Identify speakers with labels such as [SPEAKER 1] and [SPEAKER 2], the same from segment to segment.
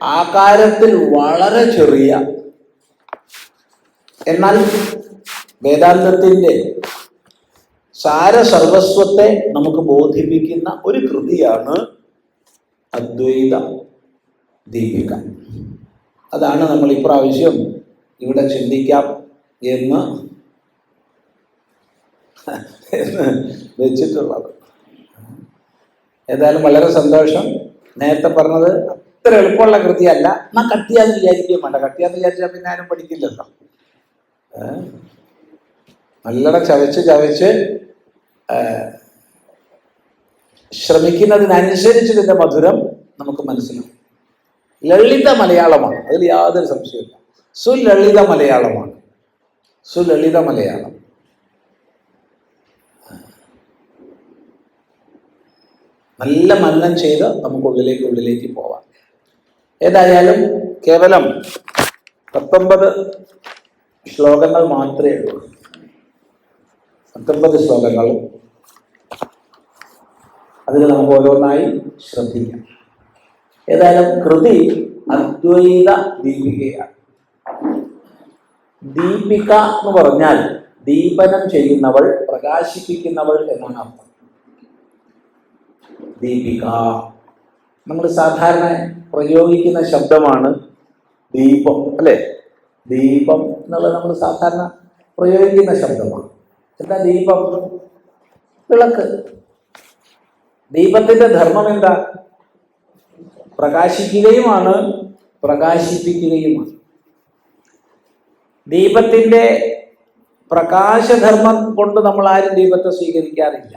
[SPEAKER 1] ആകാരത്തിൽ വളരെ ചെറിയ, എന്നാൽ വേദാന്തത്തിൻ്റെ സാരസർവസ്വത്തെ നമുക്ക് ബോധിപ്പിക്കുന്ന ഒരു കൃതിയാണ് അദ്വൈത ദീപിക. അതാണ് നമ്മൾ ഇപ്രാവശ്യം ഇവിടെ ചിന്തിക്കാം എന്ന് വെച്ചിട്ടുള്ളത്. ഏതായാലും വളരെ സന്തോഷം. നേരത്തെ പറഞ്ഞത് അത്ര എളുപ്പമുള്ള കൃതിയല്ല. എന്നാൽ കട്ടിയാന്ന് വിചാരിക്കുകയും വേണ്ട. കട്ടിയാന്ന് വിചാരിച്ചാൽ പിന്നെ ആരും പഠിക്കില്ലല്ലോ. നല്ലോണം ചവച്ച് ശ്രമിക്കുന്നതിനനുസരിച്ച് ഇതിൻ്റെ മധുരം നമുക്ക് മനസ്സിലാവും. ലളിത മലയാളമാണ്, അതിൽ യാതൊരു സംശയമില്ല. സുലളിത മലയാളമാണ്, സുലളിത മലയാളം. നല്ല മനനം ചെയ്ത് നമുക്ക് ഉള്ളിലേക്ക് പോവാം. ഏതായാലും കേവലം 19 ശ്ലോകങ്ങൾ മാത്രമേ ഉള്ളൂ. 19 ശ്ലോകങ്ങൾ. അതിൽ നമുക്ക് ഓരോന്നായി ശ്രദ്ധിക്കാം. ഏതായാലും കൃതി അദ്വൈത ദീപികയാണ്. ദീപിക എന്ന് പറഞ്ഞാൽ ദീപനം ചെയ്യുന്നവൾ, പ്രകാശിപ്പിക്കുന്നവൾ എന്നാണ് അർത്ഥം. ദീപിക നമ്മൾ സാധാരണ പ്രയോഗിക്കുന്ന ശബ്ദമാണ് ദീപം, അല്ലേ? ദീപം എന്നുള്ളത് നമ്മൾ സാധാരണ പ്രയോഗിക്കുന്ന ശബ്ദമാണ്. എന്താ ദീപം? വിളക്ക്. ദീപത്തിന്റെ ധർമ്മം എന്താ? പ്രകാശിക്കുകയുമാണ്, പ്രകാശിപ്പിക്കുകയുമാണ്. ദീപത്തിന്റെ പ്രകാശധർമ്മം കൊണ്ട് നമ്മൾ ആരും ദീപത്തെ സ്വീകരിക്കാറില്ല.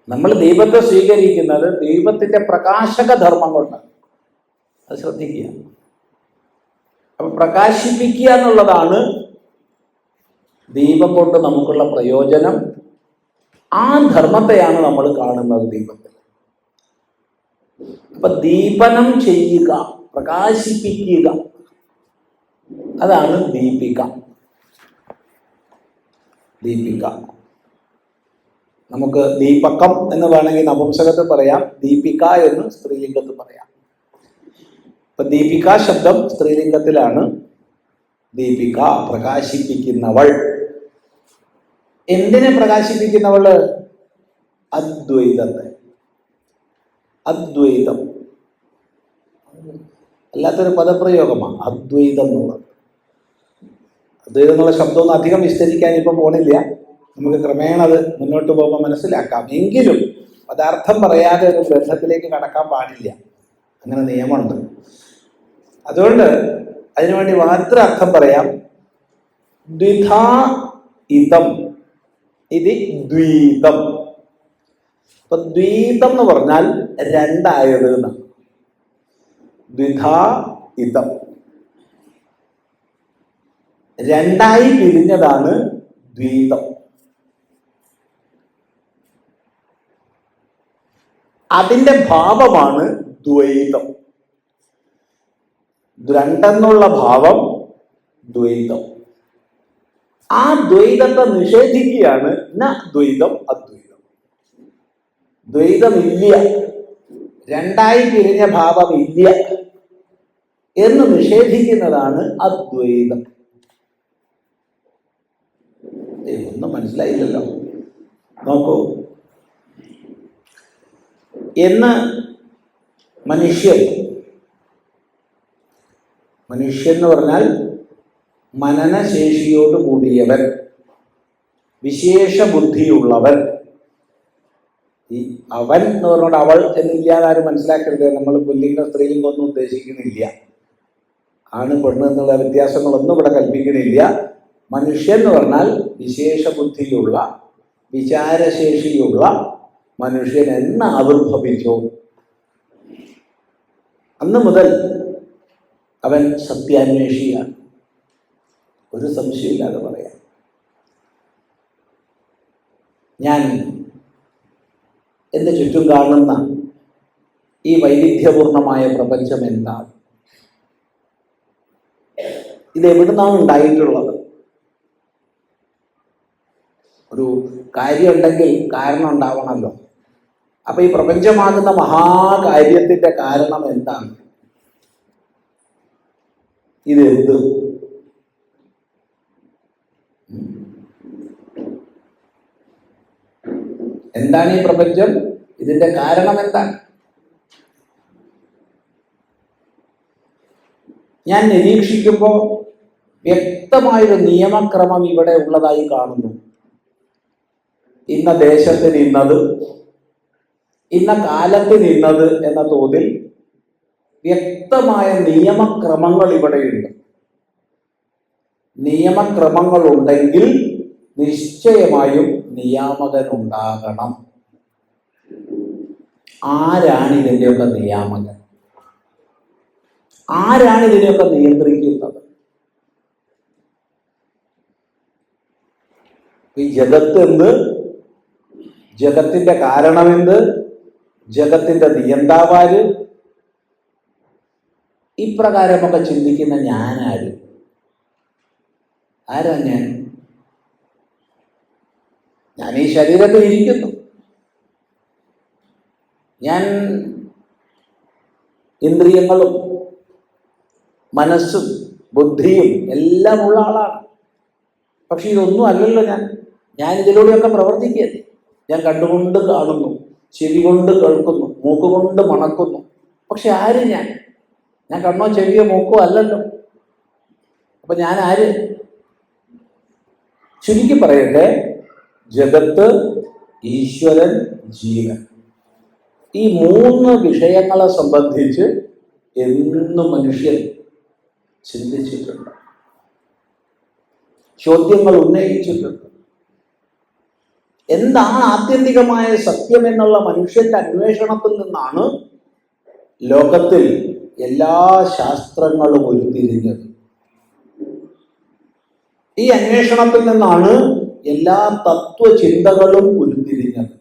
[SPEAKER 1] നമ്മൾ ദീപത്തെ സ്വീകരിക്കുന്നത് ദീപത്തിന്റെ പ്രകാശക ധർമ്മം കൊണ്ടാണ്. അത് ശ്രദ്ധിക്കുക. അപ്പൊ പ്രകാശിപ്പിക്കുക എന്നുള്ളതാണ് ദീപം കൊണ്ട് നമുക്കുള്ള പ്രയോജനം. ആ ധർമ്മത്തെയാണ് നമ്മൾ കാണുന്നത് ദീപത്തിൽ. അപ്പൊ ദീപനം ചെയ്യുക, പ്രകാശിപ്പിക്കുക, അതാണ് ദീപിക. ദീപിക നമുക്ക് ദീപകം എന്ന് വേണമെങ്കിൽ നപുംസകത്തിൽ പറയാം, ദീപിക എന്ന് സ്ത്രീലിംഗത്തിൽ പറയാം. ഇപ്പൊ ദീപിക ശബ്ദം സ്ത്രീലിംഗത്തിലാണ്. ദീപിക പ്രകാശിപ്പിക്കുന്നവൾ. എന്തിനെ പ്രകാശിപ്പിക്കുന്നവള്? അദ്വൈതത്തെ. അദ്വൈതം അല്ലാത്തൊരു പദപ്രയോഗമാണ് അദ്വൈതം എന്നുള്ളത്. അദ്വൈതം എന്നുള്ള ശബ്ദമൊന്നും അധികം വിസ്തരിക്കാൻ ഇപ്പം പോണില്ല. നമുക്ക് ക്രമേണ അത് മുന്നോട്ട് പോകുമ്പോൾ മനസ്സിലാക്കാം. എങ്കിലും പദാർത്ഥം പറയാതെ ഒരു ഗ്രന്ഥത്തിലേക്ക് കടക്കാൻ പാടില്ല, അങ്ങനെ നിയമമുണ്ട്. അതുകൊണ്ട് അതിനുവേണ്ടി മാത്രം അർത്ഥം പറയാം. ദ്വിധാ ഇതം ഇത് ദ്വൈതം. അപ്പൊ ദ്വൈതം എന്ന് പറഞ്ഞാൽ രണ്ടായത് എന്നാണ്. ദ്വിധാ ഇതം, രണ്ടായി പിരിഞ്ഞതാണ് ദ്വൈതം. അതിന്റെ ഭാവമാണ് ദ്വൈതം. രണ്ടെന്നുള്ള ഭാവം ദ്വൈതം. ആ ദ്വൈതത്തെ നിഷേധിക്കുകയാണ് ന ദ്വൈതം അദ്വൈതം. ദ്വൈതമില്ല, രണ്ടായി പിരിഞ്ഞ ഭാവമില്ല എന്ന് നിഷേധിക്കുന്നതാണ് അദ്വൈതം. ഒന്നും മനസ്സിലായില്ലല്ലോ. നോക്കൂ, എന്ന് മനുഷ്യൻ എന്ന് പറഞ്ഞാൽ മനനശേഷിയോട് കൂടിയവൻ, വിശേഷ ബുദ്ധിയുള്ളവൻ. ഈ അവൻ എന്ന് പറഞ്ഞുകൊണ്ട് അവൾ എന്നില്ലാതെ ആരും മനസ്സിലാക്കരുത്. നമ്മൾ പുല്ലിംഗം സ്ത്രീലിംഗം ഒന്നും ഉദ്ദേശിക്കുന്നില്ല. ആണ് പെണ്ണ് എന്നുള്ള വ്യത്യാസങ്ങളൊന്നും ഇവിടെ കൽപ്പിക്കുന്നില്ല. മനുഷ്യൻ എന്ന് പറഞ്ഞാൽ വിശേഷ ബുദ്ധിയുള്ള, വിചാരശേഷിയുള്ള മനുഷ്യൻ എന്ന് ആവിർഭവിച്ചു അന്ന് മുതൽ അവൻ സത്യാന്വേഷിയാണ്. ഒരു സംശയമില്ലാതെ പറയാം. ഞാൻ എൻ്റെ ചുറ്റും കാണുന്ന ഈ വൈവിധ്യപൂർണമായ പ്രപഞ്ചം എന്താണ്? ഇതെവിടുന്നാണ് ഉണ്ടായിട്ടുള്ളത്? ഒരു കാര്യം ഉണ്ടെങ്കിൽ കാരണം ഉണ്ടാവണമല്ലോ. അപ്പൊ ഈ പ്രപഞ്ചമാകുന്ന മഹാകാര്യത്തിന്റെ കാരണം എന്താണ്? ഇതെന്ത്? എന്താണ് ഈ പ്രപഞ്ചം? ഇതിന്റെ കാരണം എന്താണ്? ഞാൻ നിരീക്ഷിക്കുമ്പോൾ വ്യക്തമായൊരു നിയമക്രമം ഇവിടെ ഉള്ളതായി കാണുന്നു. ഇന്ന ദേശത്തിന് ഇന്നത്, ഇന്ന കാലത്തിന് ഇന്നത് എന്ന തോതിൽ വ്യക്തമായ നിയമക്രമങ്ങൾ ഇവിടെയുണ്ട്. നിയമക്രമങ്ങൾ ഉണ്ടെങ്കിൽ നിശ്ചയമായും നിയാമകനുണ്ടാകണം. ആരാണ് ഇതിൻ്റെയൊക്കെ നിയാമകൻ? ആരാണ് ഇതിനെയൊക്കെ നിയന്ത്രിക്കുന്നത്? ഈ ജഗത്ത് എന്ത്? ജഗത്തിന്റെ കാരണമെന്ത്? ജഗത്തിന്റെ നിയന്താവാര്? ഇപ്രകാരമൊക്കെ ചിന്തിക്കുന്ന ഞാനാര്? ആരാ ഞാൻ? ഞാൻ ഈ ശരീരത്തിൽ ഇരിക്കുന്നു. ഞാൻ ഇന്ദ്രിയങ്ങളും മനസ്സും ബുദ്ധിയും എല്ലാം ഉള്ള ആളാണ്. പക്ഷെ ഇതൊന്നും അല്ലല്ലോ ഞാൻ ഇതിലൂടെയൊക്കെ പ്രവർത്തിക്കുകയല്ലേ. ഞാൻ കണ്ടുകൊണ്ട് കാണുന്നു, ചെവി കൊണ്ട് കേൾക്കുന്നു, മൂക്കുകൊണ്ട് മണക്കുന്നു. പക്ഷെ ആര് ഞാൻ? ഞാൻ കണ്ണോ ചെവിയോ മൂക്കോ അല്ലല്ലോ. അപ്പൊ ഞാൻ ആര്? ചുരുക്കി പറയട്ടെ, ജഗത്ത്, ഈശ്വരൻ, ജീവൻ, ഈ മൂന്ന് വിഷയങ്ങളെ സംബന്ധിച്ച് എന്നും മനുഷ്യൻ ചിന്തിച്ചിട്ടുണ്ട്, ചോദ്യങ്ങൾ ഉന്നയിച്ചിട്ടുണ്ട്. എന്താണ് ആത്യന്തികമായ സത്യം എന്നുള്ള മനുഷ്യന്റെ അന്വേഷണത്തിൽ നിന്നാണ് ലോകത്തിൽ എല്ലാ ശാസ്ത്രങ്ങളും ഉരുത്തിരിഞ്ഞത്. ഈ അന്വേഷണത്തിൽ നിന്നാണ് എല്ലാ തത്വചിന്തകളും ഉരുത്തിരിഞ്ഞത്.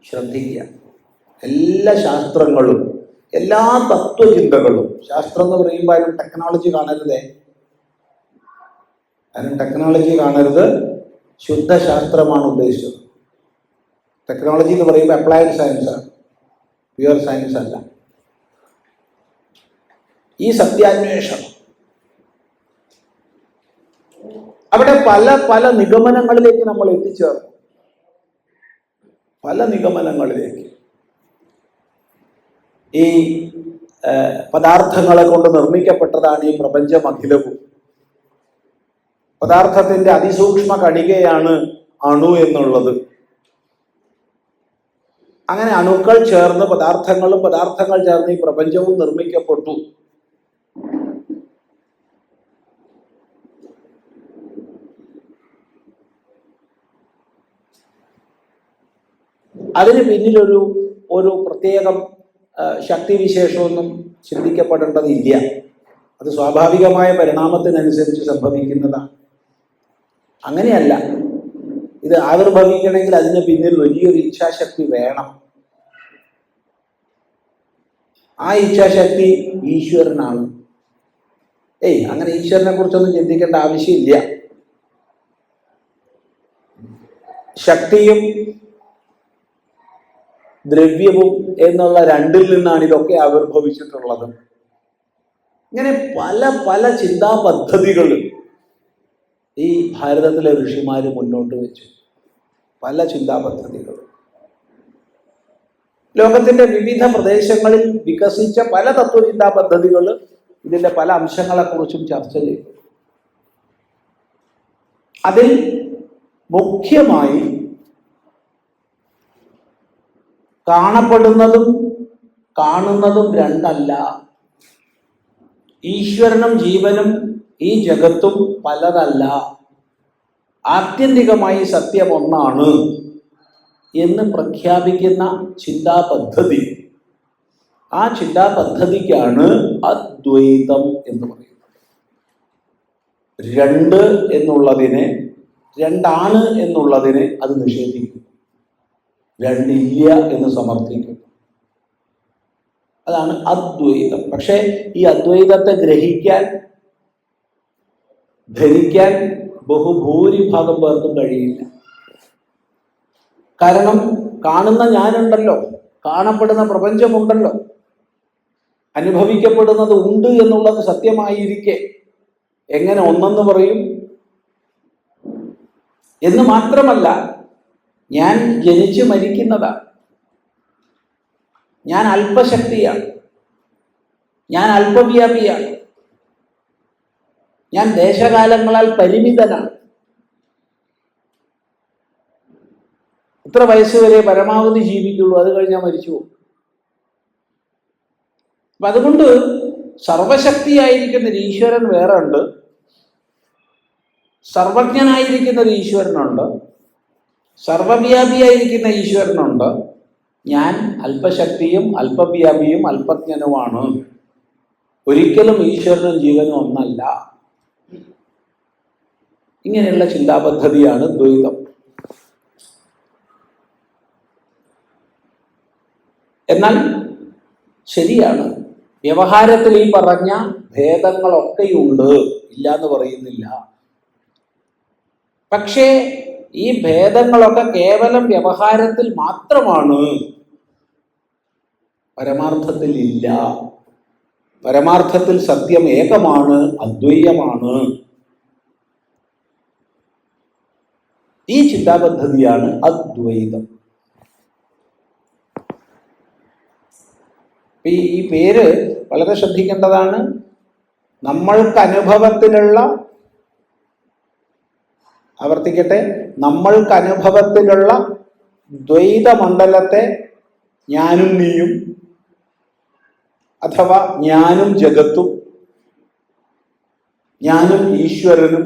[SPEAKER 1] ശ്രദ്ധിക്കുക, എല്ലാ ശാസ്ത്രങ്ങളും എല്ലാ തത്വചിന്തകളും, ശാസ്ത്രം എന്ന് പറയുമ്പോൾ അതിന് ടെക്നോളജി കാണരുതേ, അതിന് ടെക്നോളജി കാണരുത്, ശുദ്ധശാസ്ത്രമാണ് ഉദ്ദേശിച്ചത്. ടെക്നോളജി എന്ന് പറയുമ്പോൾ അപ്ലൈഡ് സയൻസാണ്, പ്യുവർ സയൻസ് അല്ല. ഈ സത്യാന്വേഷണം അവിടെ പല പല നിഗമനങ്ങളിലേക്ക് നമ്മൾ എത്തിച്ചേർന്നു. പല നിഗമനങ്ങളിലേക്ക്. ഈ പദാർത്ഥങ്ങളെ കൊണ്ട് നിർമ്മിക്കപ്പെട്ടതാണ് ഈ പ്രപഞ്ചം അഖിലവും. പദാർത്ഥത്തിന്റെ അതിസൂക്ഷ്മ കണികയാണ് അണു എന്നുള്ളത്. അങ്ങനെ അണുക്കൾ ചേർന്ന് പദാർത്ഥങ്ങളും പദാർത്ഥങ്ങൾ ചേർന്ന് ഈ പ്രപഞ്ചവും നിർമ്മിക്കപ്പെട്ടു. അതിന് പിന്നിലൊരു പ്രത്യേകം ശക്തിവിശേഷമൊന്നും ചിന്തിക്കപ്പെടേണ്ടതില്ല. അത് സ്വാഭാവികമായ പരിണാമത്തിനനുസരിച്ച് സംഭവിക്കുന്നതാണ്. അങ്ങനെയല്ല, ഇത് ആവിർഭവിക്കണമെങ്കിൽ അതിന് പിന്നിൽ വലിയൊരു ഇച്ഛാശക്തി വേണം. ആ ഇച്ഛാശക്തി ഈശ്വരനാണ്. അങ്ങനെ ഈശ്വരനെ കുറിച്ചൊന്നും ചിന്തിക്കേണ്ട ആവശ്യമില്ല. ശക്തിയും ദ്രവ്യവും എന്നുള്ള രണ്ടിൽ നിന്നാണ് ഇതൊക്കെ ആവിർഭവിച്ചിട്ടുള്ളത്. ഇങ്ങനെ പല പല ചിന്താ പദ്ധതികൾ ഈ ഭാരതത്തിലെ ഋഷിമാര് മുന്നോട്ട് വെച്ചു. പല ചിന്താ പദ്ധതികൾ ലോകത്തിന്റെ വിവിധ പ്രദേശങ്ങളിൽ വികസിച്ച പല തത്വചിന്താ പദ്ധതികൾ ഇതിന്റെ പല അംശങ്ങളെക്കുറിച്ചും ചർച്ച ചെയ്തു. അതിൽ മുഖ്യമായി കാണപ്പെടുന്നതും കാണുന്നതും രണ്ടല്ല. ഈശ്വരനും ജീവനും ഈ ജഗത്തും പലതല്ല. ആത്യന്തികമായി സത്യം ഒന്നാണ് എന്ന് പ്രഖ്യാപിക്കുന്ന ചിന്താ പദ്ധതി. ആ ചിന്താ പദ്ധതിക്കാണ് അദ്വൈതം എന്ന് പറയുന്നത്. രണ്ട് എന്നുള്ളതിനെ, രണ്ടാണ് എന്നുള്ളതിനെ അത് നിഷേധിക്കും. രണ്ടില്ല എന്ന് സമർത്ഥിക്കും. അതാണ് അദ്വൈതം. പക്ഷെ ഈ അദ്വൈതത്തെ ഗ്രഹിക്കാൻ, ധരിക്കാൻ ബഹുഭൂരിഭാഗം പേർക്കും കഴിയില്ല. കാരണം കാണുന്ന ഞാനുണ്ടല്ലോ, കാണപ്പെടുന്ന പ്രപഞ്ചമുണ്ടല്ലോ, അനുഭവിക്കപ്പെടുന്നത് ഉണ്ട് എന്നുള്ളത് സത്യമായിരിക്കെ എങ്ങനെ ഒന്നെന്ന് പറയും? എന്ന് മാത്രമല്ല, ഞാൻ ജനിച്ചു മരിക്കുന്നതാണ്, ഞാൻ അല്പശക്തിയാണ്, ഞാൻ അല്പവ്യാപിയാണ്, ഞാൻ ദേശകാലങ്ങളാൽ പരിമിതനാണ്. ഇത്ര വയസ്സ് വരെ പരമാവധി ജീവിക്കുള്ളൂ, അത് കഴിഞ്ഞാൽ മരിച്ചു പോകും. അപ്പൊ അതുകൊണ്ട് സർവശക്തിയായിരിക്കുന്ന ഒരു ഈശ്വരൻ വേറെ ഉണ്ട്, സർവജ്ഞനായിരിക്കുന്ന ഒരു ഈശ്വരനുണ്ട്, സർവവ്യാപിയായിരിക്കുന്ന ഈശ്വരനുണ്ട്. ഞാൻ അല്പശക്തിയും അല്പവ്യാപിയും അല്പജ്ഞനുമാണ്. ഒരിക്കലും ഈശ്വരനും ജീവനും ഒന്നല്ല. ഇങ്ങനെയുള്ള ചിന്താപദ്ധതിയാണ് ദ്വൈതം. എന്നാൽ ശരിയാണ്, വ്യവഹാരത്തിൽ ഈ പറഞ്ഞ ഭേദങ്ങളൊക്കെയുണ്ട്, ഇല്ല എന്ന് പറയുന്നില്ല. പക്ഷേ ഈ ഭേദങ്ങളൊക്കെ കേവലം വ്യവഹാരത്തിൽ മാത്രമാണ്, പരമാർത്ഥത്തിൽ ഇല്ല. പരമാർത്ഥത്തിൽ സത്യം ഏകമാണ്, അദ്വൈതമാണ്. ഈ ചിന്താപദ്ധതിയാണ് അദ്വൈതം. ഈ പേര് വളരെ ശ്രദ്ധിക്കേണ്ടതാണ്. നമ്മൾക്ക് അനുഭവത്തിലുള്ള, ആവർത്തിക്കട്ടെ, നമ്മൾക്ക് അനുഭവത്തിലുള്ള ദ്വൈതമണ്ഡലത്തെ ഞാനും നീയും, അഥവാ ഞാനും ജഗത്തും, ഞാനും ഈശ്വരനും,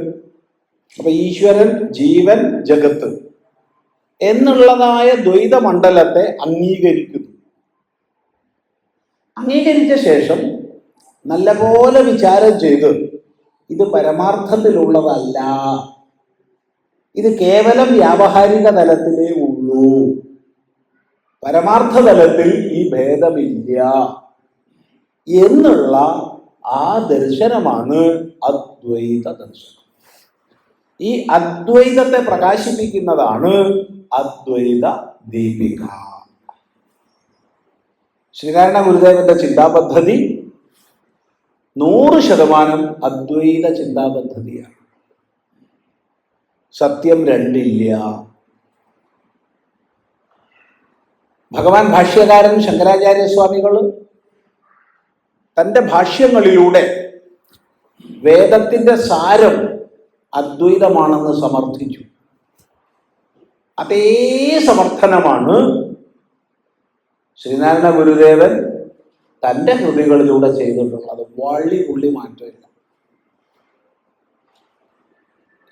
[SPEAKER 1] അപ്പൊ ഈശ്വരൻ, ജീവൻ, ജഗത്ത് എന്നുള്ളതായ ദ്വൈതമണ്ഡലത്തെ അംഗീകരിക്കുന്നു. അംഗീകരിച്ച ശേഷം നല്ലപോലെ വിചാരം ചെയ്ത് ഇത് പരമാർത്ഥത്തിലുള്ളതല്ല, ഇത് കേവലം വ്യാവഹാരിക തലത്തിലേ ഉള്ളൂ, പരമാർത്ഥ തലത്തിൽ ഈ ഭേദമില്ല എന്നുള്ള ആ ദർശനമാണ് അദ്വൈത ദർശനം. ഈ അദ്വൈതത്തെ പ്രകാശിപ്പിക്കുന്നതാണ് അദ്വൈത ദീപിക. ശ്രീനാരായണ ഗുരുദേവന്റെ ചിന്താപദ്ധതി 100% അദ്വൈത ചിന്താപദ്ധതിയാണ്. സത്യം രണ്ടില്ല. ഭഗവാൻ ഭാഷ്യകാരൻ ശങ്കരാചാര്യസ്വാമികൾ തൻ്റെ ഭാഷ്യങ്ങളിലൂടെ വേദത്തിന്റെ സാരം അദ്വൈതമാണെന്ന് സമർത്ഥിച്ചു. അതേ സമർത്ഥനമാണ് ശ്രീനാരായണ ഗുരുദേവൻ തൻ്റെ കൃതികളിലൂടെ ചെയ്തിട്ടുള്ളത്. പുള്ളി മാറ്റമില്ല.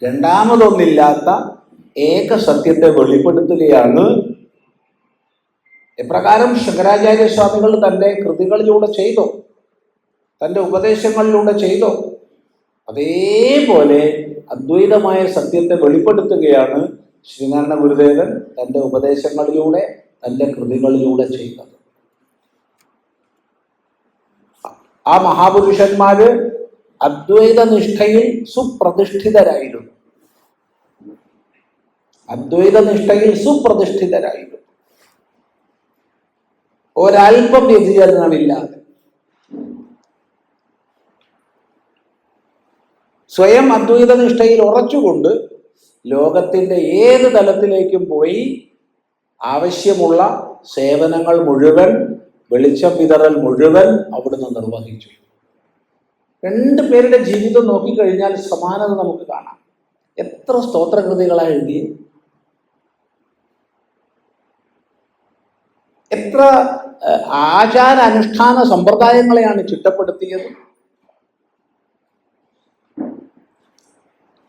[SPEAKER 1] രണ്ടാമതൊന്നില്ലാത്ത ഏക സത്യത്തെ വെളിപ്പെടുത്തുകയാണ്. എപ്രകാരം ശങ്കരാചാര്യസ്വാമികൾ തൻ്റെ കൃതികളിലൂടെ ചെയ്തോ, തൻ്റെ ഉപദേശങ്ങളിലൂടെ ചെയ്തോ, അതേപോലെ അദ്വൈതമായ സത്യത്തെ വെളിപ്പെടുത്തുകയാണ് ശ്രീനാരായണ ഗുരുദേവൻ തൻ്റെ ഉപദേശങ്ങളിലൂടെ, തൻ്റെ കൃതികളിലൂടെ ചെയ്തത്. ആ മഹാപുരുഷന്മാര് അദ്വൈത നിഷ്ഠയിൽ സുപ്രതിഷ്ഠിതരായിരുന്നു. അദ്വൈത നിഷ്ഠയിൽ സുപ്രതിഷ്ഠിതരായിരുന്നു, ഒരൽപ്പം വ്യതിചലനമില്ലാതെ. സ്വയം അദ്വൈത നിഷ്ഠയിൽ ഉറച്ചുകൊണ്ട് ലോകത്തിൻ്റെ ഏത് തലത്തിലേക്കും പോയി ആവശ്യമുള്ള സേവനങ്ങൾ മുഴുവൻ, വെളിച്ചം വിതറൽ മുഴുവൻ അവിടുന്ന് നിർവഹിച്ചു. രണ്ടു പേരുടെ ജീവിതം നോക്കിക്കഴിഞ്ഞാൽ സമാനത നമുക്ക് കാണാം. എത്ര സ്തോത്രകൃതികളാണ് എഴുതിയത്, എത്ര ആചാര അനുഷ്ഠാന സമ്പ്രദായങ്ങളെയാണ് ചിട്ടപ്പെടുത്തിയത്.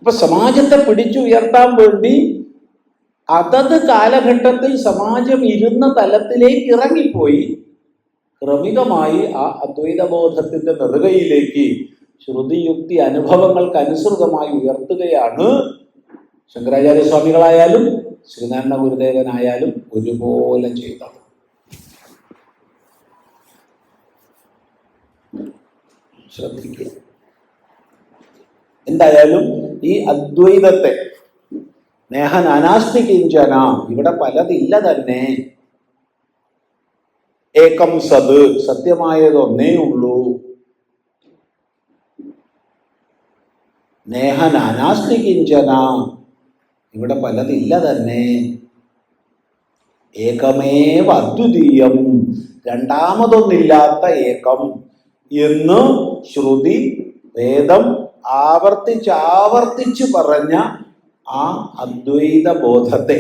[SPEAKER 1] ഇപ്പൊ സമാജത്തെ പിടിച്ചുയർത്താൻ വേണ്ടി അതത് കാലഘട്ടത്തിൽ സമാജം ഇരുന്ന തലത്തിലേക്ക് ഇറങ്ങിപ്പോയി ക്രമികമായി ആ അദ്വൈതബോധത്തിന്റെ നെറുകയിലേക്ക് ശ്രുതിയുക്തി അനുഭവങ്ങൾക്ക് അനുസൃതമായി ഉയർത്തുകയാണ് ശങ്കരാചാര്യസ്വാമികളായാലും ശ്രീനാരായണ ഗുരുദേവനായാലും ഒരുപോലെ ചെയ്തത്. ശ്രദ്ധിക്കുക. എന്തായാലും ഈ അദ്വൈതത്തെ നേഹ നാനാസ്തി കിഞ്ചന, ഇവിടെ പലതില്ല തന്നെ. ഏകം സത്, സത്യമായതൊന്നേ ഉള്ളൂ. നേഹ നാനാസ്തി കിഞ്ചന, ഇവിടെ പലതില്ല തന്നെ. ഏകമേവ അദ്വിതീയം, രണ്ടാമതൊന്നില്ലാത്ത ഏകം എന്ന് ശ്രുതി വേദം ആവർത്തിച്ച് പറഞ്ഞ ആ അദ്വൈത ബോധത്തെ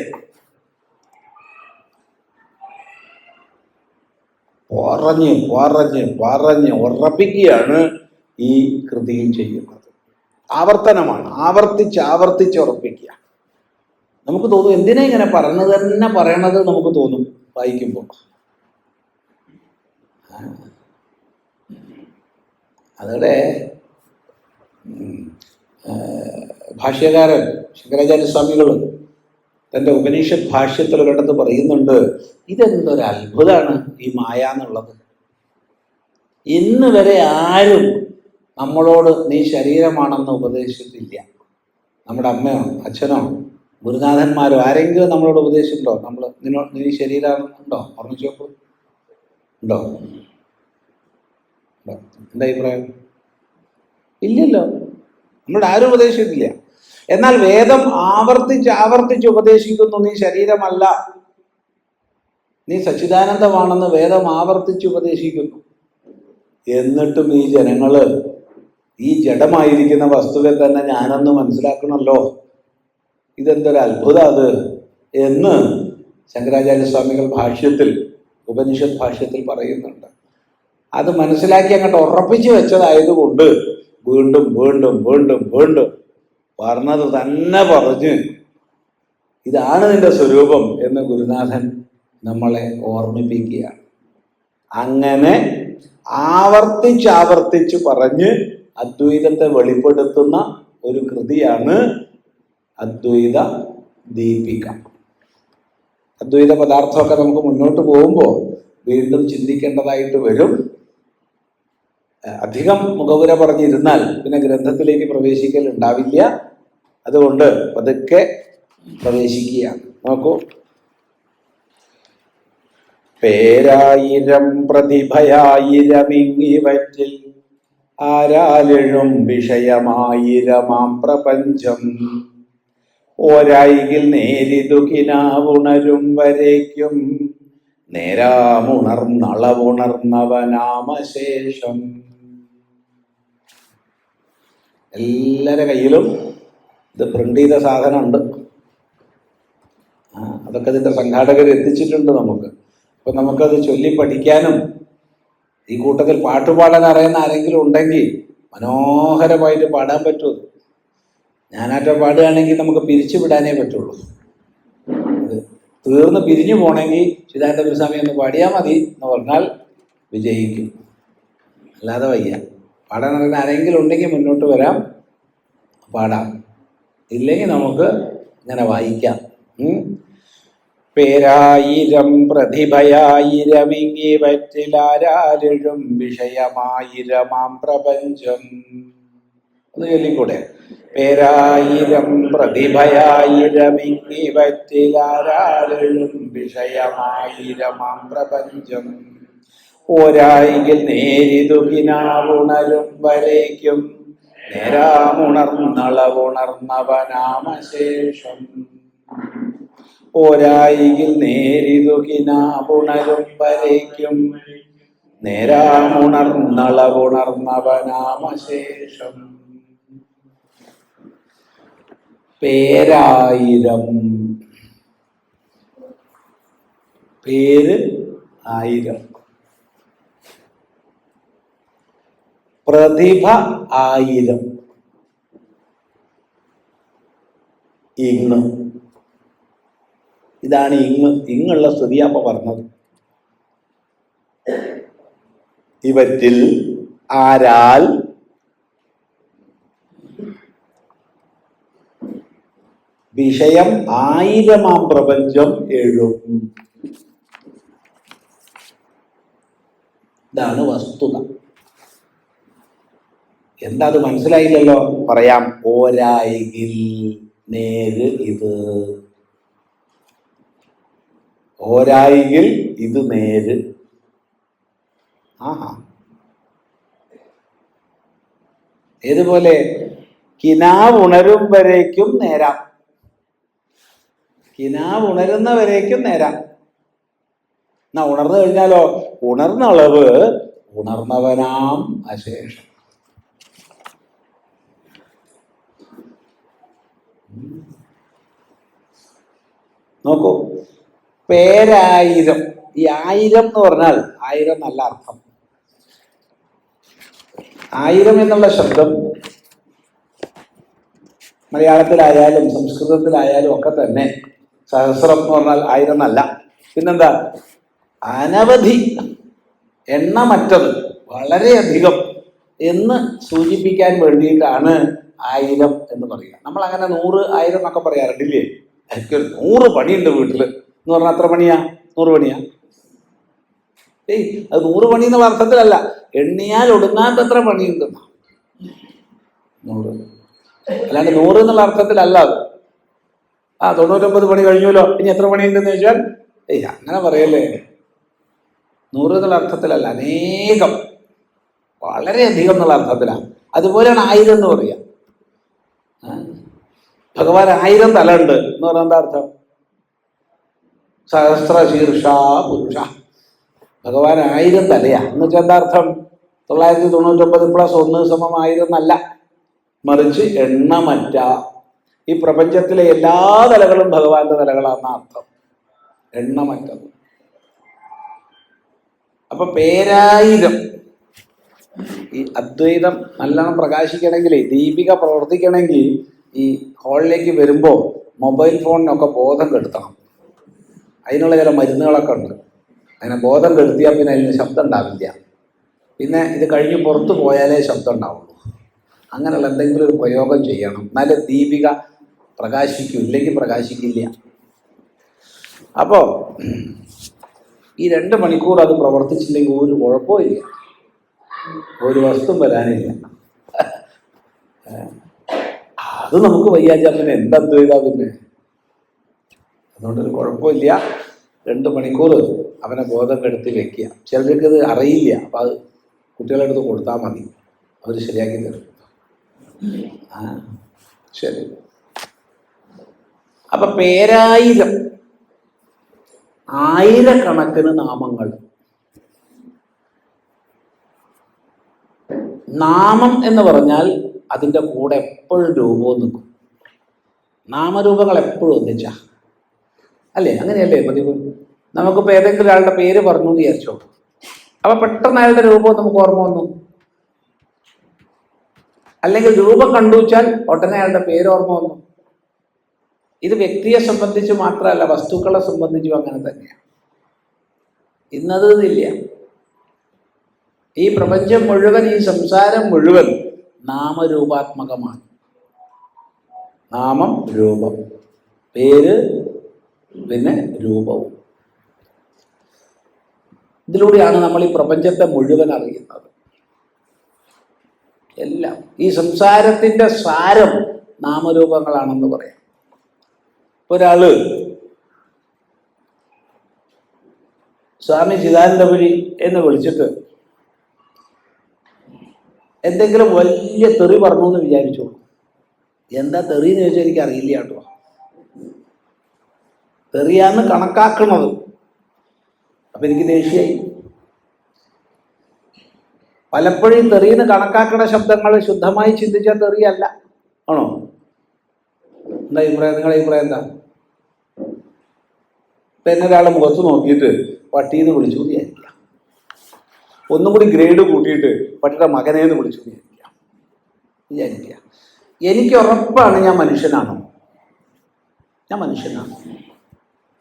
[SPEAKER 1] പറഞ്ഞ് ഉറപ്പിക്കുകയാണ് ഈ കൃതിയിൽ ചെയ്യുന്നത്. ആവർത്തനമാണ്, ആവർത്തിച്ച് ഉറപ്പിക്കുക. നമുക്ക് തോന്നും എന്തിനാ ഇങ്ങനെ പറഞ്ഞത് തന്നെ പറയണത് നമുക്ക് തോന്നും വായിക്കുമ്പോൾ. അതോടെ ഭാഷ്യകാരൻ ശങ്കരാചാര്യസ്വാമികൾ തൻ്റെ ഉപനിഷത്ത് ഭാഷ്യത്തിൽ ഒരിടത്ത് പറയുന്നുണ്ട്, ഇതെന്തൊരു അത്ഭുതമാണ് ഈ മായ എന്നുള്ളത്. ഇന്ന് വരെ ആരും നമ്മളോട് നീ ശരീരമാണെന്ന് ഉപദേശിച്ചിട്ടില്ല. നമ്മുടെ അമ്മയോ അച്ഛനോ ഗുരുനാഥന്മാരോ ആരെങ്കിലും നമ്മളോട് ഉപദേശിച്ചിട്ടുണ്ടോ? നീ ശരീരമാണെന്നുണ്ടോ? ഓർമ്മിച്ച് നോക്കൂ. ഉണ്ടോ? എന്താ അഭിപ്രായം? ഇല്ലല്ലോ, നമ്മളോട് ആരും ഉപദേശിച്ചിട്ടില്ല. എന്നാൽ വേദം ആവർത്തിച്ച് ഉപദേശിക്കുന്നു, നീ ശരീരമല്ല, നീ സച്ചിദാനന്ദമാണെന്ന് വേദം ആവർത്തിച്ച് ഉപദേശിക്കുന്നു. എന്നിട്ടും ഈ ജനങ്ങള് ഈ ജഡമായിരിക്കുന്ന വസ്തുവെ തന്നെ ഞാനെന്ന് മനസ്സിലാക്കണമല്ലോ, ഇതെന്തൊരു അത്ഭുതം അത് എന്ന് ശങ്കരാചാര്യസ്വാമികൾ ഭാഷ്യത്തിൽ, ഉപനിഷത്ത് ഭാഷ്യത്തിൽ പറയുന്നുണ്ട്. അത് മനസ്സിലാക്കി അങ്ങോട്ട് ഉറപ്പിച്ചു വെച്ചതായതുകൊണ്ട് വീണ്ടും പറഞ്ഞത് തന്നെ പറഞ്ഞ് ഇതാണ് നിന്റെ സ്വരൂപം എന്ന് ഗുരുനാഥൻ നമ്മളെ ഓർമ്മിപ്പിക്കുകയാണ്. അങ്ങനെ ആവർത്തിച്ച് പറഞ്ഞ് അദ്വൈതത്തെ വെളിപ്പെടുത്തുന്ന ഒരു കൃതിയാണ് അദ്വൈത ദീപിക. അദ്വൈത പദാർത്ഥമൊക്കെ നമുക്ക് മുന്നോട്ട് പോകുമ്പോൾ വീണ്ടും ചിന്തിക്കേണ്ടതായിട്ട് വരും. അധികം മുഖവുര പറഞ്ഞിരുന്നാൽ പിന്നെ ഗ്രന്ഥത്തിലേക്ക് പ്രവേശിക്കൽ ഉണ്ടാവില്ല. അതുകൊണ്ട് പതുക്കെ പ്രവേശിക്കുകയാണ്. നോക്കൂ. പേരായിരം പ്രതിഭയായിരമിങ്ങിവറ്റിൽ ആരാലെഴും വിഷയമായിരമാം പ്രപഞ്ചം ഓരായികിൽ നേരിതു കിനാവുണരും വരേക്കും നേരാമുണർന്നളവുണർന്നവനാമശേഷം. എല്ലാവരുടെ കയ്യിലും ഇത് പ്രിന്റ് ചെയ്ത സാധനമുണ്ട്. അതൊക്കെ ഇതിൻ്റെ സംഘാടകർ എത്തിച്ചിട്ടുണ്ട് നമുക്ക്. അപ്പം നമുക്കത് ചൊല്ലി പഠിക്കാനും ഈ കൂട്ടത്തിൽ പാട്ടുപാടാൻ അറിയുന്ന ആരെങ്കിലും ഉണ്ടെങ്കിൽ മനോഹരമായിട്ട് പാടാൻ പറ്റുമോ? ഞാനാറ്റ പാടുകയാണെങ്കിൽ നമുക്ക് പിരിച്ചു വിടാനേ പറ്റുള്ളൂ. അത് തീർന്ന് പിരിഞ്ഞു പോകണമെങ്കിൽ ചിദാനന്ദ ഗുരുസ്വാമി ഒന്ന് പാടിയാൽ മതി എന്ന് പറഞ്ഞാൽ വിജയിക്കും. അല്ലാതെ വയ്യ. പാടാൻ അറിയുന്ന ആരെങ്കിലും ഉണ്ടെങ്കിൽ മുന്നോട്ട് വരാം, പാടാം. ഇല്ലെങ്കിൽ നമുക്ക് ഇങ്ങനെ വായിക്കാം. പേരായിരം പ്രതിഭയായിരമിങ്ങി വറ്റിലാരാലെഴും വിഷയമായിരമാം പ്രപഞ്ചം. ഒന്ന് ചൊല്ലിക്കൂടെ? പേരായിരം പ്രതിഭയായിരമിങ്ങി വറ്റിലാരാലെഴും വിഷയമായിരമാം പ്രപഞ്ചം ഓരായികിൽ നേരിതു കിനാവുണരും വരേക്കും നേരാമുണർന്നളവുണർന്നവനാമശേഷം. ഓരായികിൽ നേരിതു കിനാവുണരും വരേക്കും നേരാമുണർന്നളവുണർന്നവനാമശേഷം. പേരായിരം, പേര് ആയിരം, പ്രതിഭ ആയിരം. ഇങ്, ഇതാണ് ഇങ്ങുള്ള സ്തുതിയാ അപ്പൊ പറഞ്ഞത്. ഇവറ്റിൽ ആരാൽ വിഷയം ആയിരമാം പ്രപഞ്ചം എഴും. ഇതാണ് വസ്തുത. എന്താ അത് മനസ്സിലായില്ലല്ലോ? പറയാം. ഓരായികിൽ, നേര് ഇത്. ഓരായെങ്കിൽ ഇത് നേര്. ആഹാ. ഏതുപോലെ കിനാവ് ഉണരും വരേക്കും നേരാം. കിനാവ് ഉണരുന്നവരേക്കും നേരാം. എന്നാ ഉണർന്നു കഴിഞ്ഞാലോ ഉണർന്ന അളവ് ഉണർന്നവനാം അശേഷം. നോക്കൂ, പേരായിരം. ഈ ആയിരം എന്ന് പറഞ്ഞാൽ ആയിരം നല്ല അർത്ഥം. ആയിരം എന്നുള്ള ശബ്ദം മലയാളത്തിലായാലും സംസ്കൃതത്തിലായാലും ഒക്കെ തന്നെ സഹസ്രം എന്ന് പറഞ്ഞാൽ ആയിരം എന്നല്ല. പിന്നെന്താ? അനവധി, എണ്ണമറ്റത്, വളരെയധികം എന്ന് സൂചിപ്പിക്കാൻ വേണ്ടിയിട്ടാണ് ആയിരം എന്ന് പറയുക. നമ്മൾ അങ്ങനെ 100, 1000 എന്നൊക്കെ പറയാറുണ്ടില്ലേ? എനിക്ക് 100 പണിയുണ്ട് വീട്ടിൽ എന്ന് പറഞ്ഞാൽ എത്ര പണിയാ? 100 പണിയാ? അത് 100 പണി എന്നുള്ള അർത്ഥത്തിലല്ല, എണ്ണിയാൽ ഒടുങ്ങാത്ത എത്ര പണിയുണ്ട് 100. അല്ലാണ്ട് 100 എന്നുള്ള അർത്ഥത്തിലല്ല അത്. 99 പണി കഴിഞ്ഞല്ലോ, ഇനി എത്ര പണിയുണ്ടെന്ന് ചോദിച്ചാൽ അങ്ങനെ പറയല്ലേ. 100 എന്നുള്ള അർത്ഥത്തിലല്ല, അനേകം, വളരെയധികം എന്നുള്ള അർത്ഥത്തിലാണ്. അതുപോലെയാണ് 1000 എന്ന് പറയുക. ഭഗവാൻ 1000 തല ഉണ്ട് എന്ന് പറഞ്ഞാൽ എന്താ അർത്ഥം? സഹസ്ര ശീർഷ പുരുഷ. ഭഗവാൻ 1000 തലയാ എന്ന് വെച്ചാൽ എന്താ അർത്ഥം? 999 + 1 = 1000 എന്നല്ല, മറിച്ച് എണ്ണമറ്റ ഈ പ്രപഞ്ചത്തിലെ എല്ലാ തലകളും ഭഗവാന്റെ തലകളാണെന്ന അർത്ഥം. എണ്ണമറ്റത്. അപ്പൊ പേരായിരം. ഈ അദ്വൈതം നല്ലോണം പ്രകാശിക്കണമെങ്കിൽ, ദീപിക പ്രവർത്തിക്കണമെങ്കിൽ ഈ ഹാളിലേക്ക് വരുമ്പോൾ മൊബൈൽ ഫോണിനൊക്കെ ബോധം കെടുത്തണം. അതിനുള്ള ചില മരുന്നുകളൊക്കെ ഉണ്ട്. അങ്ങനെ ബോധം കെടുത്തിയാൽ പിന്നെ അതിന് ശബ്ദം ഉണ്ടാവില്ല. പിന്നെ ഇത് കഴിഞ്ഞ് പുറത്ത് പോയാലേ ശബ്ദം ഉണ്ടാവുള്ളൂ. അങ്ങനെയുള്ള എന്തെങ്കിലും ഒരു പ്രയോഗം ചെയ്യണം, എന്നാലേ ദീപിക പ്രകാശിക്കൂ, ഇല്ലെങ്കിൽ പ്രകാശിക്കില്ല. അപ്പോൾ ഈ 2 മണിക്കൂർ അത് പ്രവർത്തിച്ചില്ലെങ്കിൽ ഒരു കുഴപ്പമില്ല, ഒരു വസ്തുവും വരാനില്ല. അത് നമുക്ക് വയ്യാച്ചാൽ പിന്നെ എന്തദ്വൈതാ പിന്നെ? അതുകൊണ്ടൊരു കുഴപ്പമില്ല. 2 മണിക്കൂർ അവനെ ബോധം കെടുത്തി വെക്കുക. ചിലർക്ക് ഇത് അറിയില്ല, അപ്പം അത് കുട്ടികളുടെ അടുത്ത് കൊടുത്താൽ മതി, അവർ ശരിയാക്കി തരും. ശരി. അപ്പൊ പേരായിരം, ആയിരക്കണക്കിന് നാമങ്ങൾ. നാമം എന്ന് പറഞ്ഞാൽ അതിൻ്റെ കൂടെ എപ്പോഴും രൂപവും നിൽക്കും. നാമരൂപങ്ങൾ എപ്പോഴും ഒന്നിച്ചാ അല്ലേ? അങ്ങനെയല്ലേ പതിവ്? നമുക്കിപ്പോൾ ഏതെങ്കിലും ഒരാളുടെ പേര് പറഞ്ഞു എന്ന് വിചാരിച്ചോ, അപ്പൊ പെട്ടെന്ന് അയാളുടെ രൂപം നമുക്ക് ഓർമ്മ വന്നു. അല്ലെങ്കിൽ രൂപം കണ്ടുവച്ചാൽ ഉടനെ അയാളുടെ പേര് ഓർമ്മ വന്നു. ഇത് വ്യക്തിയെ സംബന്ധിച്ച് മാത്രമല്ല, വസ്തുക്കളെ സംബന്ധിച്ചും അങ്ങനെ തന്നെയാണ്. ഇന്നത് ഇല്ല. ഈ പ്രപഞ്ചം മുഴുവൻ, ഈ സംസാരം മുഴുവൻ നാമരൂപാത്മകമാണ്. നാമം, രൂപം, പേര്, പിന്നെ രൂപവും. ഇതിലൂടെയാണ് നമ്മൾ ഈ പ്രപഞ്ചത്തെ മുഴുവൻ അറിയുന്നത്. എല്ലാം ഈ സംസാരത്തിൻ്റെ സാരം നാമരൂപങ്ങളാണെന്ന് പറയാം. ഒരാള് സ്വാമി ചിദാനന്ദപുരി എന്ന് വിളിച്ചിട്ട് എന്തെങ്കിലും വലിയ തെറി പറഞ്ഞു എന്ന് വിചാരിച്ചോളൂ. എന്താ തെറി എന്ന് ചോദിച്ചാൽ എനിക്ക് അറിയില്ല കേട്ടോ. തെറിയാന്ന് കണക്കാക്കണത്. അപ്പം എനിക്ക് ദേഷ്യമായി. പലപ്പോഴും തെറിയെന്ന് കണക്കാക്കണ ശബ്ദങ്ങൾ ശുദ്ധമായി ചിന്തിച്ചാൽ തെറിയല്ല. ആണോ? എന്താ അഭിപ്രായം? നിങ്ങളുടെ അഭിപ്രായം എന്താ? ഇപ്പം എന്നെ ഒരാളെ മുഖത്ത് നോക്കിയിട്ട് പട്ടീന്ന് വിളിച്ചു വിചാരിക്കുക. ഒന്നും കൂടി ഗ്രേഡ് കൂട്ടിയിട്ട് പട്ടിയുടെ മകനേന്ന് വിളിച്ചു വിചാരിക്കുക. എനിക്ക് ഉറപ്പാണ് ഞാൻ മനുഷ്യനാണ്. ഞാൻ മനുഷ്യനാണ്,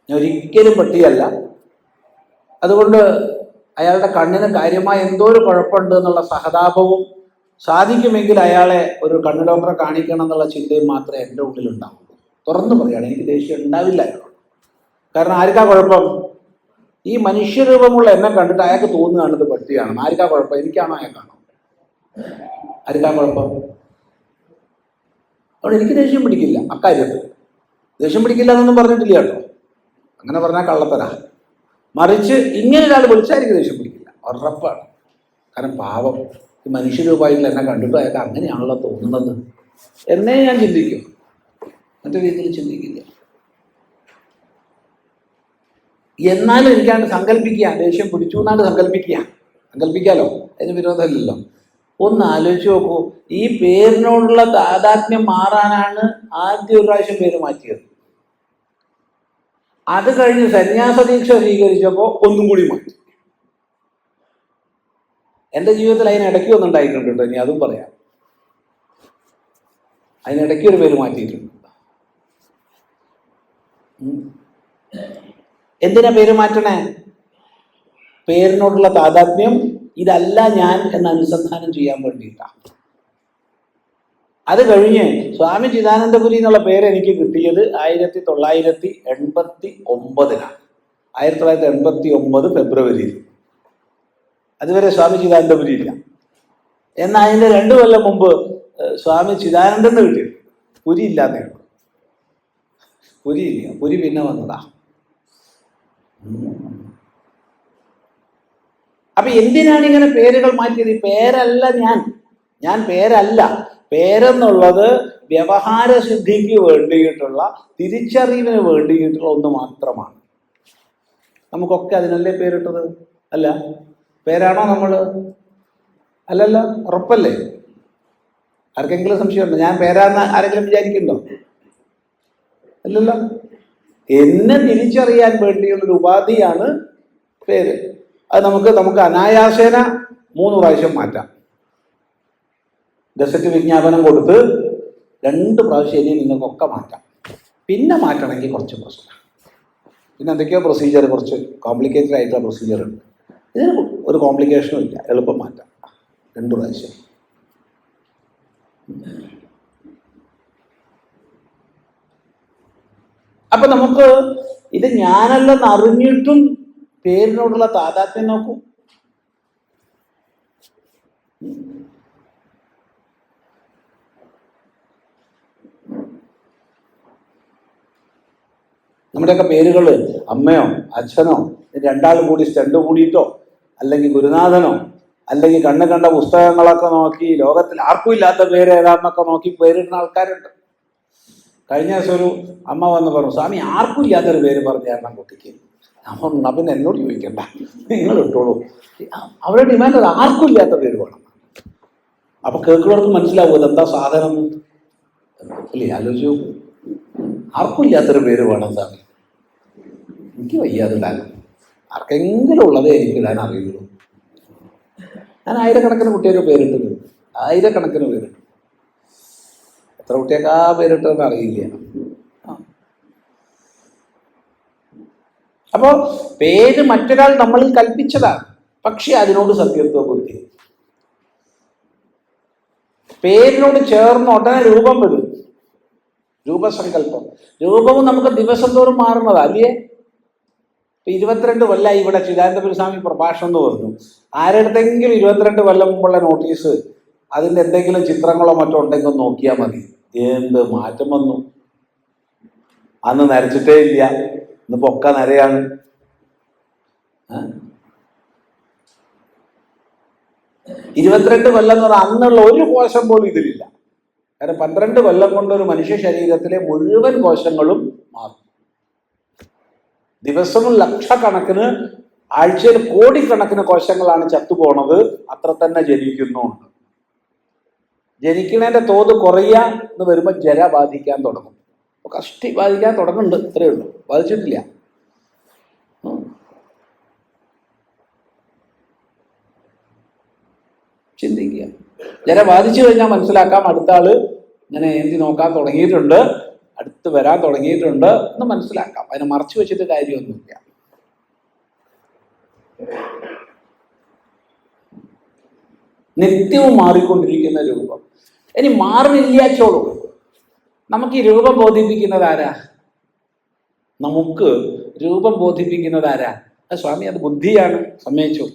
[SPEAKER 1] ഞാൻ ഒരിക്കലും പട്ടിയല്ല. അതുകൊണ്ട് അയാളുടെ കണ്ണിന് കാര്യമായ എന്തോ ഒരു കുഴപ്പമുണ്ട് എന്നുള്ള സഹതാപവും, സാധിക്കുമെങ്കിൽ അയാളെ ഒരു കണ്ണ് ഡോക്ടറെ കാണിക്കണം എന്നുള്ള ചിന്തയും മാത്രമേ എൻ്റെ ഉള്ളിലുണ്ടാവുള്ളൂ. തുറന്നു പറയുകയാണ്, എനിക്ക് ദേഷ്യം ഉണ്ടാവില്ല അയാളോട്. കാരണം ആർക്കാ കുഴപ്പം? ഈ മനുഷ്യരൂപമുള്ള എന്നെ കണ്ടിട്ട് അയാൾക്ക് തോന്നുകയാണ് ഇത് പട്ടിയാണ്. ആർക്കാ കുഴപ്പം? എനിക്കാണോ അയാൾക്കാണോ? ആർക്കാ കുഴപ്പം? അതുകൊണ്ട് എനിക്ക് ദേഷ്യം പിടിക്കില്ല അക്കാര്യത്തിൽ. ദേഷ്യം പിടിക്കില്ല എന്നൊന്നും പറഞ്ഞിട്ടില്ല കേട്ടോ, അങ്ങനെ പറഞ്ഞാൽ കള്ളത്തരാ. മറിച്ച് ഇങ്ങനെ ഒരാൾ വിളിച്ചാൽ എനിക്ക് ദേഷ്യം പിടിക്കില്ല, ഉറപ്പാണ്. കാരണം പാവം ഈ മനുഷ്യരൂപമായിട്ട് എന്നെ കണ്ടിട്ട് അയാൾക്ക് അങ്ങനെയാണല്ലോ തോന്നുന്നത് എന്നേ ഞാൻ ചിന്തിക്കും, മറ്റു രീതിയിൽ ചിന്തിക്കില്ല. എന്നാലും എനിക്കാണ്ട് സങ്കല്പിക്കുക, ദേഷ്യം പിടിച്ചു എന്നാണ്ട് സങ്കല്പിക്കാലോ, അതിന് വിരോധമില്ലല്ലോ. ഒന്ന് ആലോചിച്ച് നോക്കൂ, ഈ പേരിനോടുള്ള താതാത്മ്യം മാറാനാണ് ആദ്യം ഒരു പ്രാവശ്യം പേര് മാറ്റിയത്. അത് കഴിഞ്ഞ് സന്യാസ ദീക്ഷ സ്വീകരിച്ചപ്പോൾ ഒന്നും കൂടി മാറ്റി. എൻ്റെ ജീവിതത്തിൽ അതിനിടയ്ക്ക് ഒന്നുണ്ടായിട്ടുണ്ട് കേട്ടോ, ഇനി അതും പറയാം. അതിനിടയ്ക്ക് ഒരു പേര് മാറ്റിയിട്ടുണ്ട്. എന്തിനാ പേര് മാറ്റണേ? പേരിനോടുള്ള താതാത്മ്യം ഇതല്ല ഞാൻ എന്ന് അനുസന്ധാനം ചെയ്യാൻ വേണ്ടിയിട്ടാണ്. അത് കഴിഞ്ഞ് സ്വാമി ചിദാനന്ദപുരി എന്നുള്ള പേര് എനിക്ക് കിട്ടിയത് 1989 1989 ഫെബ്രുവരിയിൽ. അതുവരെ സ്വാമി ചിദാനന്ദപുരി ഇല്ല. എന്നാൽ അതിൻ്റെ 2 കൊല്ലം മുമ്പ് സ്വാമി ചിദാനന്ദന് കിട്ടി. പുരി ഇല്ലാന്നേ ഉള്ളൂ, പുരിയില്ല, പുരി പിന്നെ വന്നതാ. അപ്പൊ എന്തിനാണ് ഇങ്ങനെ പേരുകൾ മാറ്റിയത്? ഈ പേരല്ല ഞാൻ പേരല്ല. പേരെന്നുള്ളത് വ്യവഹാര സിദ്ധിക്ക് വേണ്ടിയിട്ടുള്ള, തിരിച്ചറിവിന് വേണ്ടിയിട്ടുള്ള ഒന്ന് മാത്രമാണ്. നമുക്കൊക്കെ അതിനല്ലേ പേരിട്ടത്? അല്ല, പേരാണോ നമ്മൾ? അല്ലല്ല, ഉറപ്പല്ലേ? ആർക്കെങ്കിലും സംശയമുണ്ടോ? ഞാൻ പേരാന്ന് ആരെങ്കിലും വിചാരിക്കുന്നുണ്ടോ? അല്ലല്ലോ. എന്നെ തിരിച്ചറിയാൻ വേണ്ടിയുള്ളൊരു ഉപാധിയാണ് പേര്. അത് നമുക്ക് അനായാസേന 3 പ്രാവശ്യം മാറ്റാം. ഗസറ്റ് വിജ്ഞാപനം കൊടുത്ത് 2 പ്രാവശ്യം ഇനി നിങ്ങൾക്കൊക്കെ മാറ്റാം. പിന്നെ മാറ്റണമെങ്കിൽ കുറച്ച് പ്രശ്നം, പിന്നെ എന്തൊക്കെയോ പ്രൊസീജിയർ, കുറച്ച് കോംപ്ലിക്കേറ്റഡ് ആയിട്ടുള്ള പ്രൊസീജിയർ ഉണ്ട്. ഇതിന് ഒരു കോംപ്ലിക്കേഷനും ഇല്ല, എളുപ്പം മാറ്റാം 2 പ്രാവശ്യം. അപ്പൊ നമുക്ക് ഇത് ഞാനല്ലെന്ന് അറിഞ്ഞിട്ടും പേരിനോടുള്ള താതാത്മ്യം നോക്കൂ. നമ്മുടെയൊക്കെ പേരുകൾ അമ്മയോ അച്ഛനോ 2 കൂടി സ്റ്റണ്ട് കൂടിയിട്ടോ, അല്ലെങ്കിൽ ഗുരുനാഥനോ, അല്ലെങ്കിൽ കണ്ട പുസ്തകങ്ങളൊക്കെ നോക്കി ലോകത്തിൽ ആർക്കും ഇല്ലാത്ത പേര് ഏതാണെന്നൊക്കെ നോക്കി പേരിടുന്ന ആൾക്കാരുണ്ട്. കഴിഞ്ഞ ദിവസം ഒരു അമ്മ വന്ന് പറഞ്ഞു, സ്വാമി ആർക്കും ഇല്ലാത്തൊരു പേര് പറഞ്ഞു തരണം കുട്ടിക്ക്. അപ്പം പിന്നെ എന്നോട് ചോദിക്കണ്ട, നിങ്ങൾ ഇട്ടോളൂ. അവരുടെ ഡിമാൻഡ് അത് ആർക്കും ഇല്ലാത്ത പേര് വേണം. അപ്പൊ കേൾക്കുന്നവർക്ക് മനസ്സിലാവും എന്താ സാധനം അല്ലേ? ആലോചിച്ചു, ആർക്കും ഇല്ലാത്തൊരു പേര് വേണം സ്വാമി. എനിക്ക് വയ്യാതിടാൻ, ആർക്കെങ്കിലും ഉള്ളതേ എനിക്ക് ഇടാൻ അറിയുള്ളൂ. ഞാൻ 1000 കുട്ടിയൊക്കെ പേരിട്ടത്, 1000 പേരിട്ടു. എത്ര കുട്ടിയൊക്കെ ആ പേരിട്ടതെന്ന് അറിയില്ല. അപ്പോ പേര് മറ്റൊരാൾ നമ്മളിൽ കൽപ്പിച്ചതാണ്, പക്ഷെ അതിനോട് സത്യത്വ ബുദ്ധി. പേരിനോട് ചേർന്ന് ഉടനെ രൂപം വരും, രൂപസങ്കല്പം. രൂപവും നമുക്ക് ദിവസം തോറും മാറുന്നതാ അല്ലേ? 22 കൊല്ലമായി ഇവിടെ ചിദാനന്ദപുരി സ്വാമി പ്രഭാഷണം എന്ന് പറഞ്ഞു. ആരുടെങ്കിലും 22 കൊല്ലം മുമ്പുള്ള നോട്ടീസ്, അതിൻ്റെ എന്തെങ്കിലും ചിത്രങ്ങളോ മറ്റോ ഉണ്ടെങ്കിൽ നോക്കിയാൽ മതി. എന്ത് മാറ്റം വന്നു! അന്ന് നരച്ചിട്ടേ ഇല്ല, ഇന്നിപ്പോ ഒക്കെ നരയാണ്. 22 കൊല്ലം എന്ന് പറഞ്ഞാൽ അന്നുള്ള ഒരു കോശം പോലും ഇതിലില്ല. കാരണം 12 കൊല്ലം കൊണ്ട് ഒരു മനുഷ്യ ശരീരത്തിലെ മുഴുവൻ കോശങ്ങളും മാറും. ദിവസവും ലക്ഷക്കണക്കിന്, ആഴ്ചയിൽ കോടിക്കണക്കിന് കോശങ്ങളാണ് ചത്തുപോണത്. അത്ര തന്നെ ജനിക്കുന്നുണ്ട്. ജനിക്കുന്നതിന്റെ തോത് കുറയുക എന്ന് വരുമ്പോൾ ജര ബാധിക്കാൻ തുടങ്ങും. കഷ്ടി ബാധിക്കാൻ തുടങ്ങുന്നുണ്ട്, ഇത്രയേ ഉള്ളൂ, ബാധിച്ചിട്ടില്ല. ചിന്തിക്കുക. ജര ബാധിച്ചു കഴിഞ്ഞാൽ മനസ്സിലാക്കാം അടുത്ത ആള് ഇങ്ങനെ എന്തി നോക്കാൻ തുടങ്ങിയിട്ടുണ്ട്, അടുത്ത് വരാൻ തുടങ്ങിയിട്ടുണ്ട് എന്ന് മനസ്സിലാക്കാം. അതിനെ മറച്ചു വെച്ചിട്ട് കാര്യമൊന്നുമില്ല. നിത്യവും മാറിക്കൊണ്ടിരിക്കുന്ന രൂപം. ഇനി മാറുന്നില്ലാച്ചോളൂ. നമുക്ക് ഈ രൂപം ബോധിപ്പിക്കുന്നത് ആരാ? നമുക്ക് രൂപം ബോധിപ്പിക്കുന്നത് ആരാ? സ്വാമി അത് ബുദ്ധിയാണ്, സമ്മതിച്ചു.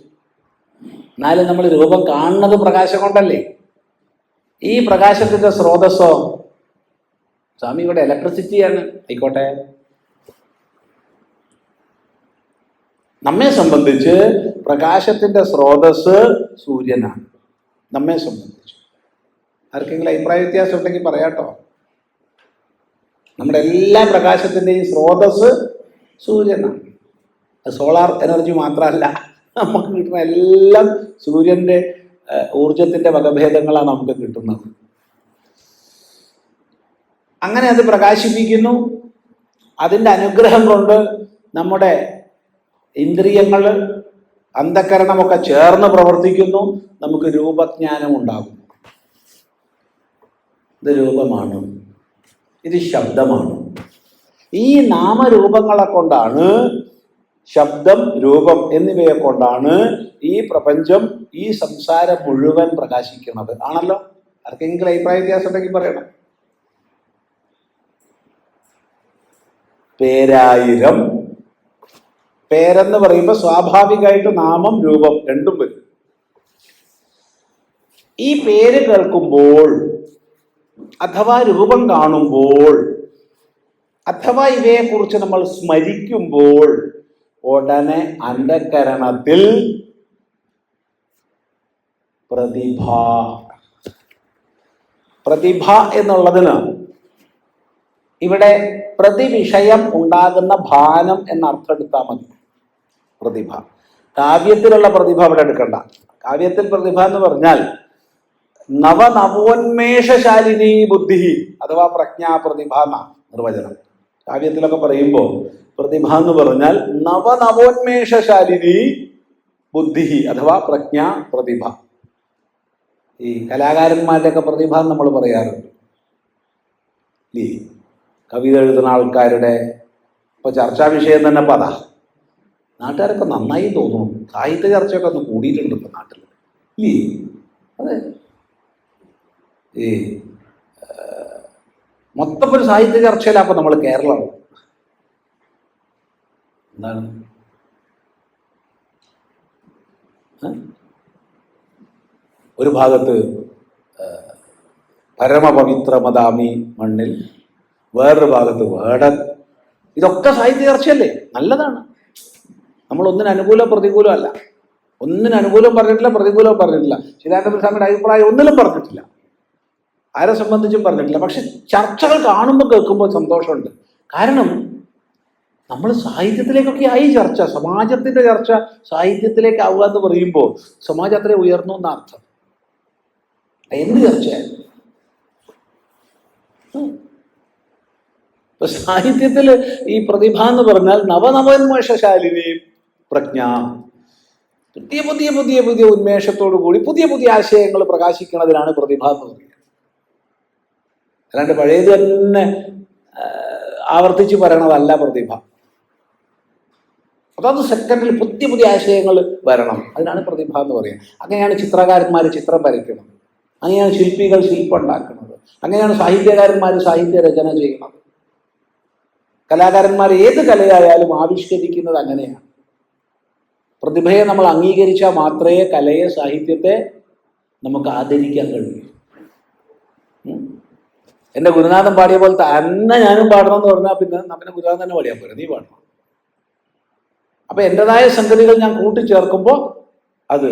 [SPEAKER 1] എന്നാലും നമ്മൾ രൂപം കാണുന്നത് പ്രകാശം കൊണ്ടല്ലേ. ഈ പ്രകാശത്തിന്റെ സ്രോതസ്സോ സ്വാമി ഇവിടെ ഇലക്ട്രിസിറ്റിയാണ്, ആയിക്കോട്ടെ. നമ്മെ സംബന്ധിച്ച് പ്രകാശത്തിന്റെ സ്രോതസ് സൂര്യനാണ്. നമ്മെ സംബന്ധിച്ച് ആർക്കെങ്കിലും അഭിപ്രായ വ്യത്യാസം ഉണ്ടെങ്കിൽ പറയാട്ടോ. നമ്മുടെ എല്ലാ പ്രകാശത്തിൻ്റെയും സ്രോതസ് സൂര്യനാണ്. സോളാർ എനർജി മാത്രമല്ല, നമുക്ക് കിട്ടുന്ന എല്ലാം സൂര്യൻ്റെ ഊർജത്തിൻ്റെ വകഭേദങ്ങളാണ് നമുക്ക് കിട്ടുന്നത്. അങ്ങനെ അത് പ്രകാശിപ്പിക്കുന്നു. അതിൻ്റെ അനുഗ്രഹം കൊണ്ട് നമ്മുടെ ഇന്ദ്രിയങ്ങൾ, അന്ധകരണമൊക്കെ ചേർന്ന് പ്രവർത്തിക്കുന്നു. നമുക്ക് രൂപജ്ഞാനം ഉണ്ടാകും. ഇത് രൂപമാണ്, ഇത് ശബ്ദമാണ്. ഈ നാമരൂപങ്ങളെ കൊണ്ടാണ്, ശബ്ദം, രൂപം എന്നിവയെ കൊണ്ടാണ് ഈ പ്രപഞ്ചം, ഈ സംസാരം മുഴുവൻ പ്രകാശിക്കുന്നത്. ആണല്ലോ? ആർക്കെങ്കിലും അഭിപ്രായ വ്യത്യാസം ഉണ്ടെങ്കിൽ പറയണം. പേരായിരം. പേരെന്ന് പറയുമ്പോൾ സ്വാഭാവികമായിട്ട് നാമം, രൂപം രണ്ടും വരും. ഈ പേര് കേൾക്കുമ്പോൾ, അഥവാ രൂപം കാണുമ്പോൾ, അഥവാ ഇവയെക്കുറിച്ച് നമ്മൾ സ്മരിക്കുമ്പോൾ ഉടനെ അന്ധകരണത്തിൽ പ്രതിഭ. പ്രതിഭ എന്നുള്ളതിന് ഇവിടെ പ്രതിവിഷയം ഉണ്ടാകുന്ന ഭാനം എന്നർത്ഥം എടുത്താൽ മതി. പ്രതിഭ, കാവ്യത്തിലുള്ള പ്രതിഭ അവിടെ എടുക്കണ്ട. കാവ്യത്തിൽ പ്രതിഭ എന്ന് പറഞ്ഞാൽ നവനവോന്മേഷശാലിനി ബുദ്ധി അഥവാ പ്രജ്ഞാ പ്രതിഭ എന്ന നിർവചനം. കാവ്യത്തിലൊക്കെ പറയുമ്പോൾ പ്രതിഭ എന്ന് പറഞ്ഞാൽ നവനവോന്മേഷശാലിനി ബുദ്ധി അഥവാ പ്രജ്ഞാ പ്രതിഭ. ഈ കലാകാരന്മാരുടെയൊക്കെ പ്രതിഭ നമ്മൾ പറയാറുണ്ട്. ഈ കവിത എഴുതുന്ന ആൾക്കാരുടെ ഇപ്പൊ ചർച്ചാ വിഷയം തന്നെ പത. നാട്ടുകാരൊക്കെ നന്നായി തോന്നുന്നു. സാഹിത്യ ചർച്ചയൊക്കെ ഒന്ന് കൂടിയിട്ടുണ്ട് ഇപ്പൊ നാട്ടിൽ. ഇല്ലേ? അതെ. ഈ മൊത്തം ഒരു സാഹിത്യ ചർച്ചയിലാണ് അപ്പൊ നമ്മൾ കേരളം. എന്താണ് ഒരു ഭാഗത്ത് പരമപവിത്രമദാമി മണ്ണിൽ, വേറൊരു ഭാഗത്ത് വേടൻ. ഇതൊക്കെ സാഹിത്യ ചർച്ചയല്ലേ? നല്ലതാണ്. നമ്മൾ ഒന്നിന് അനുകൂലം പ്രതികൂലം അല്ല. ഒന്നിന് അനുകൂലം പറഞ്ഞിട്ടില്ല, പ്രതികൂലവും പറഞ്ഞിട്ടില്ല. ചിദാനന്ദ സ്വാമിയുടെ അഭിപ്രായം ഒന്നിലും പറഞ്ഞിട്ടില്ല, ആരെ സംബന്ധിച്ചും പറഞ്ഞിട്ടില്ല. പക്ഷെ ചർച്ചകൾ കാണുമ്പോൾ കേൾക്കുമ്പോൾ സന്തോഷമുണ്ട്. കാരണം നമ്മൾ സാഹിത്യത്തിലേക്കൊക്കെ ആയി ചർച്ച, സമാജത്തിന്റെ ചർച്ച സാഹിത്യത്തിലേക്ക് ആവുക എന്ന് പറയുമ്പോൾ സമാജം അത്ര ഉയർന്നു എന്ന അർത്ഥം. എന്ത് ചർച്ചയാണ്? ഇപ്പൊ സാഹിത്യത്തിൽ ഈ പ്രതിഭ എന്ന് പറഞ്ഞാൽ നവനവോന്മേഷശാലിനി പ്രജ്ഞ, പുതിയ പുതിയ പുതിയ പുതിയ ഉന്മേഷത്തോടു കൂടി പുതിയ പുതിയ ആശയങ്ങൾ പ്രകാശിക്കുന്നതിനാണ് പ്രതിഭ എന്ന് പറയുന്നത്. അല്ലാണ്ട് പഴയത് തന്നെ ആവർത്തിച്ച് പറയണതല്ല പ്രതിഭ. അതാത് സെക്കൻഡിൽ പുതിയ പുതിയ ആശയങ്ങൾ വരണം, അതിനാണ് പ്രതിഭ എന്ന് പറയുന്നത്. അങ്ങനെയാണ് ചിത്രകാരന്മാർ ചിത്രം വരയ്ക്കുന്നത്, അങ്ങനെയാണ് ശില്പികൾ ശില്പം ഉണ്ടാക്കുന്നത്, അങ്ങനെയാണ് സാഹിത്യകാരന്മാർ സാഹിത്യ രചന ചെയ്യുന്നത്. കലാകാരന്മാർ ഏത് കലയായാലും ആവിഷ്കരിക്കുന്നത് അങ്ങനെയാണ്. പ്രതിഭയെ നമ്മൾ അംഗീകരിച്ചാൽ മാത്രമേ കലയെ, സാഹിത്യത്തെ നമുക്ക് ആദരിക്കാൻ കഴിയൂ. എൻ്റെ ഗുരുനാഥൻ പാടിയ പോലെ തന്നെ ഞാനും പാടണമെന്ന് പറഞ്ഞാൽ പിന്നെ ഗുരുനാഥൻ തന്നെ പാടിയാൽ പോരാ, നീ പാടണം. അപ്പൊ എൻ്റെതായ സംഗതികൾ ഞാൻ കൂട്ടിച്ചേർക്കുമ്പോൾ അത്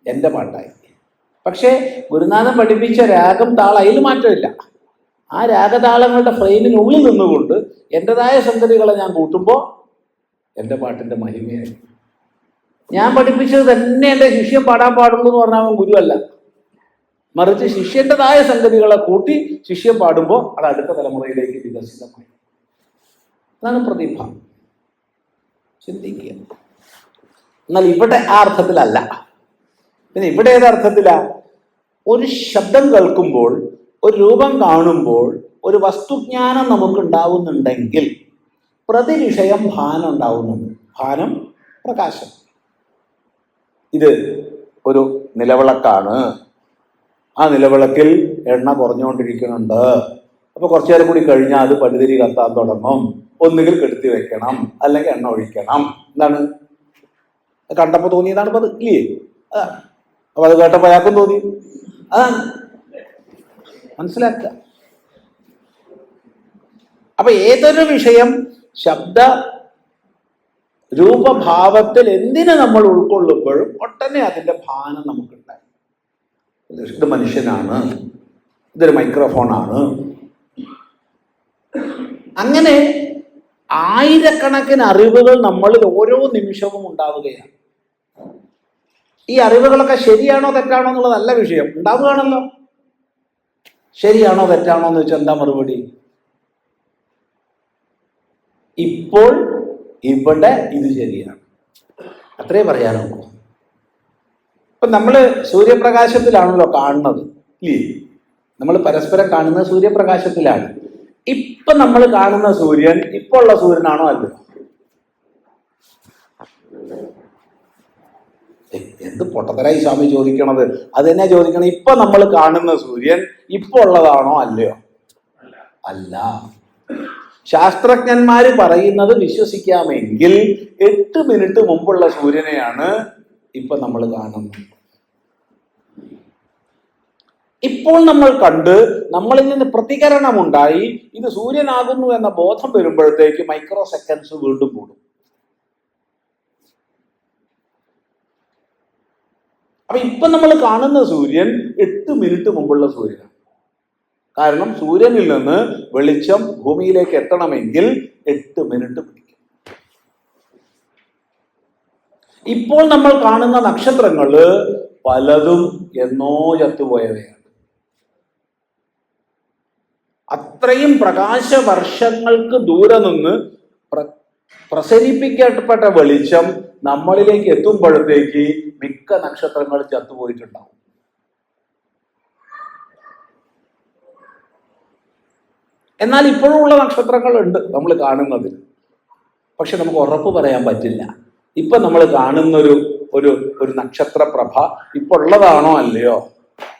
[SPEAKER 1] എൻ്റെ പാട്ടായി. പക്ഷേ ഗുരുനാഥൻ പഠിപ്പിച്ച രാഗം, താളം, അതിൽ മാറ്റമില്ല. ആ രാഗതാളങ്ങളുടെ ഫ്രെയിമിനുള്ളിൽ നിന്നുകൊണ്ട് എൻ്റെതായ സംഗതികളെ ഞാൻ കൂട്ടുമ്പോൾ എൻ്റെ പാട്ടിൻ്റെ മഹിമയായി. ഞാൻ പഠിപ്പിച്ചത് തന്നെ എൻ്റെ ശിഷ്യൻ പാടാൻ പാടുള്ളൂ എന്ന് പറഞ്ഞാൽ അവൻ ഗുരുവല്ല. മറിച്ച് ശിഷ്യൻ്റെതായ സംഗതികളെ കൂട്ടി ശിഷ്യൻ പാടുമ്പോൾ അത് അടുത്ത തലമുറയിലേക്ക് വികസിതമായി. അതാണ് പ്രതിഭ. ചിന്തിക്കുക. എന്നാൽ ഇവിടെ ആ അർത്ഥത്തിലല്ല. പിന്നെ ഇവിടെ ഏതർത്ഥത്തിലാ? ഒരു ശബ്ദം കേൾക്കുമ്പോൾ, ഒരു രൂപം കാണുമ്പോൾ, ഒരു വസ്തുജ്ഞാനം നമുക്കുണ്ടാവുന്നുണ്ടെങ്കിൽ പ്രതിവിഷയം ഭാനം ഉണ്ടാവുന്നുണ്ട്. ഭാനം പ്രകാശം. ഇത് ഒരു നിലവിളക്കാണ്. ആ നിലവിളക്കിൽ എണ്ണ കുറഞ്ഞുകൊണ്ടിരിക്കുന്നുണ്ട്. അപ്പോൾ കുറച്ചു നേരം കൂടി കഴിഞ്ഞാൽ അത് പടുതിരി കത്താൻ തുടങ്ങും. ഒന്നുകിൽ കെടുത്തി വെക്കണം, അല്ലെങ്കിൽ എണ്ണ ഒഴിക്കണം. എന്താണ് കണ്ടപ്പോൾ തോന്നിയതാണ് ഇപ്പം അത്, ഇല്ലേ? അപ്പൊ അത് കേട്ടപ്പോൾ അയാൾക്കും തോന്നി. അതാണ് മനസ്സിലാക്കുക. അപ്പൊ ഏതൊരു വിഷയം ശബ്ദ രൂപഭാവത്തിൽ എന്തിനെ നമ്മൾ ഉൾക്കൊള്ളുമ്പോഴും ഒട്ടനെ അതിന്റെ ഭാനം നമുക്കുണ്ടായി. ഇത് മനുഷ്യനാണ്, ഇതൊരു മൈക്രോഫോണാണ്. അങ്ങനെ ആയിരക്കണക്കിന് അറിവുകൾ നമ്മളിൽ ഓരോ നിമിഷവും ഉണ്ടാവുകയാണ്. ഈ അറിവുകളൊക്കെ ശരിയാണോ തെറ്റാണോ എന്നുള്ളത് നല്ല വിഷയം. ഉണ്ടാവുകയാണല്ലോ. ശരിയാണോ തെറ്റാണോ എന്ന് വെച്ചാൽ എന്താ മറുപടി? ഇപ്പോൾ ഇവിടെ ഇത് ശരിയാണ്, അത്രേ പറയാനുള്ളൂ. ഇപ്പൊ നമ്മള് സൂര്യപ്രകാശത്തിലാണല്ലോ കാണുന്നത്, ഇല്ലേ? നമ്മൾ പരസ്പരം കാണുന്നത് സൂര്യപ്രകാശത്തിലാണ്. ഇപ്പൊ നമ്മൾ കാണുന്ന സൂര്യൻ ഇപ്പൊ ഉള്ള സൂര്യനാണോ അല്ലോ? എന്ത് പൊട്ടത്തരായി സ്വാമി ചോദിക്കണത്? അത് തന്നെ ചോദിക്കണം. ഇപ്പൊ നമ്മൾ കാണുന്ന സൂര്യൻ ഇപ്പൊ ഉള്ളതാണോ അല്ലയോ? അല്ല. ശാസ്ത്രജ്ഞന്മാര് പറയുന്നത് വിശ്വസിക്കാമെങ്കിൽ 8 മിനിറ്റ് മുമ്പുള്ള സൂര്യനെയാണ് ഇപ്പൊ നമ്മൾ കാണുന്നത്. ഇപ്പോൾ നമ്മൾ കണ്ട് നമ്മളിൽ നിന്ന് പ്രതികരണമുണ്ടായി ഇത് സൂര്യനാകുന്നു എന്ന ബോധം വരുമ്പോഴത്തേക്ക് മൈക്രോ സെക്കൻഡ്സ് വീണ്ടും കൂടും. അപ്പൊ ഇപ്പൊ നമ്മൾ കാണുന്ന സൂര്യൻ 8 മിനിറ്റ് മുമ്പുള്ള സൂര്യനാണ്. കാരണം സൂര്യനിൽ നിന്ന് വെളിച്ചം ഭൂമിയിലേക്ക് എത്തണമെങ്കിൽ 8 മിനിറ്റ് പിടിക്കും. ഇപ്പോൾ നമ്മൾ കാണുന്ന നക്ഷത്രങ്ങള് പലതും എന്നോ ചത്തുപോയവയാണ്. അത്രയും പ്രകാശവർഷങ്ങൾക്ക് ദൂരെ നിന്ന് പ്രസരിപ്പിക്കപ്പെട്ട വെളിച്ചം നമ്മളിലേക്ക് എത്തുമ്പോഴത്തേക്ക് മിക്ക നക്ഷത്രങ്ങൾ ചത്തുപോയിട്ടുണ്ടാവും. എന്നാൽ ഇപ്പോഴും ഉള്ള നക്ഷത്രങ്ങളുണ്ട് നമ്മൾ കാണുന്നതിൽ. പക്ഷെ നമുക്ക് ഉറപ്പ് പറയാൻ പറ്റില്ല ഇപ്പൊ നമ്മൾ കാണുന്നൊരു ഒരു ഒരു നക്ഷത്രപ്രഭ ഇപ്പൊ ഉള്ളതാണോ അല്ലയോ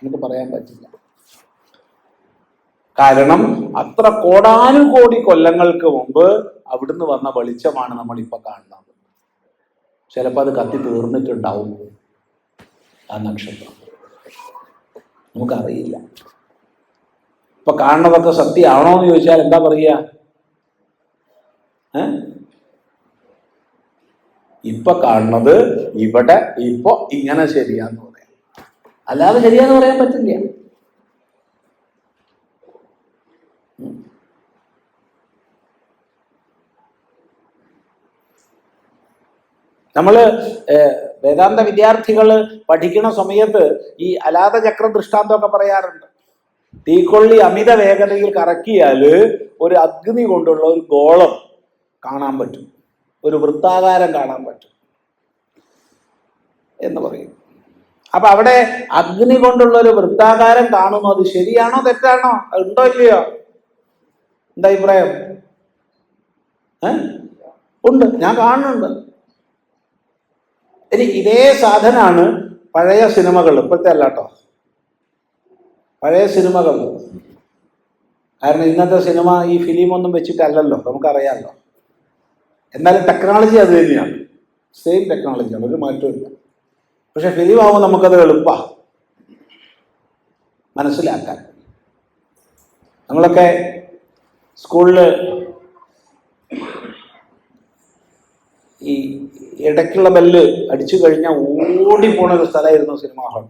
[SPEAKER 1] നമുക്ക് പറയാൻ പറ്റില്ല. കാരണം അത്ര കോടാനുകോടി കൊല്ലങ്ങൾക്ക് മുമ്പ് അവിടുന്ന് വന്ന വെളിച്ചമാണ് നമ്മൾ ഇപ്പൊ കാണുന്നത്. ചിലപ്പോൾ അത് കത്തി തീർന്നിട്ടുണ്ടാവും ആ നക്ഷത്രം, നമുക്കറിയില്ല. ഇപ്പൊ കാണുന്നതൊക്കെ സത്യമാണോ എന്ന് ചോദിച്ചാൽ എന്താ പറയുക? ഇപ്പൊ കാണുന്നത് ഇവിടെ ഇപ്പൊ ഇങ്ങനെ ശരിയാന്ന് പറയാം, അല്ലാതെ ശരിയാന്ന് പറയാൻ പറ്റില്ല. നമ്മള് വേദാന്ത വിദ്യാർത്ഥികൾ പഠിക്കുന്ന സമയത്ത് ഈ അലാത ചക്ര ദൃഷ്ടാന്തമൊക്കെ പറയാറുണ്ട്. തീക്കൊള്ളി അമിത വേഗതയിൽ കറക്കിയാല് ഒരു അഗ്നി കൊണ്ടുള്ള ഒരു ഗോളം കാണാൻ പറ്റും, ഒരു വൃത്താകാരം കാണാൻ പറ്റും എന്ന് പറയും. അപ്പൊ അവിടെ അഗ്നി കൊണ്ടുള്ള ഒരു വൃത്താകാരം കാണുന്നു. അത് ശരിയാണോ തെറ്റാണോ? ഉണ്ടോ ഇല്ലയോ? എന്താ അഭിപ്രായം? ഉണ്ട്, ഞാൻ കാണുന്നുണ്ട്. ഇനി ഇതേ സാധനമാണ് പഴയ സിനിമകൾ, ഇപ്പോഴത്തെ അല്ല കേട്ടോ, പഴയ സിനിമകൾ. കാരണം ഇന്നത്തെ സിനിമ ഈ ഫിലിമൊന്നും വെച്ചിട്ടല്ലല്ലോ, നമുക്കറിയാമല്ലോ. എന്നാലും ടെക്നോളജി അത് തന്നെയാണ്, സെയിം ടെക്നോളജിയാണ്, ഒരു മാറ്റമില്ല. പക്ഷെ ഫിലിം ആവുമ്പോൾ നമുക്കത് എളുപ്പമാണ് മനസ്സിലാക്കാൻ. നമ്മളൊക്കെ സ്കൂളിൽ ഈ ഇടയ്ക്കുള്ള ബെല്ല് അടിച്ചു കഴിഞ്ഞാൽ ഓടിപ്പോണ ഒരു സ്ഥലമായിരുന്നു സിനിമാ ഹാൾ.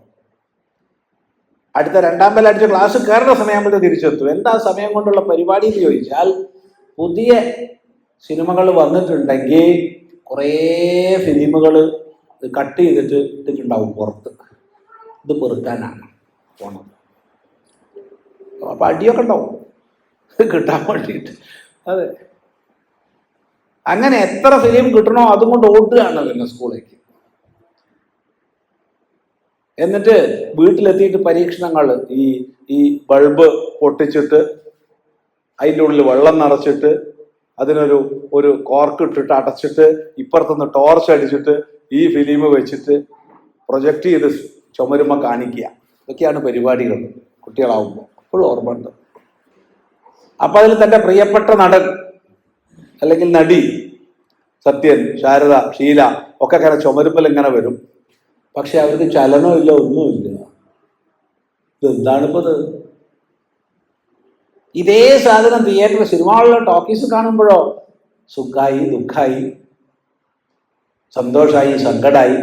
[SPEAKER 1] അടുത്ത 2ാം ബെല്ല് അടിച്ച് ക്ലാസ് കയറുന്ന സമയമാകുമ്പോഴത്തെ തിരിച്ചെത്തും. എന്താ സമയം കൊണ്ടുള്ള പരിപാടി എന്ന് ചോദിച്ചാൽ, പുതിയ സിനിമകൾ വന്നിട്ടുണ്ടെങ്കിൽ കുറേ ഫിലിമുകൾ കട്ട് ചെയ്തിട്ട് ഇട്ടിട്ടുണ്ടാവും പുറത്ത്. ഇത് പെറുക്കാനാണ് പോണത്. അപ്പം അടിയൊക്കെ ഉണ്ടാവും കിട്ടാൻ വേണ്ടിയിട്ട്. അതെ, അങ്ങനെ എത്ര ഫിലിം കിട്ടണോ അതും കൊണ്ട് ഓടുകയാണ് പിന്നെ സ്കൂളിലേക്ക്. എന്നിട്ട് വീട്ടിലെത്തിയിട്ട് പരീക്ഷണങ്ങൾ, ഈ ബൾബ് പൊട്ടിച്ചിട്ട് അതിൻ്റെ ഉള്ളിൽ വെള്ളം നിറച്ചിട്ട് അതിനൊരു ഒരു കോർക്ക് ഇട്ടിട്ട് അടച്ചിട്ട് ഇപ്പുറത്തുനിന്ന് ടോർച്ച് അടിച്ചിട്ട് ഈ ഫിലിം വെച്ചിട്ട് പ്രൊജക്റ്റ് ചെയ്ത് ചുമരുമ്പോൾ കാണിക്കുക. ഇതൊക്കെയാണ് പരിപാടികൾ കുട്ടികളാവുമ്പോൾ. ഇപ്പോൾ ഓർമ്മ ഉണ്ട്. അപ്പം അതിൽ തൻ്റെ പ്രിയപ്പെട്ട നടൻ അല്ലെങ്കിൽ നടി, സത്യൻ, ശാരദ, ഷീല ഒക്കെ അങ്ങനെ ചുമരുമ്പൽ ഇങ്ങനെ വരും. പക്ഷെ അവർക്ക് ചലനമില്ല, ഒന്നുമില്ല. ഇതെന്താണിപ്പത്? ഇതേ സാധനം തിയേറ്ററിൽ സിനിമകളിലോ ടോക്കീസ് കാണുമ്പോഴോ സുഖായി, ദുഃഖായി, സന്തോഷമായി, സങ്കടമായി,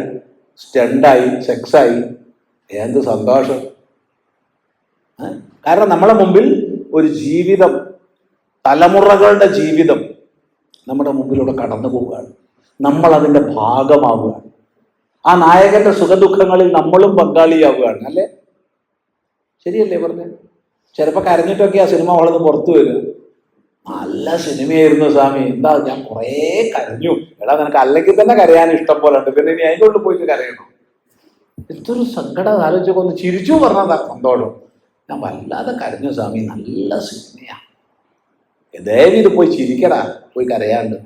[SPEAKER 1] സ്റ്റണ്ടായി, സെക്സായി. എന്ത് സന്തോഷം! കാരണം നമ്മളെ മുമ്പിൽ ഒരു ജീവിതം, തലമുറകളുടെ ജീവിതം നമ്മുടെ മുമ്പിലൂടെ കടന്നു പോവുകയാണ്. നമ്മൾ അതിൻ്റെ ഭാഗമാവുകയാണ്. ആ നായകന്റെ സുഖദുഃഖങ്ങളിൽ നമ്മളും പങ്കാളിയാവുകയാണ്. അല്ലേ? ശരിയല്ലേ പറഞ്ഞത്? ചിലപ്പോൾ കരഞ്ഞിട്ടൊക്കെ ആ സിനിമ വളർന്ന് പുറത്തു വരിക. നല്ല സിനിമയായിരുന്നു സ്വാമി, എന്താ ഞാൻ കുറേ കരഞ്ഞു. എടാ, നിനക്ക് അല്ലെങ്കിൽ തന്നെ കരയാൻ ഇഷ്ടം പോലെ ഉണ്ട്, പിന്നെ ഇനി അതിൻ്റെ ഉള്ളിൽ പോയിട്ട് കരയണം. എന്തൊരു സങ്കടം ആലോചിച്ചൊക്കെ ഒന്ന് ചിരിച്ചു പറഞ്ഞതാ സന്തോഷം. ഞാൻ വല്ലാതെ കരഞ്ഞു സ്വാമി, നല്ല സിനിമയാ. ദയവ് ഇത് പോയി ചിരിക്കടാ, പോയി കരയാണ്ട്.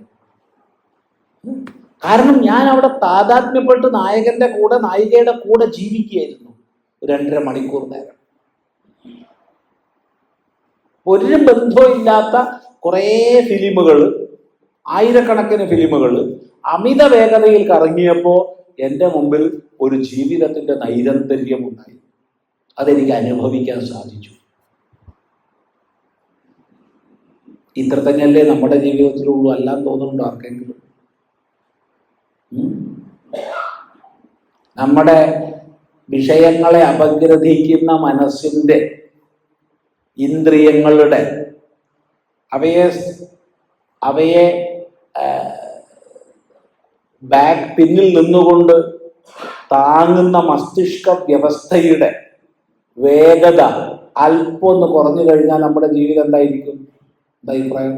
[SPEAKER 1] കാരണം ഞാൻ അവിടെ താതാത്മ്യപ്പെട്ട് നായകന്റെ കൂടെ, നായികയുടെ കൂടെ ജീവിക്കുകയായിരുന്നു 2.5 മണിക്കൂർ നേരം. ഒരു ബന്ധമില്ലാത്ത കുറേ ഫിലിമുകൾ, ആയിരക്കണക്കിന് ഫിലിമുകൾ അമിത വേഗതയിൽ കറങ്ങിയപ്പോൾ എൻ്റെ മുമ്പിൽ ഒരു ജീവിതത്തിൻ്റെ നൈരന്തര്യം ഉണ്ടായി. അതെനിക്ക് അനുഭവിക്കാൻ സാധിച്ചു. ഇത്ര തന്നെയല്ലേ നമ്മുടെ ജീവിതത്തിലുള്ളൂ, അല്ലാന്ന് തോന്നുന്നുണ്ടോ ആർക്കെങ്കിലും? നമ്മുടെ വിഷയങ്ങളെ അപഗ്രഥിക്കുന്ന മനസ്സിൻ്റെ, ഇന്ദ്രിയങ്ങളുടെ, അവയെ പിന്നിൽ നിന്നുകൊണ്ട് താങ്ങുന്ന മസ്തിഷ്ക വ്യവസ്ഥയുടെ വേഗത അല്പം ഒന്ന് കുറഞ്ഞു കഴിഞ്ഞാൽ നമ്മുടെ ജീവിതം എന്തായിരിക്കും? എന്താ അഭിപ്രായം?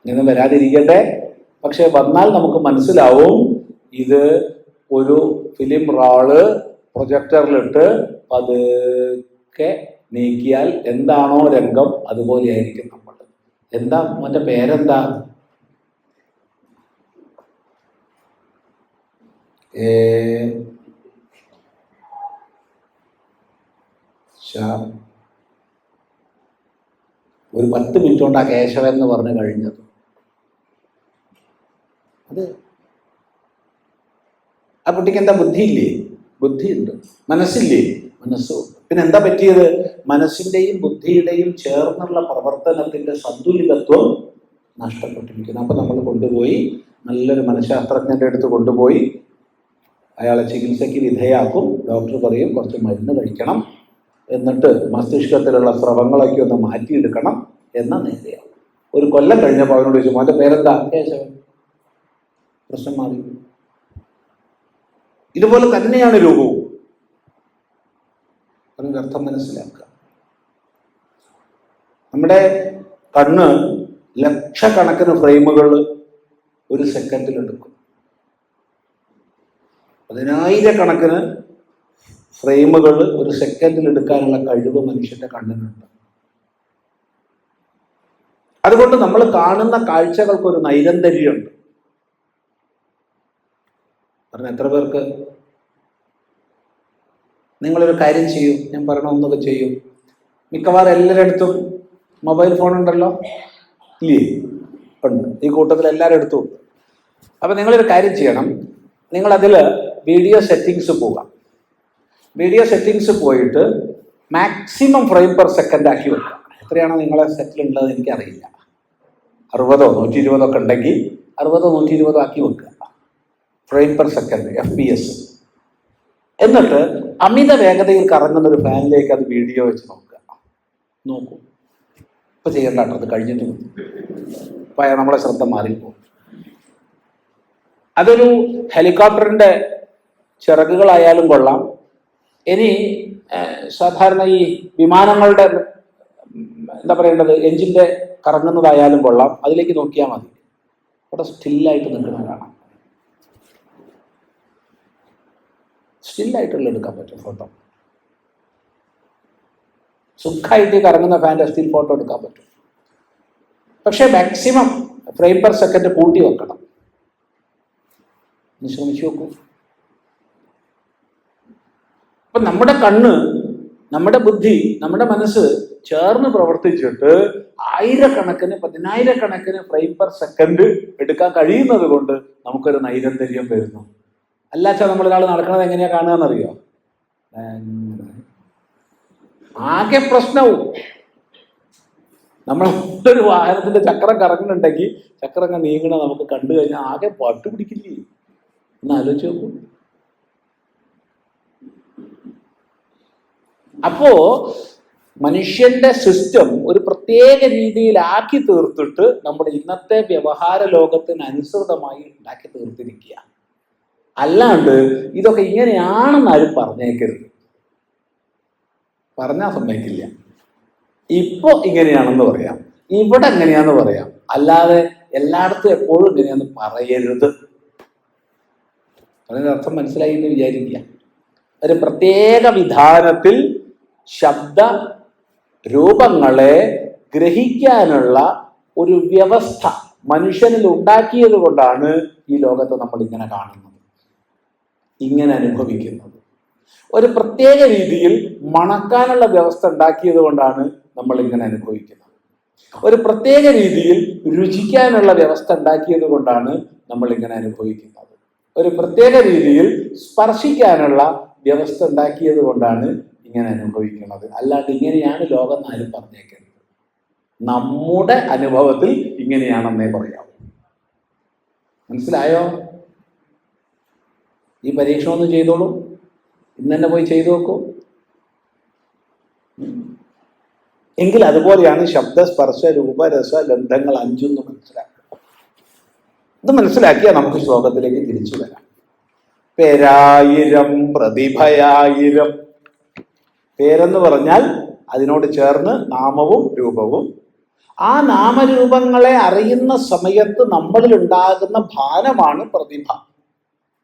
[SPEAKER 1] ഇങ്ങനെ വരാതിരിക്കട്ടെ. പക്ഷെ വന്നാൽ നമുക്ക് മനസ്സിലാവും, ഇത് ഒരു ഫിലിം റോള് പ്രൊജക്ടറിലിട്ട് പതുക്കെ നീക്കിയാൽ എന്താണോ രംഗം അതുപോലെയായിരിക്കും നമ്മൾ. എന്താ മറ്റേ പേരെന്താ? ഒരു 10 മിനിറ്റ് കൊണ്ട് ആ കേശവൻ എന്ന് പറഞ്ഞു കഴിഞ്ഞത്. അത് ആ കുട്ടിക്ക് എന്താ ബുദ്ധിയില്ലേ? ബുദ്ധിയുണ്ട്. മനസ്സില്ലേ? മനസ്സുണ്ട്. പിന്നെ എന്താ പറ്റിയത്? മനസ്സിൻ്റെയും ബുദ്ധിയുടെയും ചേർന്നുള്ള പ്രവർത്തനത്തിൻ്റെ സന്തുലിതത്വം നഷ്ടപ്പെട്ടിരിക്കുന്നു. അപ്പം നമ്മൾ കൊണ്ടുപോയി നല്ലൊരു മനഃശാസ്ത്രജ്ഞൻ്റെ അടുത്ത് കൊണ്ടുപോയി അയാളെ ചികിത്സയ്ക്ക് വിധേയാക്കും. ഡോക്ടർ പറയും കുറച്ച് മരുന്ന് കഴിക്കണം, എന്നിട്ട് മസ്തിഷ്കത്തിലുള്ള സ്രവങ്ങളൊക്കെ ഒന്ന് മാറ്റിയെടുക്കണം എന്ന നേരെയാണ്. ഒരു കൊല്ലം കഴിഞ്ഞപ്പോൾ അവനോട് ചോദിച്ചു, മോൻ്റെ പേരെന്താ? കേശവൻ. പ്രശ്നം മാറി. ഇതുപോലെ തന്നെയാണ് രൂപവും. അതിൻ്റെ അർത്ഥം മനസ്സിലാക്കുക. നമ്മുടെ കണ്ണ് ലക്ഷക്കണക്കിന് ഫ്രെയിമുകൾ ഒരു സെക്കൻഡിൽ എടുക്കും. 10,000 ഫ്രെയിമുകൾ ഒരു സെക്കൻഡിൽ എടുക്കാനുള്ള കഴിവ് മനുഷ്യന്റെ കണ്ണിനുണ്ട്. അതുകൊണ്ട് നമ്മൾ കാണുന്ന കാഴ്ചകൾക്കൊരു നൈരന്തര്യമുണ്ട്. പറഞ്ഞ എത്ര പേർക്ക്? നിങ്ങളൊരു കാര്യം ചെയ്യും, ഞാൻ പറയണമെന്നൊക്കെ ചെയ്യും. മിക്കവാറും എല്ലാവരുടെ അടുത്തും മൊബൈൽ ഫോൺ ഉണ്ടല്ലോ, ഇല്ലേ? ഉണ്ട്. ഈ കൂട്ടത്തിൽ എല്ലാവരുടെ അടുത്തും ഉണ്ട്. അപ്പം നിങ്ങളൊരു കാര്യം ചെയ്യണം, നിങ്ങളതിൽ വീഡിയോ സെറ്റിങ്സ് പോകാം. വീഡിയോ സെറ്റിങ്സ് പോയിട്ട് മാക്സിമം ഫ്രെയിം പെർ സെക്കൻഡ് ആക്കി വെക്കുക. എത്രയാണോ നിങ്ങളെ സെറ്റിലുള്ളത് എനിക്കറിയില്ല. 60 120 ഒക്കെ ഉണ്ടെങ്കിൽ 60 120 ആക്കി വെക്കുക. Frame per second, FPS. എന്നിട്ട് അമിത വേഗതയിൽ കറങ്ങുന്ന ഒരു ഫാനിലേക്ക് അത് വീഡിയോ വെച്ച് നോക്കുക. നോക്കൂ. ഇപ്പം ചെയ്യേണ്ട കേട്ടോ, അത് കഴിഞ്ഞിട്ട് അപ്പം നമ്മളെ ശ്രദ്ധ മാറിപ്പോകും. അതൊരു ഹെലികോപ്റ്ററിൻ്റെ ചിറകുകളായാലും കൊള്ളാം, ഇനി സാധാരണ ഈ വിമാനങ്ങളുടെ എന്താ പറയേണ്ടത്, എഞ്ചിൻ്റെ കറങ്ങുന്നതായാലും കൊള്ളാം. അതിലേക്ക് നോക്കിയാൽ മതി. അവിടെ സ്റ്റില്ലായിട്ട് നിൽക്കുന്ന കാണാം. സ്റ്റില്ലായിട്ടുള്ള എടുക്കാൻ പറ്റും ഫോട്ടോ. സുഖമായിട്ട് കറങ്ങുന്ന ഫാൻ്റെ സ്റ്റിൽ ഫോട്ടോ എടുക്കാൻ പറ്റും. പക്ഷേ മാക്സിമം ഫ്രെയിം പെർ സെക്കൻഡ് കൂട്ടി വെക്കണം. ശ്രമിച്ചു നോക്കൂ. അപ്പം നമ്മുടെ കണ്ണ്, നമ്മുടെ ബുദ്ധി, നമ്മുടെ മനസ്സ് ചേർന്ന് പ്രവർത്തിച്ചിട്ട് 1000 10,000 ഫ്രെയിം പെർ സെക്കൻഡ് എടുക്കാൻ കഴിയുന്നത് കൊണ്ട് നമുക്കൊരു നൈരന്തര്യം വരുന്നു. അല്ലാച്ചാ നമ്മളൊരാൾ നടക്കണത് എങ്ങനെയാ കാണുകയെന്നറിയോ? ആകെ പ്രശ്നവും. നമ്മളൊരു വാഹനത്തിന്റെ ചക്രം കറങ്ങുന്നുണ്ടെങ്കിൽ ചക്രം നീങ്ങണ നമുക്ക് കണ്ടു കഴിഞ്ഞാൽ ആകെ പട്ടു പിടിക്കില്ലേ? ഒന്ന് ആലോചിച്ച് നോക്കൂ. അപ്പോ മനുഷ്യന്റെ സിസ്റ്റം ഒരു പ്രത്യേക രീതിയിലാക്കി തീർത്തിട്ട് നമ്മുടെ ഇന്നത്തെ വ്യവഹാര ലോകത്തിന് അനുസൃതമായി ഉണ്ടാക്കി തീർത്തിരിക്കുക. അല്ലാണ്ട് ഇതൊക്കെ ഇങ്ങനെയാണെന്ന് ആരും പറഞ്ഞേക്കരുത്. പറഞ്ഞാൽ സമ്മതിക്കില്ല. ഇപ്പൊ ഇങ്ങനെയാണെന്ന് പറയാം, ഇവിടെ എങ്ങനെയാന്ന് പറയാം, അല്ലാതെ എല്ലായിടത്തും എപ്പോഴും ഇങ്ങനെയാന്ന് പറയരുത്. അതിന്റെ അർത്ഥം മനസ്സിലായി എന്ന് വിചാരിക്കുക. ഒരു പ്രത്യേക വിധാനത്തിൽ ശബ്ദ രൂപങ്ങളെ ഗ്രഹിക്കാനുള്ള ഒരു വ്യവസ്ഥ മനുഷ്യനിൽ ഉണ്ടാക്കിയത് കൊണ്ടാണ് ഈ ലോകത്തെ നമ്മൾ ഇങ്ങനെ കാണുന്നത്, ഇങ്ങനെ അനുഭവിക്കുന്നത്. ഒരു പ്രത്യേക രീതിയിൽ മണക്കാനുള്ള വ്യവസ്ഥ ഉണ്ടാക്കിയത് കൊണ്ടാണ് നമ്മൾ ഇങ്ങനെ അനുഭവിക്കുന്നത്. ഒരു പ്രത്യേക രീതിയിൽ രുചിക്കാനുള്ള വ്യവസ്ഥ ഉണ്ടാക്കിയത് കൊണ്ടാണ് നമ്മൾ ഇങ്ങനെ അനുഭവിക്കുന്നത്. ഒരു പ്രത്യേക രീതിയിൽ സ്പർശിക്കാനുള്ള വ്യവസ്ഥ ഉണ്ടാക്കിയത് കൊണ്ടാണ് ഇങ്ങനെ അനുഭവിക്കുന്നത്. അല്ലാണ്ട് ഇങ്ങനെയാണ് ലോകം എന്നാലും പറഞ്ഞേക്കരുത്. നമ്മുടെ അനുഭവത്തിൽ ഇങ്ങനെയാണെന്നേ പറയാവൂ. മനസ്സിലായോ? ഈ പരീക്ഷണം ഒന്ന് ചെയ്തോളൂ. ഇന്ന് തന്നെ പോയി ചെയ്തു നോക്കൂ. എങ്കിൽ അതുപോലെയാണ് ശബ്ദ സ്പർശ രൂപ രസ ഗന്ധങ്ങൾ അഞ്ചെന്ന് മനസ്സിലാക്കുക. ഇത് മനസ്സിലാക്കിയാൽ നമുക്ക് ശ്ലോകത്തിലേക്ക് തിരിച്ചു വരാം. പേരായിരം പ്രതിഭയായിരം. പേരെന്ന് പറഞ്ഞാൽ അതിനോട് ചേർന്ന് നാമവും രൂപവും. ആ നാമരൂപങ്ങളെ അറിയുന്ന സമയത്ത് നമ്മളിൽ ഉണ്ടാകുന്ന ഭാനമാണ് പ്രതിഭ.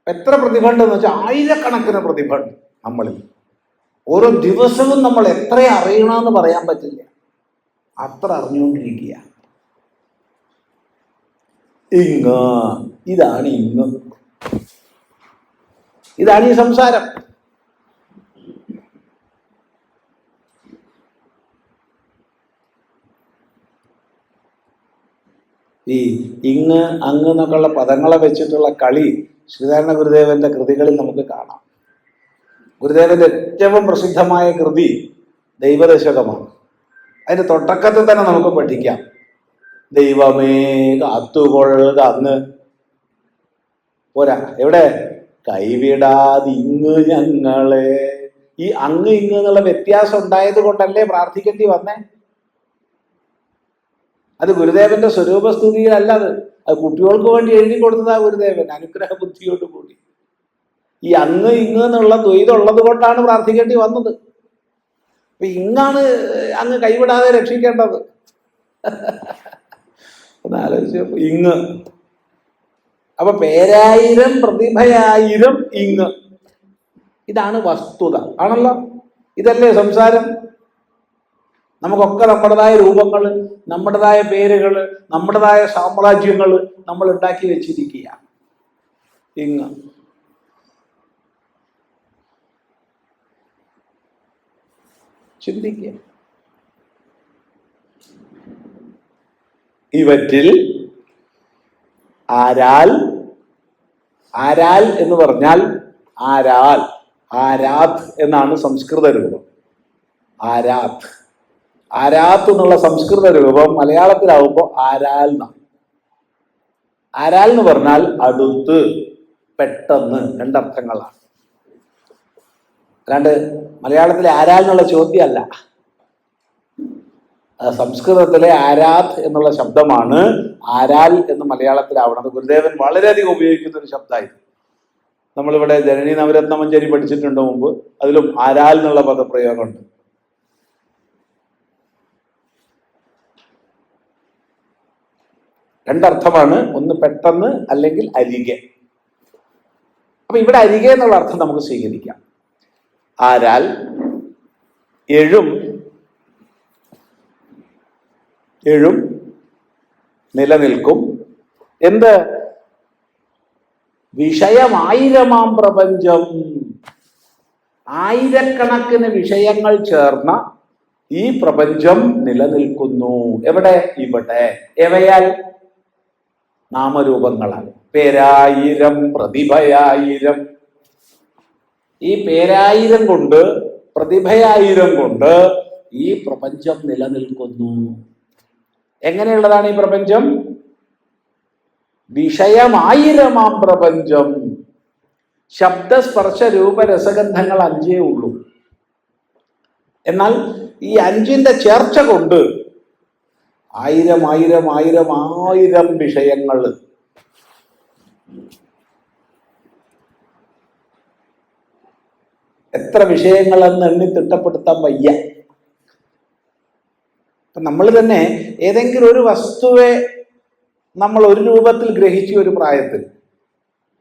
[SPEAKER 1] എത്ര പ്രതിഭ ഉണ്ടെന്ന് വെച്ചാൽ ആയിരക്കണക്കിന് പ്രതിഭ ഉണ്ട് നമ്മളിൽ. ഓരോ ദിവസവും നമ്മൾ എത്ര അറിയണമെന്ന് പറയാൻ പറ്റില്ല, അത്ര അറിഞ്ഞുകൊണ്ടിരിക്കുക. ഇതാണ് ഇതാണ് ഈ സംസാരം. ഈ അങ്ങ് എന്നൊക്കെയുള്ള പദങ്ങളെ വെച്ചിട്ടുള്ള കളി ശ്രീനാരായണ ഗുരുദേവന്റെ കൃതികളിൽ നമുക്ക് കാണാം. ഗുരുദേവന്റെ ഏറ്റവും പ്രസിദ്ധമായ കൃതി ദൈവദശകമാണ്. അതിന്റെ തുടക്കത്തിൽ തന്നെ നമുക്ക് പഠിക്കാം, ദൈവമേ കാത്തുകൊള്ളുക അങ്ങ്. പോരാ, എവിടെ? കൈവിടാതിങ്ങ് ഞങ്ങളെ. ഈ അങ്ങ് ഇങ്ങ് എന്നുള്ള വ്യത്യാസം ഉണ്ടായത് കൊണ്ടല്ലേ പ്രാർത്ഥിക്കേണ്ടി വന്നേ. അത് ഗുരുദേവന്റെ സ്വരൂപസ്തുതിയിലല്ല, അത് കുട്ടികൾക്ക് വേണ്ടി എഴുതി കൊടുത്തതാ ഗുരുദേവൻ അനുഗ്രഹ ബുദ്ധിയോട് കൂടി. ഈ അങ്ങ് ഇങ്ങ് എന്നുള്ള ദ്വൈതം ഉള്ളത് കൊണ്ടാണ് പ്രാർത്ഥിക്കേണ്ടി വന്നത്. അപ്പൊ ഇങ്ങാണ് അങ്ങ് കൈവിടാതെ രക്ഷിക്കേണ്ടത്. ഒന്ന് ആലോചിച്ച് ഇങ്ങ്. അപ്പൊ പേരായിരം പ്രതിഭയായിരം ഇങ്ങ്, ഇതാണ് വസ്തുത. ആണല്ലോ? ഇതല്ലേ സംസാരം? നമുക്കൊക്കെ നമ്മുടേതായ രൂപങ്ങൾ, നമ്മുടേതായ പേരുകൾ, നമ്മുടേതായ സാമ്രാജ്യങ്ങൾ നമ്മൾ ഉണ്ടാക്കി വെച്ചിരിക്കുക. ഇങ്ങ് ചിന്തിക്കുക. ഇവറ്റിൽ ആരാൽ, ആരാൽ എന്ന് പറഞ്ഞാൽ ആരാൽ, ആരാത് എന്നാണ് സംസ്കൃത രൂപം. ആരാത്, ആരാത്ത് എന്നുള്ള സംസ്കൃത രൂപം മലയാളത്തിലാവുമ്പോൾ ആരാൽ എന്നാണ്. ആരാൽ എന്ന് പറഞ്ഞാൽ അടുത്ത്, പെട്ടെന്ന്, രണ്ടർത്ഥങ്ങളാണ്. അല്ലാണ്ട് മലയാളത്തിലെ ആരാൽ എന്നുള്ള ചോദ്യമല്ല. സംസ്കൃതത്തിലെ ആരാത് എന്നുള്ള ശബ്ദമാണ് ആരാൽ എന്ന് മലയാളത്തിലാവുന്നത്. ഗുരുദേവൻ വളരെയധികം ഉപയോഗിക്കുന്ന ഒരു ശബ്ദമായിരുന്നു. നമ്മളിവിടെ ജനനി നവരത്ന മഞ്ജരി പഠിച്ചിട്ടുണ്ട് മുമ്പ്, അതിലും ആരാൽ എന്നുള്ള പദപ്രയോഗമുണ്ട്. രണ്ടർത്ഥമാണ്, ഒന്ന് പെട്ടെന്ന് അല്ലെങ്കിൽ അരികെ. അപ്പൊ ഇവിടെ അരികെ എന്നുള്ള അർത്ഥം നമുക്ക് സ്വീകരിക്കാം. ആരാൽ എഴും, എഴും നിലനിൽക്കും. എന്ത്? വിഷയമായിരമാം പ്രപഞ്ചം. ആയിരക്കണക്കിന് വിഷയങ്ങൾ ചേർന്ന ഈ പ്രപഞ്ചം നിലനിൽക്കുന്നു. എവിടെ? ഇവിടെ. എവയാൽ? നാമരൂപങ്ങളാൽ. പേരായിരം പ്രതിഭയായിരം. ഈ പേരായിരം കൊണ്ട്, പ്രതിഭയായിരം കൊണ്ട് ഈ പ്രപഞ്ചം നിലനിൽക്കുന്നു. എങ്ങനെയുള്ളതാണ് ഈ പ്രപഞ്ചം? വിഷയമായിരമാം പ്രപഞ്ചം. ശബ്ദസ്പർശ രൂപ രസഗന്ധങ്ങൾ 5 ഉള്ളൂ. എന്നാൽ ഈ 5ന്റെ ചേർച്ച കൊണ്ട് 1000 വിഷയങ്ങൾ. എത്ര വിഷയങ്ങളെന്ന് എണ്ണി തിട്ടപ്പെടുത്താൻ വയ്യ. നമ്മൾ തന്നെ ഏതെങ്കിലും ഒരു വസ്തുവെ നമ്മൾ ഒരു രൂപത്തിൽ ഗ്രഹിച്ചു ഒരു പ്രായത്തിൽ,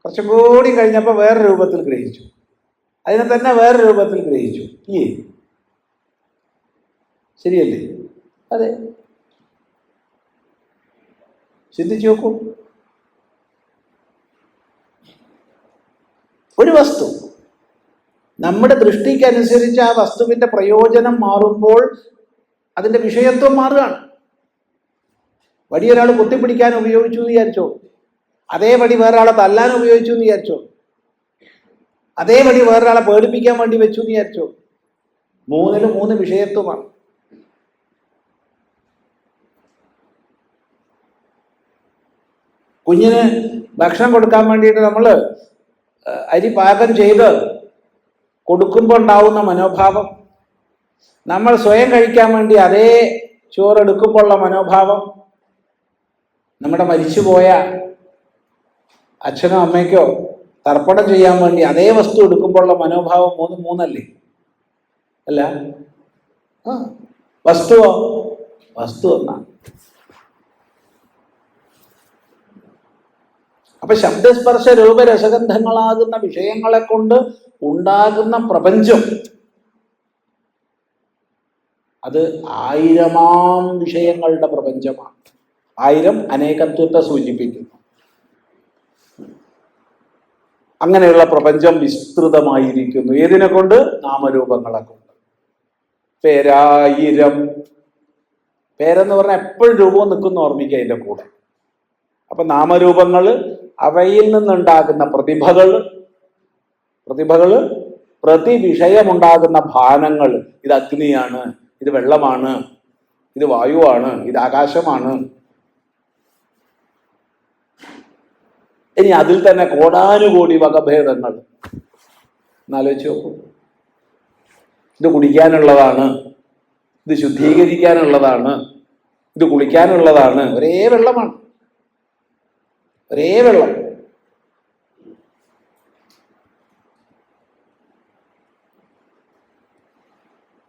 [SPEAKER 1] കുറച്ചും കൂടി കഴിഞ്ഞപ്പോൾ വേറെ രൂപത്തിൽ ഗ്രഹിച്ചു, അതിനെ തന്നെ വേറെ രൂപത്തിൽ ഗ്രഹിച്ചു. ഇല്ലേ? ശരിയല്ലേ? അതെ. ചിന്തിച്ചു നോക്കൂ. ഒരു വസ്തു നമ്മുടെ ദൃഷ്ടിക്കനുസരിച്ച് ആ വസ്തുവിന്റെ പ്രയോജനം മാറുമ്പോൾ അതിന്റെ വിഷയത്വം മാറുകയാണ്. വടിയൊരാൾ കുത്തിപ്പിടിക്കാൻ ഉപയോഗിച്ചു എന്ന് വിചാരിച്ചോ, അതേ വടി വേറൊരാളെ തല്ലാൻ ഉപയോഗിച്ചു എന്ന് വിചാരിച്ചോ, അതേ വടി വേറൊരാളെ പേടിപ്പിക്കാൻ വേണ്ടി വെച്ചു എന്ന് വിചാരിച്ചോ. 3 വിഷയത്വമാണ്. കുഞ്ഞിന് ഭക്ഷണം കൊടുക്കാൻ വേണ്ടിയിട്ട് നമ്മൾ അരി പാകം ചെയ്ത് കൊടുക്കുമ്പോൾ ഉണ്ടാവുന്ന മനോഭാവം, നമ്മൾ സ്വയം കഴിക്കാൻ വേണ്ടി അതേ ചോറെടുക്കുമ്പോഴുള്ള മനോഭാവം, നമ്മുടെ മരിച്ചുപോയ അച്ഛനോ അമ്മയ്ക്കോ തർപ്പണം ചെയ്യാൻ വേണ്ടി അതേ വസ്തു എടുക്കുമ്പോഴുള്ള മനോഭാവം 3 അല്ലേ? അല്ല, വസ്തുവോ? വസ്തു ഒന്നാണ്. അപ്പൊ ശബ്ദസ്പർശ രൂപ രസഗന്ധങ്ങളാകുന്ന വിഷയങ്ങളെ കൊണ്ട് ഉണ്ടാകുന്ന പ്രപഞ്ചം അത് 1000 വിഷയങ്ങളുടെ പ്രപഞ്ചമാണ്. 1000 അനേകത്വത്തെ സൂചിപ്പിക്കുന്നു. അങ്ങനെയുള്ള പ്രപഞ്ചം വിസ്തൃതമായിരിക്കുന്നു. ഏതിനെ കൊണ്ട്? നാമരൂപങ്ങളെ കൊണ്ട്. പേരായിരം. പേരെന്ന് പറഞ്ഞാൽ എപ്പോഴും രൂപവും നിൽക്കുന്ന ഓർമ്മിക്കുക അതിൻ്റെ കൂടെ. അപ്പൊ നാമരൂപങ്ങൾ, അവയിൽ നിന്നുണ്ടാകുന്ന പ്രതിഭകൾ, പ്രതി വിഷയമുണ്ടാകുന്ന ഭാനങ്ങൾ. ഇത് അഗ്നിയാണ്, ഇത് വെള്ളമാണ്, ഇത് വായുവാണ്, ഇത് ആകാശമാണ്. ഇനി അതിൽ തന്നെ കോടാനുകോടി വകഭേദങ്ങൾ. എന്നാലോചിച്ച് നോക്കൂ. ഇത് കുടിക്കാനുള്ളതാണ്, ഇത് ശുദ്ധീകരിക്കാനുള്ളതാണ്, ഇത് കുളിക്കാനുള്ളതാണ്. ഒരേ വെള്ളമാണ്, ഒരേ വെള്ളം.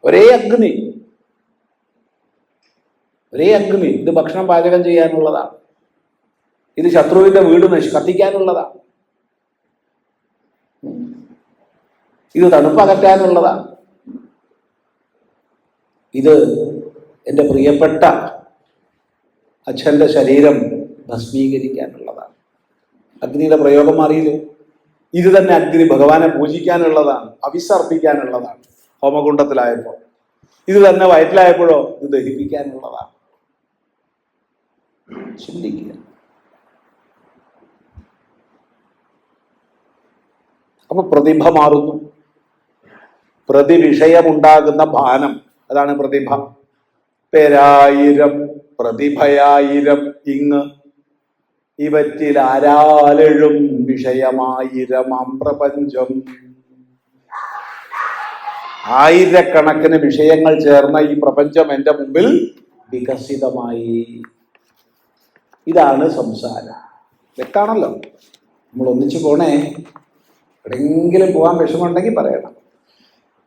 [SPEAKER 1] ഒരേ അഗ്നി, ഒരേ അഗ്നി. ഇത് ഭക്ഷണം പാചകം ചെയ്യാനുള്ളതാണ്, ഇത് ശത്രുവിന്റെ വീട് കത്തിക്കാനുള്ളതാണ്, ഇത് തണുപ്പകറ്റാനുള്ളതാണ്, ഇത് എൻ്റെ പ്രിയപ്പെട്ട അച്ഛൻ്റെ ശരീരം ഭസ്മീകരിക്കാനുള്ളതാണ്. അഗ്നിയുടെ പ്രയോഗം അറിയില്ലേ? ഇത് തന്നെ അഗ്നി ഭഗവാനെ പൂജിക്കാനുള്ളതാണ്, അവിസർപ്പിക്കാനുള്ളതാണ്. ഹോമകുണ്ടത്തിലായപ്പോൾ ഇത് തന്നെ വയറ്റിലായപ്പോഴോ ഇത് ദഹിപ്പിക്കാനുള്ളതാണ്. ചിന്തിക്കുക. അപ്പൊ പ്രതിഭ മാറുന്നു. പ്രതിവിഷയമുണ്ടാകുന്ന ഭാനം, അതാണ് പ്രതിഭ. പേരായിരം പ്രതിഭയായിരം ഇങ്ങ് ഇവറ്റിൽ ആരാലെഴും വിഷയമായിരമാം പ്രപഞ്ചം. ആയിരക്കണക്കിന് വിഷയങ്ങൾ ചേർന്ന ഈ പ്രപഞ്ചം എൻ്റെ മുമ്പിൽ വികസിതമായി. ഇതാണ് സംസാരം. വ്യക്താണല്ലോ. നമ്മൾ ഒന്നിച്ചു പോണേ. എവിടെയെങ്കിലും പോകാൻ വിഷമമുണ്ടെങ്കിൽ പറയണം.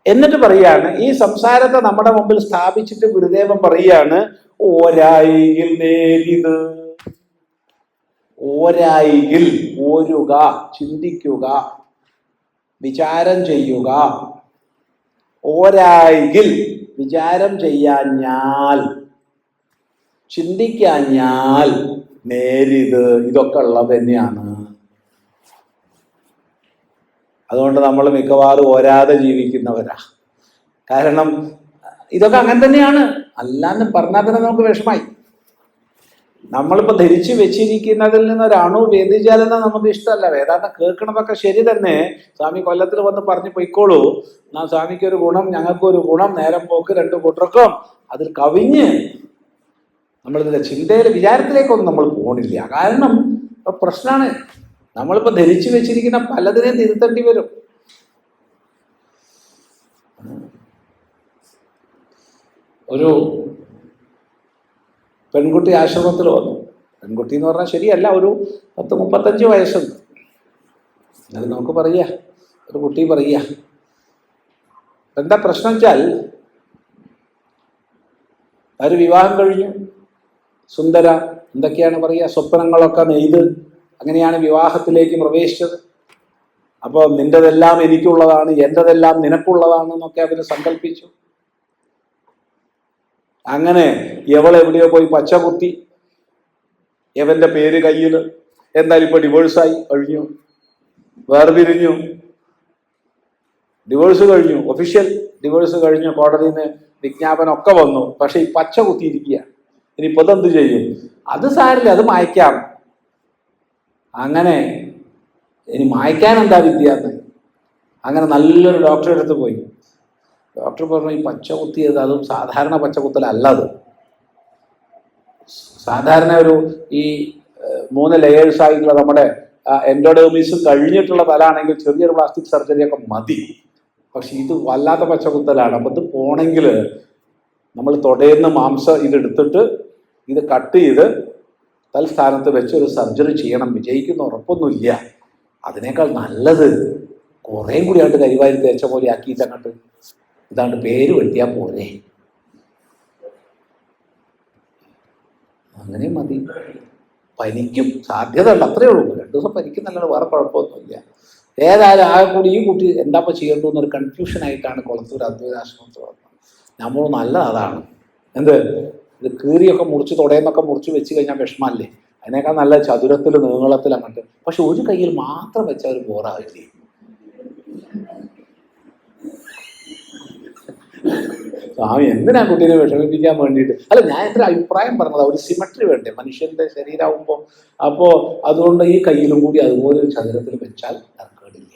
[SPEAKER 1] എന്നിട്ട് പറയാണ്, ഈ സംസാരത്തെ നമ്മുടെ മുമ്പിൽ സ്ഥാപിച്ചിട്ട് ഗുരുദേവൻ പറയാണ്, ഓരായിൽ നേരിത്. ഓരായിൽ, ഓരുക, ചിന്തിക്കുക, വിചാരം ചെയ്യുക. ഓരായിൽ വിചാരം ചെയ്യാഞ്ഞാൽ, ചിന്തിക്കാഞ്ഞാൽ നേരിത്. ഇതൊക്കെ ഉള്ളത് തന്നെയാണ്. അതുകൊണ്ട് നമ്മൾ മിക്കവാറും ഓരാതെ ജീവിക്കുന്നവരാ. കാരണം ഇതൊക്കെ അങ്ങനെ തന്നെയാണ്. അല്ലാന്ന് പറഞ്ഞാൽ തന്നെ നമുക്ക് വിഷമായി. നമ്മളിപ്പോ ധരിച്ചു വെച്ചിരിക്കുന്നതിൽ നിന്ന് ഒരു അണു വ്യതിചലനം നമുക്ക് ഇഷ്ടമല്ല. വേദാന്തം കേൾക്കണതൊക്കെ ശരി തന്നെ. സ്വാമി കൊല്ലത്തിൽ വന്ന് പറഞ്ഞു പൊയ്ക്കോളൂ, സ്വാമിക്ക് ഒരു ഗുണം, ഞങ്ങൾക്കൊരു ഗുണം, നേരം പോക്ക് രണ്ടു കൂട്ടർക്കും. അതിൽ കവിഞ്ഞ് നമ്മളിതിന്റെ ചിന്തയുടെ വിചാരത്തിലേക്കൊന്നും നമ്മൾ പോണില്ല. കാരണം പ്രശ്നമാണ്, നമ്മളിപ്പോ ധരിച്ചു വെച്ചിരിക്കുന്ന പലതിനെയും തിരുത്തേണ്ടി വരും. ഒരു പെൺകുട്ടി ആശ്രമത്തിൽ വന്നു. പെൺകുട്ടി എന്ന് പറഞ്ഞാൽ ശരിയല്ല, ഒരു 30-35 വയസ്സുണ്ട്. അത് നമുക്ക് പറയാ, ഒരു കുട്ടി പറയാ. എന്താ പ്രശ്നം വെച്ചാൽ, ഒരു വിവാഹം കഴിഞ്ഞു, സുന്ദര, എന്തൊക്കെയാണ് പറയുക, സ്വപ്നങ്ങളൊക്കെ നെയ്ത് അങ്ങനെയാണ് വിവാഹത്തിലേക്ക് പ്രവേശിച്ചത്. അപ്പോൾ നിൻ്റെതെല്ലാം എനിക്കുള്ളതാണ്, എൻ്റെതെല്ലാം നിനക്കുള്ളതാണ് എന്നൊക്കെ അവര് സങ്കല്പിച്ചു. അങ്ങനെ എവിടെയോ പോയി പച്ച കുത്തി, എവന്റെ പേര് കയ്യിൽ. എന്തായാലും ഇപ്പൊ ഡിവോഴ്സായി കഴിഞ്ഞു, വേർപിരിഞ്ഞു, ഡിവോഴ്സ് കഴിഞ്ഞു, ഒഫീഷ്യൽ ഡിവോഴ്സ് കഴിഞ്ഞു, കോടതിയിൽ നിന്ന് വിജ്ഞാപനം ഒക്കെ വന്നു. പക്ഷെ ഈ പച്ച കുത്തിയിരിക്കുക. ഇനിയിപ്പോ ഇതെന്ത് ചെയ്യും? അത് സാരില്ല, അത് മായ്ക്കാം. അങ്ങനെ ഇനി മായ്ക്കാൻ എന്താ വിദ്യ എന്ന് അങ്ങനെ നല്ലൊരു ഡോക്ടറെ അടുത്ത് പോയി. ഡോക്ടർ പറഞ്ഞു, ഈ പച്ച കുത്തിയത് അതും സാധാരണ പച്ച കുത്തലല്ല. അത് സാധാരണ ഒരു ഈ 3 ലെയേഴ്സ് ആയിട്ടുള്ള നമ്മുടെ എൻഡോഡെർമിസ് കഴിഞ്ഞിട്ടുള്ള തലാണെങ്കിൽ ചെറിയൊരു പ്ലാസ്റ്റിക് സർജറി ഒക്കെ മതി. പക്ഷെ ഇത് വല്ലാത്ത പച്ച കുത്തലാണ്. അപ്പം ഇത് പോണെങ്കിൽ നമ്മൾ തൊടയുന്ന മാംസം ഇതെടുത്തിട്ട് ഇത് കട്ട് ചെയ്ത് തൽസ്ഥാനത്ത് വെച്ച് ഒരു സർജറി ചെയ്യണം. വിജയിക്കുന്ന ഉറപ്പൊന്നുമില്ല. അതിനേക്കാൾ നല്ലത് കുറേ കൂടി ആയിട്ട് കരിവാരി തേച്ച പോലെ ആക്കിയിട്ട് അങ്ങോട്ട് ഇതാണ്ട് പേര് വെട്ടിയാൽ പോരെ, അങ്ങനെ മതി. പനിക്കും സാധ്യത ഉണ്ട്, അത്രയേ ഉള്ളൂ. 2 ദിവസം പനിക്കുന്നല്ലാതെ വേറെ കുഴപ്പമൊന്നുമില്ല. ഏതായാലും ആ കൂടി ഈ കുട്ടി എന്താ ചെയ്യേണ്ടു എന്നൊരു കൺഫ്യൂഷനായിട്ടാണ് കൊളത്തൂർ അദ്വൈതാശ്രമത്തിൽ വന്നത്. നമ്മൾ നല്ലത് അതാണ്. എന്ത്, ഇത് കീറിയൊക്കെ മുറിച്ച് തുടയെന്നൊക്കെ മുറിച്ച് വെച്ച് കഴിഞ്ഞാൽ വിഷമല്ലേ? അതിനേക്കാൾ നല്ല ചതുരത്തിൽ നീളത്തിൽ അങ്ങോട്ട്. പക്ഷെ ഒരു കയ്യിൽ മാത്രം വെച്ചാൽ ഒരു ബോറാവില്ലേ? സ്വാമി എന്തിനാ കുട്ടീനെ വിഷമിപ്പിക്കാൻ വേണ്ടിയിട്ട്? അല്ല, ഞാൻ എൻ്റെ അഭിപ്രായം പറഞ്ഞത്, ഒരു സിമട്രി വേണ്ടേ മനുഷ്യന്റെ ശരീരമാകുമ്പോൾ. അപ്പോൾ അതുകൊണ്ട് ഈ കയ്യിലും കൂടി അതുപോലെ ഒരു ചതുരത്തിൽ വെച്ചാൽ തർക്കേടില്ല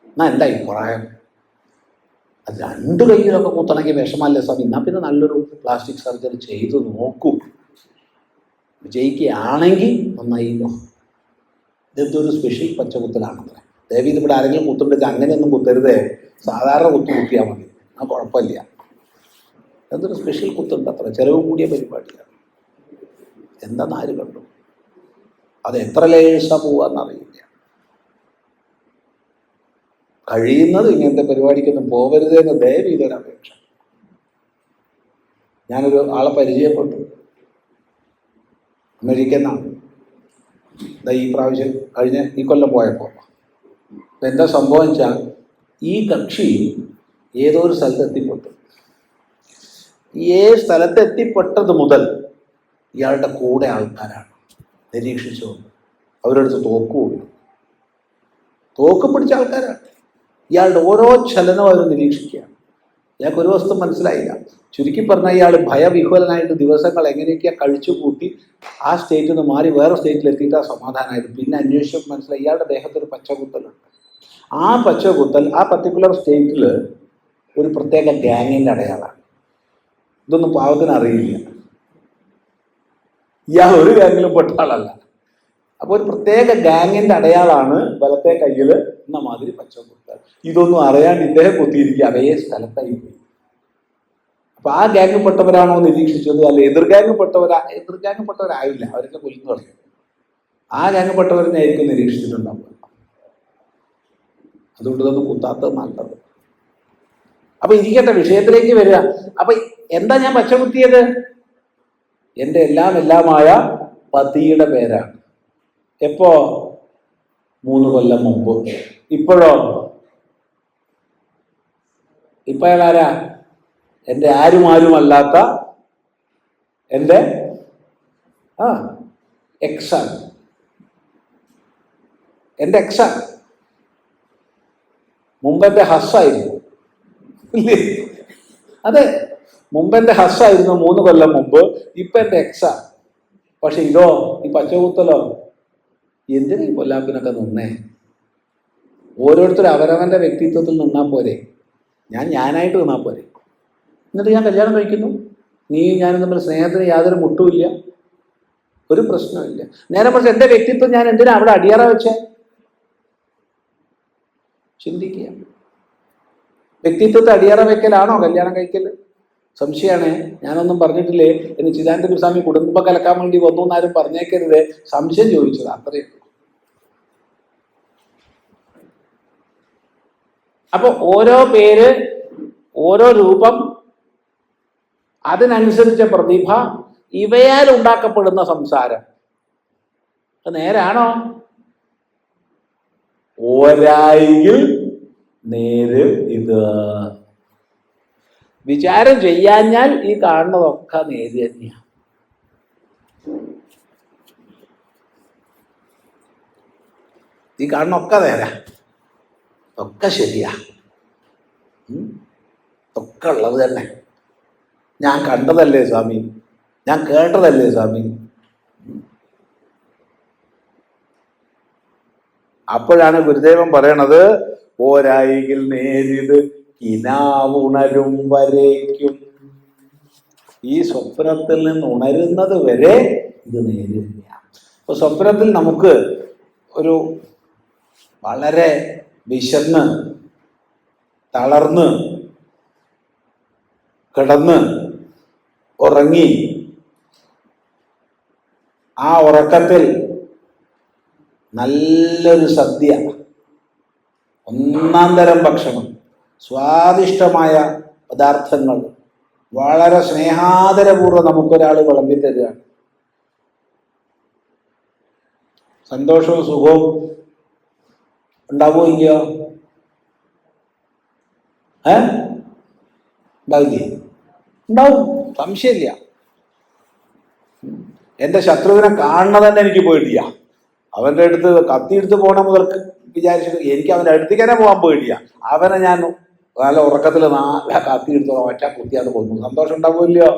[SPEAKER 1] എന്നാ എൻ്റെ അഭിപ്രായം. അത് 2 കയ്യിലൊക്കെ കുത്തണമെങ്കിൽ വിഷമല്ലേ സ്വാമി? എന്നാൽ പിന്നെ നല്ലൊരു പ്ലാസ്റ്റിക് സർജറി ചെയ്ത് നോക്കൂ. വിജയിക്കുകയാണെങ്കിൽ നന്നായില്ലോ. ഇതെന്തൊരു സ്പെഷ്യൽ പച്ചകുത്തലാണത്രേ. ദേവി ഇവിടെ ആരെങ്കിലും കുത്തുണ്ടെങ്കിൽ അങ്ങനെയൊന്നും കുത്തരുതേ, സാധാരണ കുത്തിയാൽ മതി, ആ കുഴപ്പമില്ല. എന്തൊരു സ്പെഷ്യൽ കുത്തുണ്ട് അത്ര, ചിലവ് കൂടിയ പരിപാടിയാണ്. എന്താന്ന് ആര് കണ്ടു? അത് എത്ര ലേഴ്സാ പോവാന്നറിയില്ല. കഴിയുന്നത് ഇങ്ങനത്തെ പരിപാടിക്കൊന്നും പോകരുതെന്ന് ദയവ് ചെയ്തൊരു അപേക്ഷ. ഞാനൊരു ആളെ പരിചയപ്പെട്ടു, അമേരിക്കന്നാണ്. ഈ പ്രാവശ്യം ഈ കൊല്ലം പോയപ്പോൾ എന്താ സംഭവം വെച്ചാൽ, ഈ കക്ഷി ഏതോ ഒരു സ്ഥലത്ത് എത്തിപ്പെട്ടു. സ്ഥലത്ത് എത്തിപ്പെട്ടത് മുതൽ ഇയാളുടെ കൂടെ ആൾക്കാരാണ് നിരീക്ഷിച്ചു. അവരടുത്ത് തോക്ക് പിടിച്ച ആൾക്കാരാണ്. ഇയാളുടെ ഓരോ ചലനവും അവർ നിരീക്ഷിക്കുകയാണ്. ഞങ്ങൾക്ക് ഒരു വസ്തു മനസ്സിലായില്ല. ചുരുക്കി പറഞ്ഞാൽ ഇയാൾ ഭയവിഹ്വലനായിട്ട് ദിവസങ്ങൾ എങ്ങനെയൊക്കെയാണ് കഴിച്ചു കൂട്ടി ആ സ്റ്റേറ്റിൽ നിന്ന് മാറി വേറെ സ്റ്റേറ്റിലെത്തിയിട്ട് ആ സമാധാനമായത്. പിന്നെ അന്വേഷിച്ചപ്പോൾ മനസ്സിലായി ഇയാളുടെ ദേഹത്തൊരു പച്ചകുത്തലുണ്ട്. ആ പച്ചകുത്തൽ ആ പർട്ടിക്കുലർ സ്റ്റേറ്റിൽ ഒരു പ്രത്യേക ഗ്യാങ്ങിൻ്റെ അടയാളമാണ്. ഇതൊന്നും പാവത്തിന് അറിയില്ല. ഇയാൾ ഒരു ഗ്യാങ്ങിലും പെട്ട ആളല്ല. അപ്പോൾ ഒരു പ്രത്യേക ഗ്യാങ്ങിൻ്റെ അടയാളാണ് വലത്തെ കയ്യിൽ എന്ന മാതിരി പച്ചകുത്തൽ. ഇതൊന്നും അറിയാണ്ട് ഇദ്ദേഹം കുത്തിയിരിക്കുക അതേ സ്ഥലത്തായി പോയി. അപ്പൊ ആ ഗ്യാങ് പെട്ടവരാണോ നിരീക്ഷിച്ചത്? അല്ല, എതിർ ഗ്യാങ് പെട്ടവരായില്ല, അവരൊക്കെ കൊല്ലുന്നു കളയും. ആ ഗ്യാങ് പെട്ടവരെ ആയിരിക്കും നിരീക്ഷിച്ചിട്ടുണ്ടാവുക. അതുകൊണ്ട് ഇതൊന്നും കുത്താത്തത് നല്ലത്. അപ്പൊ ഇരിക്കട്ടെ, വിഷയത്തിലേക്ക് വരിക. അപ്പൊ എന്താ ഞാൻ പച്ച കുത്തിയത്? എൻ്റെ എല്ലാമായ പതിയുടെ പേരാണ്. എപ്പോ? 3 കൊല്ലം മുമ്പ്. ഇപ്പോഴോ? ഇപ്പൊ അയാളാരാ? എൻ്റെ ആരുമല്ലാത്ത എൻ്റെ എക്സാണ്. എൻ്റെ എക്സാണ്. മുമ്പെൻ്റെ ഹസ്സായിരുന്നു. ഇല്ലേ? അതെ, മുമ്പെൻ്റെ ഹസ്സായിരുന്നു 3 കൊല്ലം മുമ്പ്. ഇപ്പൊ എൻ്റെ എക്സാണ്. പക്ഷെ ഇതോ ഈ പച്ചകുത്തലോ എന്തിനാ ഈ പൊല്ലാപ്പിനൊക്കെ നിന്നേ? ഓരോരുത്തരും അവരവൻ്റെ വ്യക്തിത്വത്തിൽ നിന്നാൽ പോരെ, ഞാനായിട്ട് നിന്നാൽ പോരെ. എന്നിട്ട് ഞാൻ കല്യാണം കഴിക്കുന്നു, നീ ഞാനും തമ്മിൽ സ്നേഹത്തിന് യാതൊരു മുട്ടുമില്ല, ഒരു പ്രശ്നമില്ല. നേരെ മറിച്ച് എൻ്റെ വ്യക്തിത്വം ഞാൻ എന്തിനാ അവിടെ അടിയറ വെച്ചേ? ചിന്തിക്കുക. വ്യക്തിത്വത്തെ അടിയറ വെക്കലാണോ കല്യാണം കഴിക്കൽ? സംശയമാണ്. ഞാനൊന്നും പറഞ്ഞിട്ടില്ലേ എന്ന് ചിദാനന്ദപുരി സ്വാമി കുടുംബം കലക്കാൻ വേണ്ടി വന്നു എന്നാരും പറഞ്ഞേക്കരുത്, സംശയം ചോദിച്ചത് അത്രയും. അപ്പൊ ഓരോ പേര്, ഓരോ രൂപം, അതിനനുസരിച്ച പ്രതിഭ, ഇവയാൽ ഉണ്ടാക്കപ്പെടുന്ന സംസാരം നേരാണോ? ഒരായിൽ നേര് ഇത്. വിചാരം ചെയ്യാഞ്ഞാൽ ഈ കാണുന്നതൊക്കെ നേര് തന്നെയാണ്. ഈ കാണുന്നൊക്കെ നേരാ, ഒക്കെ ശരിയാ, ഒക്കെ ഉള്ളത് തന്നെ. ഞാൻ കണ്ടതല്ലേ സ്വാമി, ഞാൻ കേട്ടതല്ലേ സ്വാമി. അപ്പോഴാണ് ഗുരുദേവൻ പറയണത്, ഓരായികിൽ നേരിത് കിനാവുണരും വരേക്കും. ഈ സ്വപ്നത്തിൽ നിന്ന് ഉണരുന്നത് വരെ ഇത് നേര് തന്നെയാണ്. അപ്പൊ സ്വപ്നത്തിൽ നമുക്ക് ഒരു വളരെ വിശന്ന് തളർന്ന് കിടന്ന് ഉറങ്ങി, ആ ഉറക്കത്തിൽ നല്ലൊരു സദ്യ, ഒന്നാം തരം ഭക്ഷണം, സ്വാദിഷ്ടമായ പദാർത്ഥങ്ങൾ വളരെ സ്നേഹാദരപൂർവ്വം നമുക്കൊരാൾ വിളമ്പി തരികയാണ്. സന്തോഷവും സുഖവും ഉണ്ടാവുമോ ഇല്ലയോ? ഉണ്ടാവില്ലേ? ഉണ്ടാവും, സംശയമില്ല. എൻ്റെ ശത്രുവിനെ കാണുന്നത് തന്നെ എനിക്ക് പേടിയാ. അവൻ്റെ അടുത്ത് കത്തിയെടുത്ത് പോകണ മുതൽ വിചാരിച്ചിട്ട് എനിക്ക് അവൻ്റെ അടുത്തേക്ക് തന്നെ പോകാൻ പേടിയാ. അവനെ ഞാൻ നല്ല ഉറക്കത്തിൽ നല്ല കത്തിയെടുത്തോളാം, ഒറ്റ കുത്തിയാതെ കൊന്നു. സന്തോഷം ഉണ്ടാവില്ലയോ?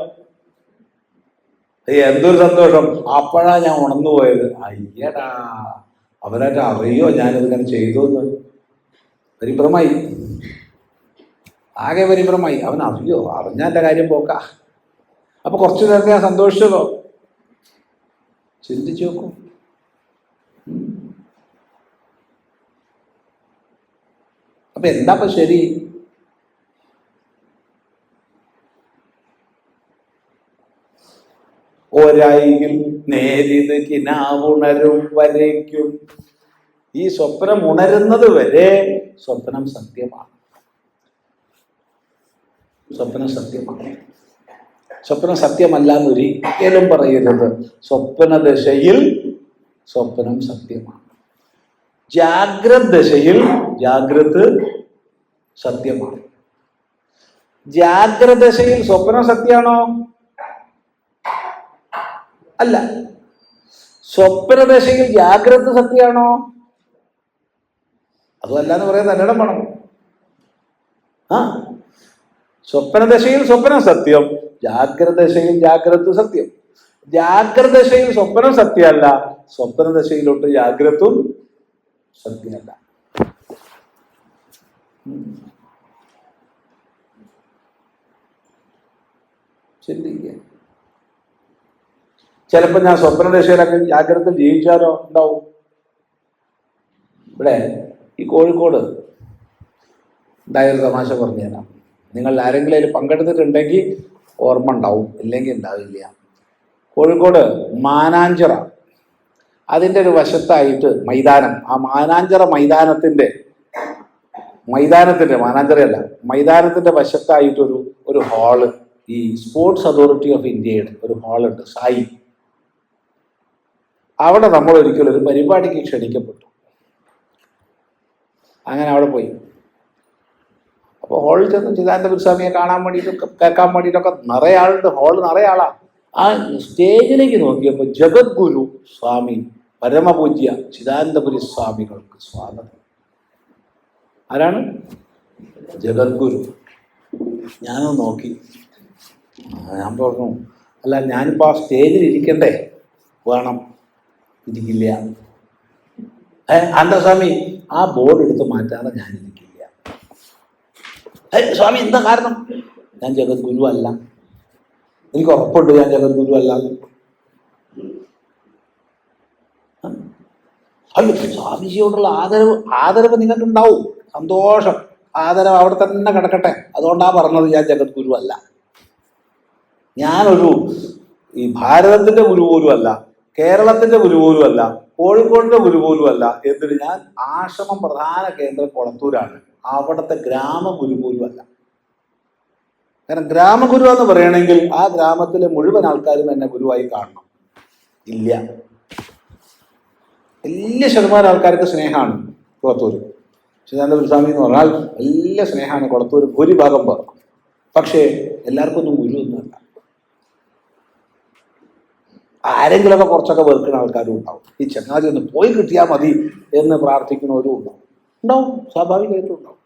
[SPEAKER 1] എന്തൊരു സന്തോഷം! അപ്പോഴാ ഞാൻ ഉണർന്നു പോയത്. അയ്യടാ, അവനായിട്ട് അറിയോ ഞാനിതിങ്ങനെ ചെയ്തു എന്ന്. പരിഭ്രമായി, ആകെ പരിഭ്രമായി. അവൻ അറിയോ? അറിഞ്ഞാൽ എൻ്റെ കാര്യം പോക്കാ. അപ്പൊ കുറച്ചു നേരത്തെ ഞാൻ സന്തോഷിച്ചതോ? ചിന്തിച്ചു നോക്കൂ. അപ്പൊ എന്താ ശരി? ഒരായിൽ നേരിത് കിനാവുണരും വരേക്കും. ഈ സ്വപ്നം ഉണരുന്നത് വരെ സ്വപ്നം സത്യമാണ്. സ്വപ്നം സത്യമാണ്. സ്വപ്നം സത്യമല്ല എന്നൊരിക്കലും പറയരുത്. സ്വപ്നദശയിൽ സ്വപ്നം സത്യമാണ്. ജാഗ്രത് ദശയിൽ ജാഗ്രത് സത്യമാണ്. ജാഗ്രത ദശയിൽ സ്വപ്നം സത്യമാണോ? അല്ല. സ്വപ്നദശയിൽ ജാഗ്രത സത്യമാണോ? അതുമല്ല എന്ന് പറയാൻ തന്നിടം വേണം. സ്വപ്നദശയിൽ സ്വപ്നം സത്യം, ജാഗ്രതദശയിൽ ജാഗ്രത സത്യം. ജാഗ്രതദശയിൽ സ്വപ്നം സത്യമല്ല, സ്വപ്നദശയിലോട്ട് ജാഗ്രതും സത്യമല്ല. ചിന്തിക്കുക. ചിലപ്പോൾ ഞാൻ സ്വപ്നദശയിലൊക്കെ ജാഗ്രത ജീവിച്ചാലോ ഉണ്ടാവും. ഇവിടെ ഈ കോഴിക്കോട് ഉണ്ടായൊരു തമാശ പറഞ്ഞുതരാം. നിങ്ങൾ ആരെങ്കിലും അതിൽ പങ്കെടുത്തിട്ടുണ്ടെങ്കിൽ ഓർമ്മ ഉണ്ടാവും, ഇല്ലെങ്കിൽ ഉണ്ടാവില്ല. കോഴിക്കോട് മാനാഞ്ചിറ, അതിൻ്റെ ഒരു വശത്തായിട്ട് മൈതാനം. ആ മാനാഞ്ചിറ മൈതാനത്തിൻ്റെ മാനാഞ്ചിറയല്ല, മൈതാനത്തിൻ്റെ വശത്തായിട്ടൊരു ഒരു ഹാള്, ഈ സ്പോർട്സ് അതോറിറ്റി ഓഫ് ഇന്ത്യയുടെ ഒരു ഹാളുണ്ട്, സായി. അവിടെ നമ്മൾ ഒരിക്കലും ഒരു പരിപാടിക്ക് ക്ഷണിക്കപ്പെട്ടു. അങ്ങനെ അവിടെ പോയി. അപ്പോൾ ഹാളിൽ ചെന്ന് ചിദാനന്ദപുരി സ്വാമിയെ കാണാൻ വേണ്ടിയിട്ടും കേൾക്കാൻ വേണ്ടിയിട്ടൊക്കെ നിറയെ ആളുണ്ട്. ഹാള് നിറയെ ആളാ. ആ സ്റ്റേജിലേക്ക് നോക്കിയപ്പോൾ ജഗദ്ഗുരു സ്വാമി പരമപൂജ്യ ചിദാനന്ദപുരി സ്വാമികൾക്ക് സ്വാഗതം. ആരാണ്? ജഗദ്ഗുരു. ഞാനൊന്ന് നോക്കി. ഞാൻ പറഞ്ഞു, അല്ല ഞാനിപ്പോൾ ആ സ്റ്റേജിൽ ഇരിക്കണ്ടേ? വേണം, ഇരിക്കില്ല. എന്താ സ്വാമി ആ ബോർഡ് എടുത്ത് മാറ്റാതെ ഞാൻ ഇരിക്കില്ല. സ്വാമി എന്താ കാരണം? ഞാൻ ജഗദ്ഗുരു അല്ല, എനിക്ക് ഉറപ്പുണ്ട് ഞാൻ ജഗദ്ഗുരു അല്ല. അല്ല, സ്വാമിജിയോടുള്ള ആദരവ് നിങ്ങൾക്ക് ഉണ്ടാവും, സന്തോഷം, ആദരവ് അവിടെ തന്നെ കിടക്കട്ടെ. അതുകൊണ്ടാ പറഞ്ഞത് ഞാൻ ജഗദ്ഗുരു അല്ല. ഞാനൊരു ഈ ഭാരതത്തിന്റെ ഗുരു പോലും അല്ല, കേരളത്തിന്റെ ഗുരു പോലും അല്ല, കോഴിക്കോടിന്റെ ഗുരു പോലും അല്ല. എന്നിട്ട് ഞാൻ ആശ്രമം പ്രധാന കേന്ദ്രം കൊളത്തൂരാണ്, അവിടുത്തെ ഗ്രാമഗുരു പോലും അല്ല. കാരണം ഗ്രാമഗുരു എന്ന് പറയണമെങ്കിൽ ആ ഗ്രാമത്തിലെ മുഴുവൻ ആൾക്കാരും എന്നെ ഗുരുവായി കാണണം. ഇല്ല, വലിയ ശതമാനം ആൾക്കാർക്ക് സ്നേഹമാണ് കുളത്തൂർ. ചിദാനന്ദപുരി സ്വാമി എന്ന് പറഞ്ഞാൽ വലിയ സ്നേഹമാണ് കുളത്തൂർ ഭൂരിഭാഗം പേർ. പക്ഷേ എല്ലാവർക്കും ഒന്നും ഗുരു ഒന്നുമല്ല. ആരെങ്കിലുമൊക്കെ കുറച്ചൊക്കെ വെറുക്കുന്ന ആൾക്കാരും ഉണ്ടാവും. ഈ ചങ്ങാതി ഒന്ന് പോയി കിട്ടിയാൽ മതി എന്ന് പ്രാർത്ഥിക്കുന്നവരും ഉണ്ടാവും, സ്വാഭാവികമായിട്ടും ഉണ്ടാവും.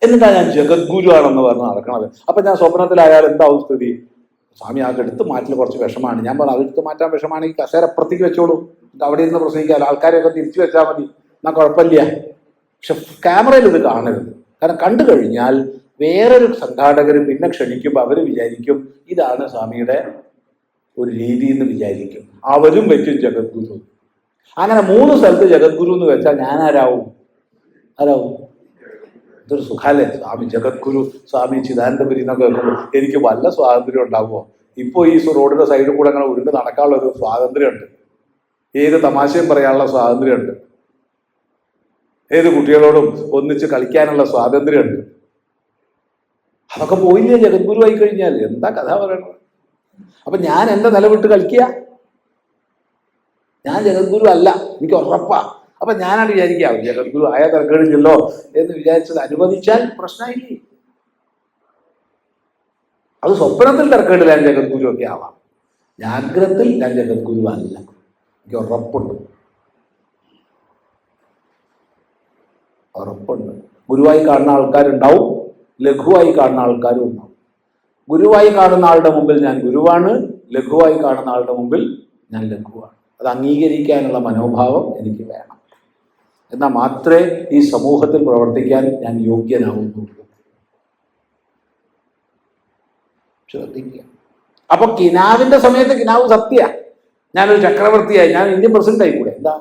[SPEAKER 1] എന്നിട്ടാണ് ഞാൻ ജഗദ്ഗുരു ആണെന്ന് പറഞ്ഞ് നടക്കണത്. അപ്പൊ ഞാൻ സ്വപ്നത്തിലായാൽ എന്താവും സ്ഥിതി? സ്വാമി ആ എടുത്ത് മാറ്റൽ കുറച്ച് വിഷമാണ്. ഞാൻ പറഞ്ഞു അതെടുത്ത് മാറ്റാൻ വിഷമാണെങ്കിൽ കസേര അപ്പുറത്തേക്ക് വെച്ചോളൂ, അവിടെ ഇരുന്ന് പ്രസംഗിക്കാമല്ലോ, ആൾക്കാരെയൊക്കെ തിരിച്ചു വെച്ചാൽ മതി, എന്നാൽ കുഴപ്പമില്ല. പക്ഷെ ക്യാമറയിൽ ഇത് കാണരുത്. കാരണം കണ്ടു കഴിഞ്ഞാൽ വേറൊരു സംഘാടകർ പിന്നെ ക്ഷണിക്കുമ്പോൾ അവർ വിചാരിക്കും ഇതാണ് സ്വാമിയുടെ ഒരു രീതി എന്ന് വിചാരിക്കും. അവരും വെക്കും ജഗദ്ഗുരു. അങ്ങനെ 3 സ്ഥലത്ത് ജഗദ്ഗുരു എന്ന് വെച്ചാൽ ഞാൻ ആരാവും? ഇതൊരു സുഖാലേ, സ്വാമി ജഗദ്ഗുരു, സ്വാമി ചിദാനന്ദപുരി എന്നൊക്കെ വെക്കുമ്പോൾ എനിക്ക് വല്ല സ്വാതന്ത്ര്യം ഉണ്ടാവുമോ? ഇപ്പോൾ ഈ റോഡിന്റെ സൈഡിൽ കൂടെ അങ്ങനെ ഉരുണ്ട് നടക്കാനുള്ള ഒരു സ്വാതന്ത്ര്യമുണ്ട്, ഏത് തമാശയും പറയാനുള്ള സ്വാതന്ത്ര്യമുണ്ട്, ഏത് കുട്ടികളോടും ഒന്നിച്ച് കളിക്കാനുള്ള സ്വാതന്ത്ര്യമുണ്ട്. അതൊക്കെ പോയില്ലേ ജഗദ്ഗുരു ആയി കഴിഞ്ഞാൽ? എന്താ കഥ പറയണത്? അപ്പൊ ഞാൻ എന്റെ നിലവിട്ട് കളിക്കുക? ഞാൻ ജഗദ്ഗുരു അല്ല, എനിക്ക് ഉറപ്പാ. അപ്പൊ ഞാനാണ് വിചാരിക്കാം ജഗദ്ഗുരു ആയ തിരക്കേടില്ലല്ലോ എന്ന് വിചാരിച്ചത് അനുവദിച്ചാൽ പ്രശ്നമില്ലേ? അത് സ്വപ്നത്തിൽ തിരക്കേടില്ല, ഞാൻ ജഗദ്ഗുരു ഒക്കെ ആവാം. ജാഗ്രത്തിൽ ഞാൻ ജഗദ്ഗുരു അല്ല, എനിക്ക് ഉറപ്പുണ്ട്. ഗുരുവായി കാണുന്ന ആൾക്കാരുണ്ടാവും, ലഘുവായി കാണുന്ന ആൾക്കാരും ഉണ്ടാവും. ഗുരുവായി കാണുന്ന ആളുടെ മുമ്പിൽ ഞാൻ ഗുരുവാണ്, ലഘുവായി കാണുന്ന ആളുടെ മുമ്പിൽ ഞാൻ ലഘുവാണ്. അത് അംഗീകരിക്കാനുള്ള മനോഭാവം എനിക്ക് വേണം. എന്നാൽ മാത്രമേ ഈ സമൂഹത്തിൽ പ്രവർത്തിക്കാൻ ഞാൻ യോഗ്യനാവുന്നുള്ളൂ. ശ്രദ്ധിക്കുക. അപ്പൊ കിനാവിന്റെ സമയത്ത് കിനാവ് സത്യ. ഞാനൊരു ചക്രവർത്തിയായി, ഞാൻ ഇന്ത്യൻ പ്രസിഡന്റായി കൂടെ? എന്താ,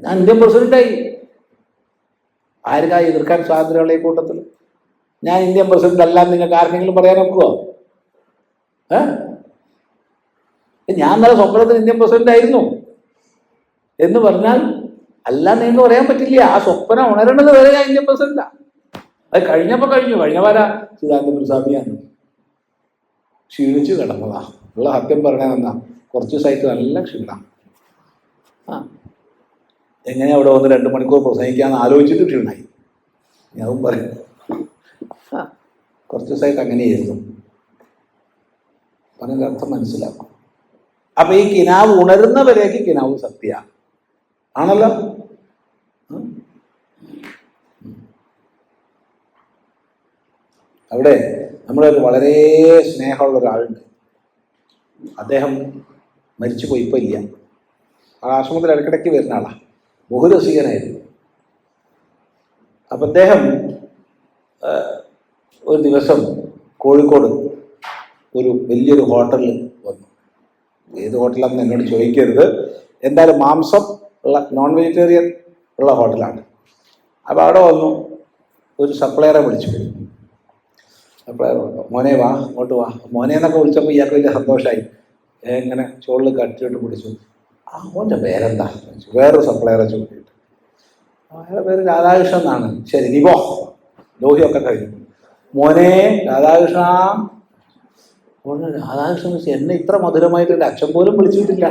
[SPEAKER 1] ഞാൻ ഇന്ത്യൻ പ്രസിഡന്റായി. ആർക്കായി എതിർക്കാൻ സ്വാതന്ത്ര്യമുള്ള ഈ കൂട്ടത്തിൽ? ഞാൻ ഇന്ത്യൻ പ്രസിഡന്റ് അല്ല നിങ്ങൾക്ക് ആർക്കെങ്കിലും പറയാൻ ഒക്കുമോ? ഞാൻ നല്ല സ്വപ്നത്തിൽ ഇന്ത്യൻ പ്രസിഡന്റ് ആയിരുന്നു എന്ന് പറഞ്ഞാൽ അല്ല എന്ന് പറയാൻ പറ്റില്ല. ആ സ്വപ്നം ഉണരേണ്ടത് വരെ ഞാൻ ഇന്ത്യൻ പ്രസിഡന്റാ. അത് കഴിഞ്ഞവാരാ ചിദാനന്ദപുരി സ്വാമിയാണ് ക്ഷീണിച്ചു കിടന്നതാ. ഉള്ള സത്യം പറഞ്ഞതെന്നാ, കുറച്ച് ദിവസമായിട്ട് നല്ല ക്ഷീണം. എങ്ങനെയാ അവിടെ വന്ന് 2 മണിക്കൂർ പ്രസംഗിക്കാന്ന് ആലോചിച്ചിട്ട് ക്ഷീണായി. ഞാൻ പറയും കുറച്ച് ദിവസമായിട്ട് അങ്ങനെയായിരുന്നു. പറഞ്ഞതിൻ്റെ അർത്ഥം മനസ്സിലാക്കും. അപ്പൊ ഈ കിനാവ് ഉണരുന്നവരേക്ക് കിനാവ് സത്യ ആണല്ലോ. അവിടെ നമ്മളൊരു വളരെ സ്നേഹമുള്ള ഒരാളുണ്ട്. അദ്ദേഹം മരിച്ചുപോയി, ഇപ്പം ഇല്ല. ആ ആശ്രമത്തിൽ ഇടയ്ക്കിടയ്ക്ക് വരുന്ന ആളാണ്, ബഹുരസികനായിരുന്നു. അപ്പം അദ്ദേഹം ഒരു ദിവസം കോഴിക്കോട് ഒരു വലിയൊരു ഹോട്ടലിൽ വന്നു. ഏത് ഹോട്ടലാണെന്ന് എന്നോട് ചോദിക്കരുത്, എന്തായാലും മാംസം ഉള്ള, നോൺ വെജിറ്റേറിയൻ ഉള്ള ഹോട്ടലാണ്. അപ്പോൾ അവിടെ വന്നു, ഒരു സപ്ലയറെ വിളിച്ചു. സപ്ലയർ വന്നു, മോനെ വാ, അങ്ങോട്ട് വാ. മോനെ എന്നൊക്കെ വിളിച്ചപ്പോൾ ഇയാൾക്ക് വലിയ സന്തോഷമായി. ഇങ്ങനെ ചോളിൽ കട്ടിട്ട് പിടിച്ചു. ആ മോൻ്റെ പേരെന്താ? വേറൊരു സപ്ലയറെ ചോദിച്ചിട്ട്, അയാളുടെ പേര് രാധാകൃഷ്ണൻ എന്നാണ്. ശരി, നീ പോ, ലോഹിയൊക്കെ കഴിഞ്ഞു. മോനെ രാധാകൃഷ്ണ. രാധാകൃഷ്ണൻ എന്നെ ഇത്ര മധുരമായിട്ട് എൻ്റെ അച്ഛൻ പോലും വിളിച്ചിട്ടില്ല.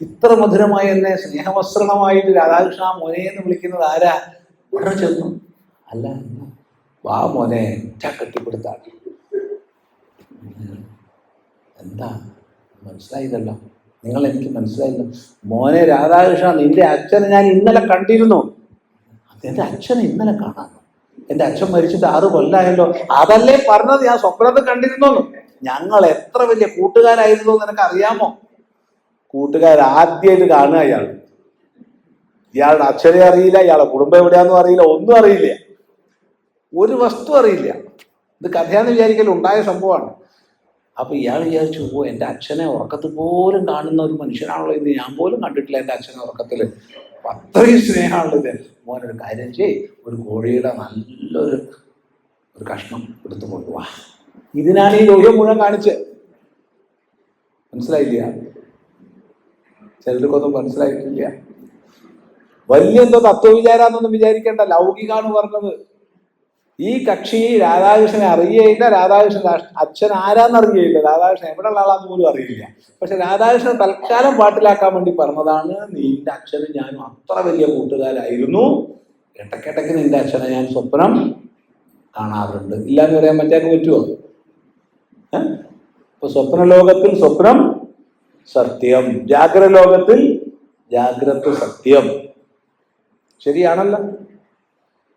[SPEAKER 1] ഇത്ര മധുരമായി എന്നെ സ്നേഹമസ്രണമായിട്ട് രാധാകൃഷ്ണ മോനെ എന്ന് വിളിക്കുന്നത് ആരാ? ഉടനെ ചെന്നു, അല്ല വാ മോനെ, കെട്ടിപ്പിടുത്താണ്. എന്താ മനസ്സിലായില്ലല്ലോ, നിങ്ങൾ എനിക്ക് മനസ്സിലായില്ല. മോനെ രാധാകൃഷ്ണ, നിന്റെ അച്ഛനെ ഞാൻ ഇന്നലെ കണ്ടിരുന്നു. എൻ്റെ അച്ഛനെ ഇന്നലെ കാണാൻ? എൻ്റെ അച്ഛൻ മരിച്ചിട്ട് 6 കൊല്ലമായല്ലോ. അതല്ലേ പറഞ്ഞത്, ഞാൻ സ്വപ്നത്തിൽ കണ്ടിരുന്നോളൂ. ഞങ്ങൾ എത്ര വലിയ കൂട്ടുകാരായിരുന്നു നിനക്ക് അറിയാമോ? കൂട്ടുകാരാദ്യമായിട്ട് കാണുക ഇയാളുടെ അച്ഛനെ അറിയില്ല, ഇയാളുടെ കുടുംബം എവിടെയാണെന്നും അറിയില്ല, ഒന്നും അറിയില്ല, ഒരു വസ്തു അറിയില്ല. ഇത് കഥയാന്ന് വിചാരിക്കലും ഉണ്ടായ സംഭവമാണ്. അപ്പൊ ഇയാൾ വിചാരിച്ചു, എൻ്റെ അച്ഛനെ ഉറക്കത്തിൽ പോലും കാണുന്ന ഒരു മനുഷ്യനാണല്ലോ ഇത്, ഞാൻ പോലും കണ്ടിട്ടില്ല എൻ്റെ അച്ഛനെ ഉറക്കത്തിൽ. അത്രയും സ്നേഹമാണല്ലോ ഇത്. മോനൊരു കാര്യം ചെയ്യ്, ഒരു കോഴിയുടെ നല്ലൊരു കഷ്ണം എടുത്തു കൊണ്ടുപോവാ. ഇതിനാണ് ഈ ലോഹ്യം മുഴുവൻ കാണിച്ച്. മനസ്സിലായില്ല? ചിലർക്കൊന്നും മനസ്സിലായിട്ടില്ല. വലിയ എന്തോ തത്വവിചാരാന്നൊന്നും വിചാരിക്കേണ്ട, ലൗകികാണ് പറഞ്ഞത്. ഈ കക്ഷി രാധാകൃഷ്ണനെ അറിയേയില്ല, രാധാകൃഷ്ണൻ അച്ഛൻ ആരാന്നറിയേയില്ല, രാധാകൃഷ്ണൻ എവിടെയുള്ള ആളാന്ന് പോലും അറിയില്ല. പക്ഷെ രാധാകൃഷ്ണൻ തൽക്കാലം പാട്ടിലാക്കാൻ വേണ്ടി പറഞ്ഞതാണ്, നിന്റെ അച്ഛനും ഞാനും അത്ര വലിയ കൂട്ടുകാരായിരുന്നു, ഇടയ്ക്കിടയ്ക്ക് നിന്റെ അച്ഛനെ ഞാൻ സ്വപ്നം കാണാറുണ്ട്. ഇല്ലാന്ന് പറയാൻ മറ്റേക്ക് പറ്റുമോ? ഇപ്പൊ സ്വപ്നലോകത്തിൽ സ്വപ്നം സത്യം, ജാഗ്രത ലോകത്തിൽ ജാഗ്രത സത്യം. ശരിയാണല്ലോ?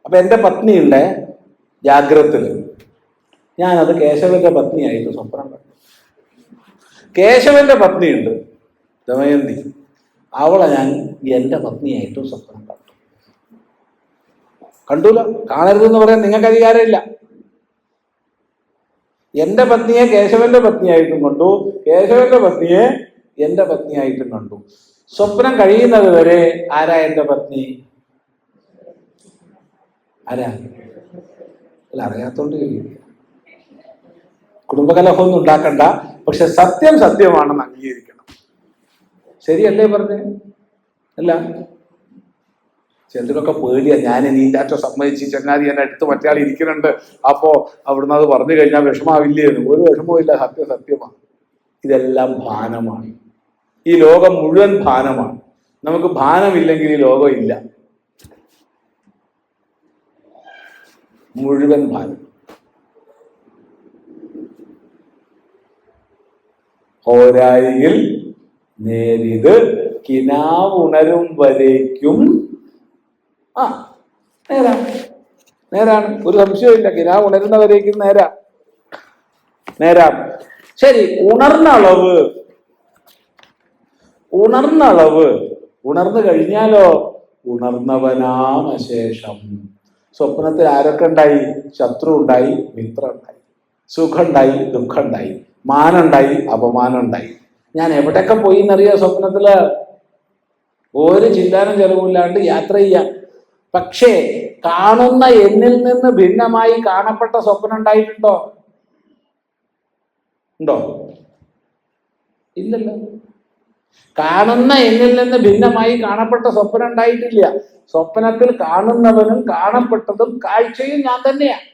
[SPEAKER 1] അപ്പൊ എൻ്റെ പത്നിയുണ്ട് ജാഗ്രതത്തില്, ഞാനത് കേശവന്റെ പത്നിയായിട്ട് സ്വപ്നം കണ്ടു. കേശവന്റെ പത്നിയുണ്ട് ദമയന്തി, അവളെ ഞാൻ എൻ്റെ പത്നിയായിട്ടും സ്വപ്നം കണ്ടു. കണ്ടൂല, കാണരുതെന്ന് പറയാൻ നിങ്ങൾക്ക് അധികാരമില്ല. എൻ്റെ പത്നിയെ കേശവന്റെ പത്നിയായിട്ടും കണ്ടു, കേശവന്റെ പത്നിയെ എൻ്റെ പത്നിയായിട്ടും കണ്ടു. സ്വപ്നം കഴിയുന്നത് വരെ ആരാ എൻ്റെ പത്നി? ആരാ? അല്ല, അറിയാത്തോണ്ട് കഴിയില്ല. കുടുംബകലഹമൊന്നും ഉണ്ടാക്കണ്ട, പക്ഷെ സത്യം സത്യമാണെന്ന് അംഗീകരിക്കണം. ശരിയല്ലേ പറഞ്ഞേ? അല്ല, ചിലർക്കൊക്കെ പേടിയാ, ഞാൻ നീറ്റാറ്റോ സമ്മതിച്ച് ചങ്ങാതി എന്നെ അടുത്ത് മറ്റേ ഇരിക്കുന്നുണ്ട്, അപ്പോ അവിടുന്ന് അത് പറഞ്ഞു കഴിഞ്ഞാൽ വിഷമാവില്ലേന്ന്. ഒരു വിഷമവും ഇല്ല, സത്യമാണ്. ഇതെല്ലാം ഭാനമാണ്. ഈ ലോകം മുഴുവൻ ഭാനമാണ്. നമുക്ക് ഭാനമില്ലെങ്കിൽ ഈ ലോകം ഇല്ല. മുഴുവൻ ഭാനം. ഓരായിൽ നേരിത് കിനാവുണരും വരേക്കും. നേരാണ്, ഒരു സംശയമില്ല. കിനാവ് ഉണരുന്നവരേക്കും നേരാണ്. ശരി, ഉണർന്ന അളവ് ഉണർന്നു കഴിഞ്ഞാലോ ഉണർന്നവനാമശേഷം. സ്വപ്നത്തിൽ ആരൊക്കെ ഉണ്ടായി? ശത്രു ഉണ്ടായി, മിത്രം ഉണ്ടായി, സുഖം ഉണ്ടായി, ദുഃഖം ഉണ്ടായി, മാനം ഉണ്ടായി, അപമാനം ഉണ്ടായി. ഞാൻ എവിടെയൊക്കെ പോയി എന്നറിയാം സ്വപ്നത്തില്? ഒരു ചിന്താനും ചെലവില്ലാണ്ട് യാത്ര ചെയ്യാം. പക്ഷേ കാണുന്ന എന്നിൽ നിന്ന് ഭിന്നമായി കാണപ്പെട്ട സ്വപ്നം ഉണ്ടായിട്ടുണ്ടോ? ഉണ്ടോ? ഇല്ലല്ലോ. കാണുന്ന എന്നിൽ നിന്ന് ഭിന്നമായി കാണപ്പെട്ട സ്വപ്നം ഉണ്ടായിട്ടില്ല. സ്വപ്നത്തിൽ കാണുന്നവനും കാണപ്പെട്ടതും കാഴ്ചയും ഞാൻ തന്നെയാണ്.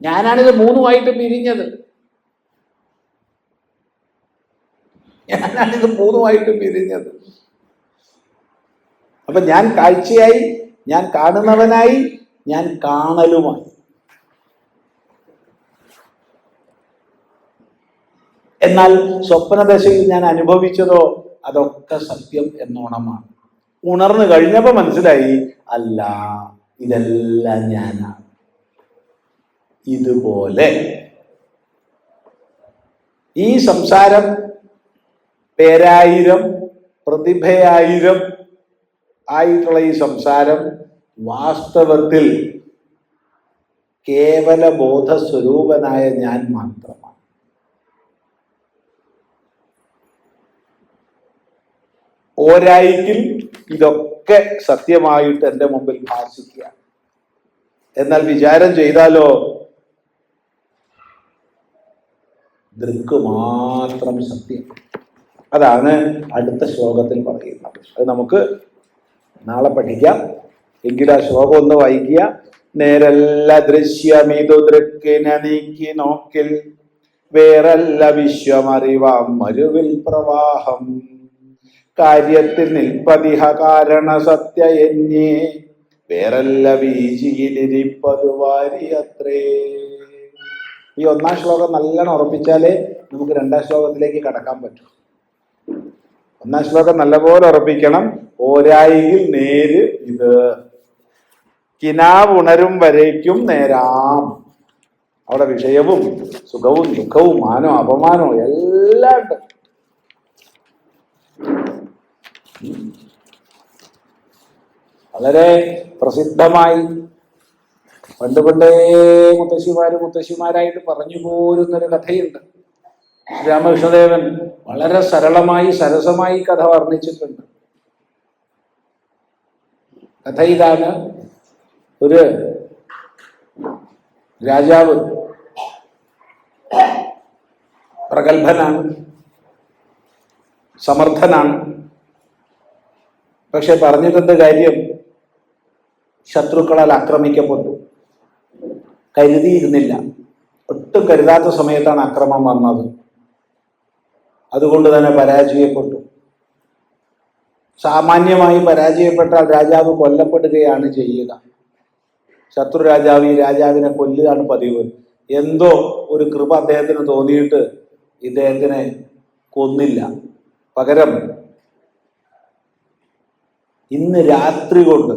[SPEAKER 1] ഞാനാണിത് മൂന്നുമായിട്ട് പിരിഞ്ഞത്. അപ്പൊ ഞാൻ കാഴ്ചയായി, ഞാൻ കാണുന്നവനായി, ഞാൻ കാണലുമായി. എന്നാൽ സ്വപ്നദശയിൽ ഞാൻ അനുഭവിച്ചതോ അതൊക്കെ സത്യം എന്നോണമാണ്. ഉണർന്നു കഴിഞ്ഞപ്പോ മനസ്സിലായി, അല്ല, ഇതെല്ലാം ഞാനാണ്. ഇതുപോലെ ഈ സംസാരം പേരായിരം പ്രതിഭയായിരം ആയിട്ടുള്ള ഈ സംസാരം വാസ്തവത്തിൽ കേവല ബോധസ്വരൂപനായ ഞാൻ മാത്രമാണ്. ഓരായിക്കിൽ ഇതൊക്കെ സത്യമായിട്ട് എൻ്റെ മുമ്പിൽ ഭാസിക്കുക. എന്നാൽ വിചാരം ചെയ്താലോ ദൃക്ക് മാത്രം സത്യം. അതാണ് അടുത്ത ശ്ലോകത്തിൽ പറയുന്നത്. അത് നമുക്ക് നാളെ പഠിക്കാം. എങ്കിൽ ആ ശ്ലോകം ഒന്ന് വായിക്കുക. നേരല്ല ദൃശ്യമിതു ദൃക്കിനെ നീക്കി നോക്കിൽ, വേറല്ല വിശ്വമറിവാം മരുവിൽ പ്രവാഹം. കാര്യത്തിൽ നിൽപ്പതിഹ കാരണ സത്യ എന്നേ, വേറല്ല വീചിയിലിരിപ്പതു വാരിയത്രേ. ഈ ഒന്നാം ശ്ലോകം നല്ലോണം ഉറപ്പിച്ചാലേ നമുക്ക് രണ്ടാം ശ്ലോകത്തിലേക്ക് കടക്കാൻ പറ്റും. ഒന്നാം ശ്ലോകം നല്ലപോലെ ഉറപ്പിക്കണം. ഓരായിൽ നേര് ഇത്, കിനാവ് ഉണരും വരേക്കും നേരാം. അവിടെ വിഷയവും സുഖവും ദുഃഖവും മാനവും അപമാനവും എല്ലാം ഉണ്ട്. വളരെ പ്രസിദ്ധമായി പണ്ട് പണ്ടേ മുത്തശ്ശിമാരായിട്ട് പറഞ്ഞു പോരുന്നൊരു കഥയുണ്ട്. രാമകൃഷ്ണദേവൻ വളരെ സരളമായി സരസമായി കഥ വർണ്ണിച്ചിട്ടുണ്ട്. കഥ ഇതാണ്: ഒരു രാജാവ് പ്രഗത്ഭനാണ്, സമർത്ഥനാണ്. പക്ഷെ പറഞ്ഞിട്ടെന്ത് കാര്യം? ശത്രുക്കളാൽ ആക്രമിക്കപ്പെട്ടു. കരുതിയിരുന്നില്ല, ഒട്ടും കരുതാത്ത സമയത്താണ് ആക്രമണം വന്നത്. അതുകൊണ്ട് തന്നെ പരാജയപ്പെട്ടു. സാമാന്യമായി പരാജയപ്പെട്ടാൽ രാജാവ് കൊല്ലപ്പെടുകയാണ് ചെയ്യുക. ശത്രു രാജാവ് ഈ രാജാവിനെ കൊല്ലുകയാണ് പതിവ്. എന്തോ ഒരു കൃപ അദ്ദേഹത്തിന് തോന്നിയിട്ട് ഇദ്ദേഹത്തിനെ കൊന്നില്ല. പകരം ഇന്ന് രാത്രി കൊണ്ട്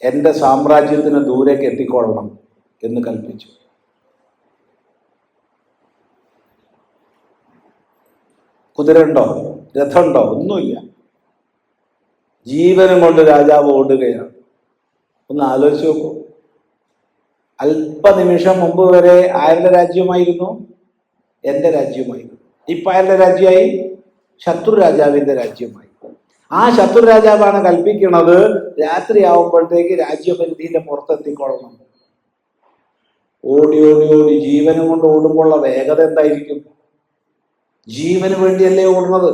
[SPEAKER 1] എൻ്റെ സാമ്രാജ്യത്തിന് ദൂരേക്ക് എത്തിക്കൊള്ളണം എന്ന് കൽപ്പിച്ചു. കുതിരയുണ്ടോ, രഥമുണ്ടോ? ഒന്നുമില്ല. ജീവനും കൊണ്ട് രാജാവ് ഓടുകയാണ്. ഒന്ന് ആലോചിച്ച് നോക്കൂ. അല്പനിമിഷം മുമ്പ് വരെ ആരുടെ രാജ്യമായിരുന്നു? എൻ്റെ രാജ്യമായിരുന്നു. ഇപ്പം ആരുടെ രാജ്യമായി? ശത്രു രാജാവിൻ്റെ രാജ്യമായി. ആ ശത്രു രാജാവാണ് കൽപ്പിക്കുന്നത് രാത്രിയാവുമ്പോഴത്തേക്ക് രാജ്യപരിധിയുടെ പുറത്തെത്തിക്കൊള്ളണം. ഓടി ഓടി ഓടി ജീവനും കൊണ്ട് ഓടുമ്പോഴുള്ള വേഗത എന്തായിരിക്കും? ജീവന് വേണ്ടിയല്ലേ ഓടുന്നത്.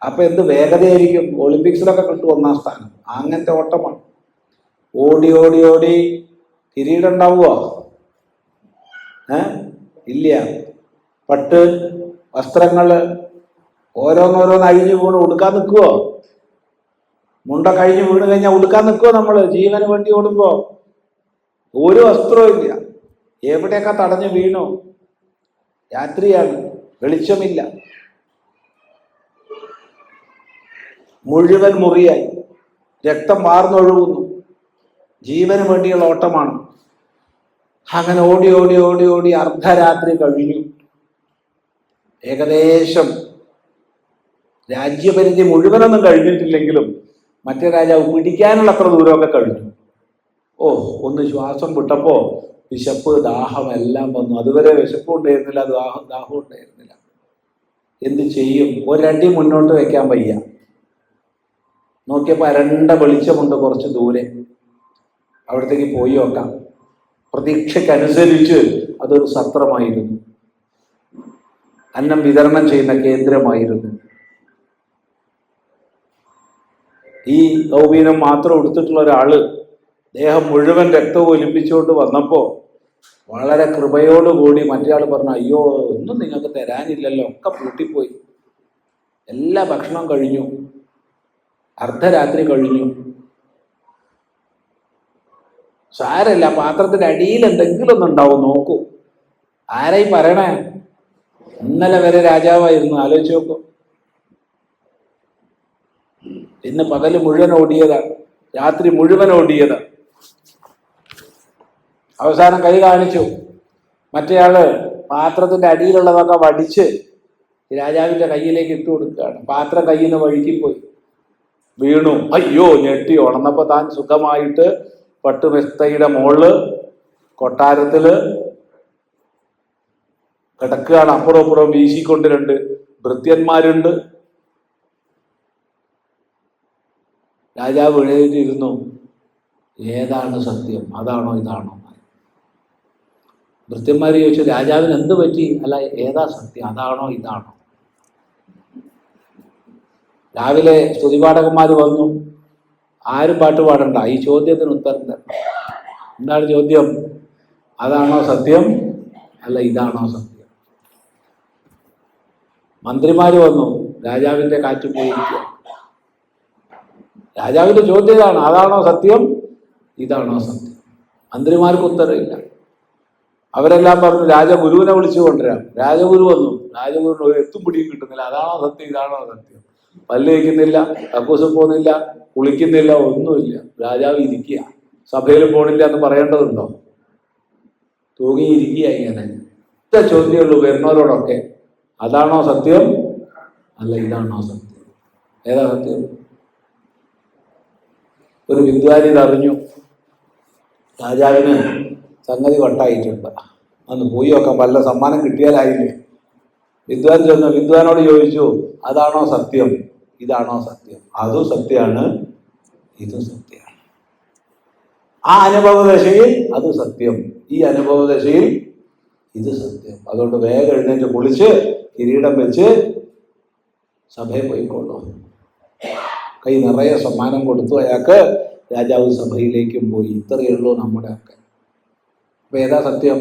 [SPEAKER 1] അപ്പൊ എന്ത് വേഗതയായിരിക്കും? ഒളിമ്പിക്സിലൊക്കെ കിട്ടും 1ാം സ്ഥാനം. അങ്ങനത്തെ ഓട്ടമാണ്. ഓടി ഓടി ഓടി കിരീടം ഉണ്ടാവുമോ? ഇല്ല. പട്ട് വസ്ത്രങ്ങള് ഓരോന്നോരോന്ന് അഴിഞ്ഞു വീണ് ഉടുക്കാൻ നിൽക്കുവോ? മുണ്ട കഴിഞ്ഞ് വീണ് കഴിഞ്ഞാൽ ഉടുക്കാൻ നിൽക്കുവോ? നമ്മള് ജീവന് വേണ്ടി ഓടുമ്പോ ഒരു വസ്ത്രവും ഇല്ല. എവിടെയൊക്കെ തടഞ്ഞു വീണു. രാത്രിയാണ്, വെളിച്ചമില്ല, മുഴുവൻ മുറിയായി, രക്തം വാർന്നൊഴുകുന്നു. ജീവന് വേണ്ടിയുള്ള ഓട്ടമാണ്. അങ്ങനെ ഓടി ഓടി ഓടി ഓടി അർദ്ധരാത്രി കഴിഞ്ഞു. ഏകദേശം രാജ്യപരിധി മുഴുവനൊന്നും കഴിഞ്ഞിട്ടില്ലെങ്കിലും മറ്റേ രാജാവ് പിടിക്കാനുള്ള അത്ര ദൂരമൊക്കെ കഴിഞ്ഞു. ഒന്ന് ശ്വാസം വിട്ടപ്പോ വിശപ്പ്, ദാഹം എല്ലാം വന്നു. അതുവരെ വിശപ്പും ഉണ്ടായിരുന്നില്ല, ദാഹവും ഉണ്ടായിരുന്നില്ല. എന്ത് ചെയ്യും? ഒരടി മുന്നോട്ട് വെക്കാൻ വയ്യ. നോക്കിയപ്പോൾ അരണ്ട വെളിച്ചമുണ്ട് കുറച്ച് ദൂരെ. അവിടത്തേക്ക് പോയി നോക്കാം. പ്രതീക്ഷയ്ക്കനുസരിച്ച് അതൊരു സത്രമായിരുന്നു, അന്നം വിതരണം ചെയ്യുന്ന കേന്ദ്രമായിരുന്നു. ഈ ഗൗബീനം മാത്രം എടുത്തിട്ടുള്ള ഒരാള് ദേഹം മുഴുവൻ രക്തവും ഒലിപ്പിച്ചുകൊണ്ട് വന്നപ്പോൾ വളരെ കൃപയോടുകൂടി മറ്റേ ആൾ പറഞ്ഞു, അയ്യോ, ഒന്നും നിങ്ങൾക്ക് തരാനില്ലല്ലോ, ഒക്കെ പൂട്ടിപ്പോയി, എല്ലാ ഭക്ഷണം കഴിഞ്ഞു, അർദ്ധരാത്രി കഴിഞ്ഞു. സാരല്ല, പാത്രത്തിന്റെ അടിയിൽ എന്തെങ്കിലും ഒന്നുണ്ടാവും, നോക്കൂ. ആരായി പറയണേ? ഇന്നലെ വരെ രാജാവായിരുന്നു. ആലോചിച്ച് നോക്കൂ. ഇന്ന് പകല് മുഴുവൻ ഓടിയതാണ്, രാത്രി മുഴുവൻ ഓടിയതാണ്. അവസാനം കൈ കാണിച്ചു. മറ്റേയാള് പാത്രത്തിന്റെ അടിയിലുള്ളതൊക്കെ വടിച്ച് രാജാവിന്റെ കയ്യിലേക്ക് ഇട്ട് കൊടുക്കുകയാണ്. പാത്രം കയ്യിൽ നിന്ന് വഴുകിപ്പോയി, വീണു. അയ്യോ, ഞെട്ടി ഉണർന്നപ്പോ താൻ സുഖമായിട്ട് പട്ടുമെത്തയുടെ മുകളില് കൊട്ടാരത്തില് കിടക്കുകയാണ്. അപ്പുറം അപ്പുറം വീശിക്കൊണ്ട് 2 ഭൃത്യന്മാരുണ്ട്. രാജാവ് എഴുതിയിരുന്നു, ഏതാണ് സത്യം, അതാണോ ഇതാണോ? ഭൃത്യന്മാർ ചോദിച്ചു, രാജാവിന് എന്ത് പറ്റി? അല്ല, ഏതാ സത്യം, അതാണോ ഇതാണോ? രാവിലെ സ്തുതിപാഠകന്മാർ വന്നു. ആരും പാട്ട് പാടണ്ട, ഈ ചോദ്യത്തിന് ഉത്തരം തരണം. എന്താണ് ചോദ്യം? അതാണോ സത്യം, അല്ല ഇതാണോ സത്യം? മന്ത്രിമാര് വന്നു. രാജാവിന്റെ കാറ്റ് പോയിരിക്കുക. രാജാവിന്റെ ചോദ്യം ഇതാണ്, അതാണോ സത്യം, ഇതാണോ സത്യം? മന്ത്രിമാർക്ക് ഉത്തരവില്ല. അവരെല്ലാം പറഞ്ഞു, രാജഗുരുവിനെ വിളിച്ചു കൊണ്ടുവരാം. രാജഗുരു വന്നു. രാജഗുരുവിന് ഒരു എത്തും പിടിയും കിട്ടുന്നില്ല. അതാണോ സത്യം, ഇതാണോ സത്യം? പല്ല് വയ്ക്കുന്നില്ല, കക്കൂസ് പോകുന്നില്ല, കുളിക്കുന്നില്ല, ഒന്നുമില്ല. രാജാവ് ഇരിക്കുക. സഭയിൽ പോണില്ല എന്ന് പറയേണ്ടതുണ്ടോ? തൂങ്ങിയിരിക്കുക ഇങ്ങനെ. ഒറ്റ ചോദ്യമുള്ളൂ വരുന്നവരോടൊക്കെ, അതാണോ സത്യം, അല്ല ഇതാണോ സത്യം? ഏതാ സത്യം? ഒരു വിദ്വാൻ ഇതറിഞ്ഞു, രാജാവിന് സംഗതി വട്ടായിട്ടുണ്ട്, അന്ന് പോയി നോക്കാം, വല്ല സമ്മാനം കിട്ടിയാലായില്ലേ. വിദ്വാൻ ചെന്നു വിദ്വാനോട് ചോദിച്ചു, അതാണോ സത്യം, ഇതാണോ സത്യം? അതും സത്യമാണ്, ഇതും സത്യമാണ്. ആ അനുഭവദശയിൽ അത് സത്യം, ഈ അനുഭവദശയിൽ ഇത് സത്യം. അതുകൊണ്ട് വേഗം എഴുന്നേറ്റ് കുളിച്ച് കിരീടം വെച്ച് സഭയിൽ പോയിക്കൊള്ളു. കൈ നിറയെ സമ്മാനം കൊടുത്തു അയാൾക്ക്. രാജാവ് സഭയിലേക്കും പോയി. ഇത്രയേ ഉള്ളൂ നമ്മുടെ ഒക്കെ. അപ്പൊ ഏതാ സത്യം?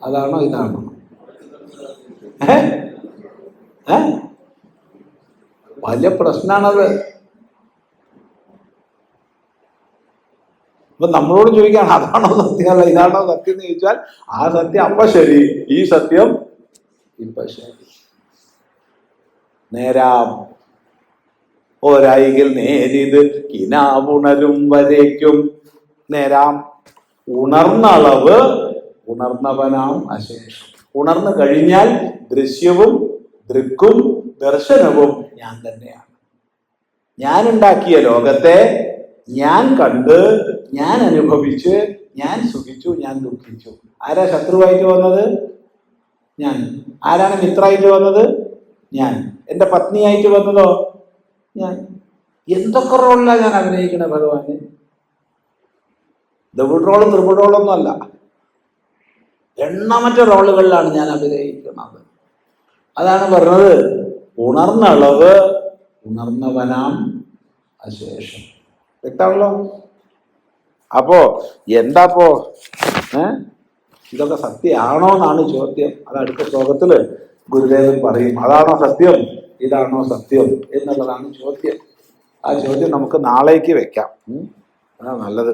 [SPEAKER 1] അതാണോ ഇതാണോ? വലിയ പ്രശ്നമാണത്. അപ്പൊ നമ്മളോട് ചോദിക്കുകയാണ്, അതാണോ സത്യം, അല്ല ഇതാണോ സത്യം എന്ന് ചോദിച്ചാൽ, ആ സത്യം അപ്പൊ ശരി, ഈ സത്യം ഇപ്പൊ ശരി. നേരാം ഒരായികിൽ നേരിത് കിനാവുണരും വരേക്കും. നേരാം ഉണർന്ന അളവ് ഉണർന്നവനാം അശേഷം. ഉണർന്നു കഴിഞ്ഞാൽ ദൃശ്യവും ദൃക്കും ദർശനവും ഞാൻ തന്നെയാണ്. ഞാൻ ഉണ്ടാക്കിയ ലോകത്തെ ഞാൻ കണ്ട്, ഞാൻ അനുഭവിച്ച്, ഞാൻ സുഖിച്ചു, ഞാൻ ദുഃഖിച്ചു. ആരാ ശത്രുവായിട്ട് വന്നത്? ഞാൻ. ആരാണ് മിത്രമായിട്ട് വന്നത്? ഞാൻ. എൻ്റെ പത്നിയായിട്ട് വന്നതോ? ഞാൻ. എന്തൊക്കെ റോളിലാണ് ഞാൻ അഭിനയിക്കണ ഭഗവാന്? ഡബിൾ റോളും ട്രിപ്പിൾ റോളൊന്നും അല്ല, എണ്ണമറ്റ റോളുകളിലാണ് ഞാൻ അഭിനയിക്കുന്നത്. അതാണ് പറഞ്ഞത്, ഉണർന്ന അളവ് ഉണർന്നവനാം അശേഷം. വ്യക്തമാണല്ലോ? അപ്പോ എന്താപ്പോ ഇതൊക്കെ സത്യമാണോ എന്നാണ് ചോദ്യം. അത് അടുത്ത ശ്ലോകത്തില് ഗുരുദേവൻ പറയും. അതാണോ സത്യം, ഇതാണോ സത്യം എന്നുള്ളതാണ് ചോദ്യം. ആ ചോദ്യം നമുക്ക് നാളേക്ക് വെക്കാം. അതാണ് നല്ലത്.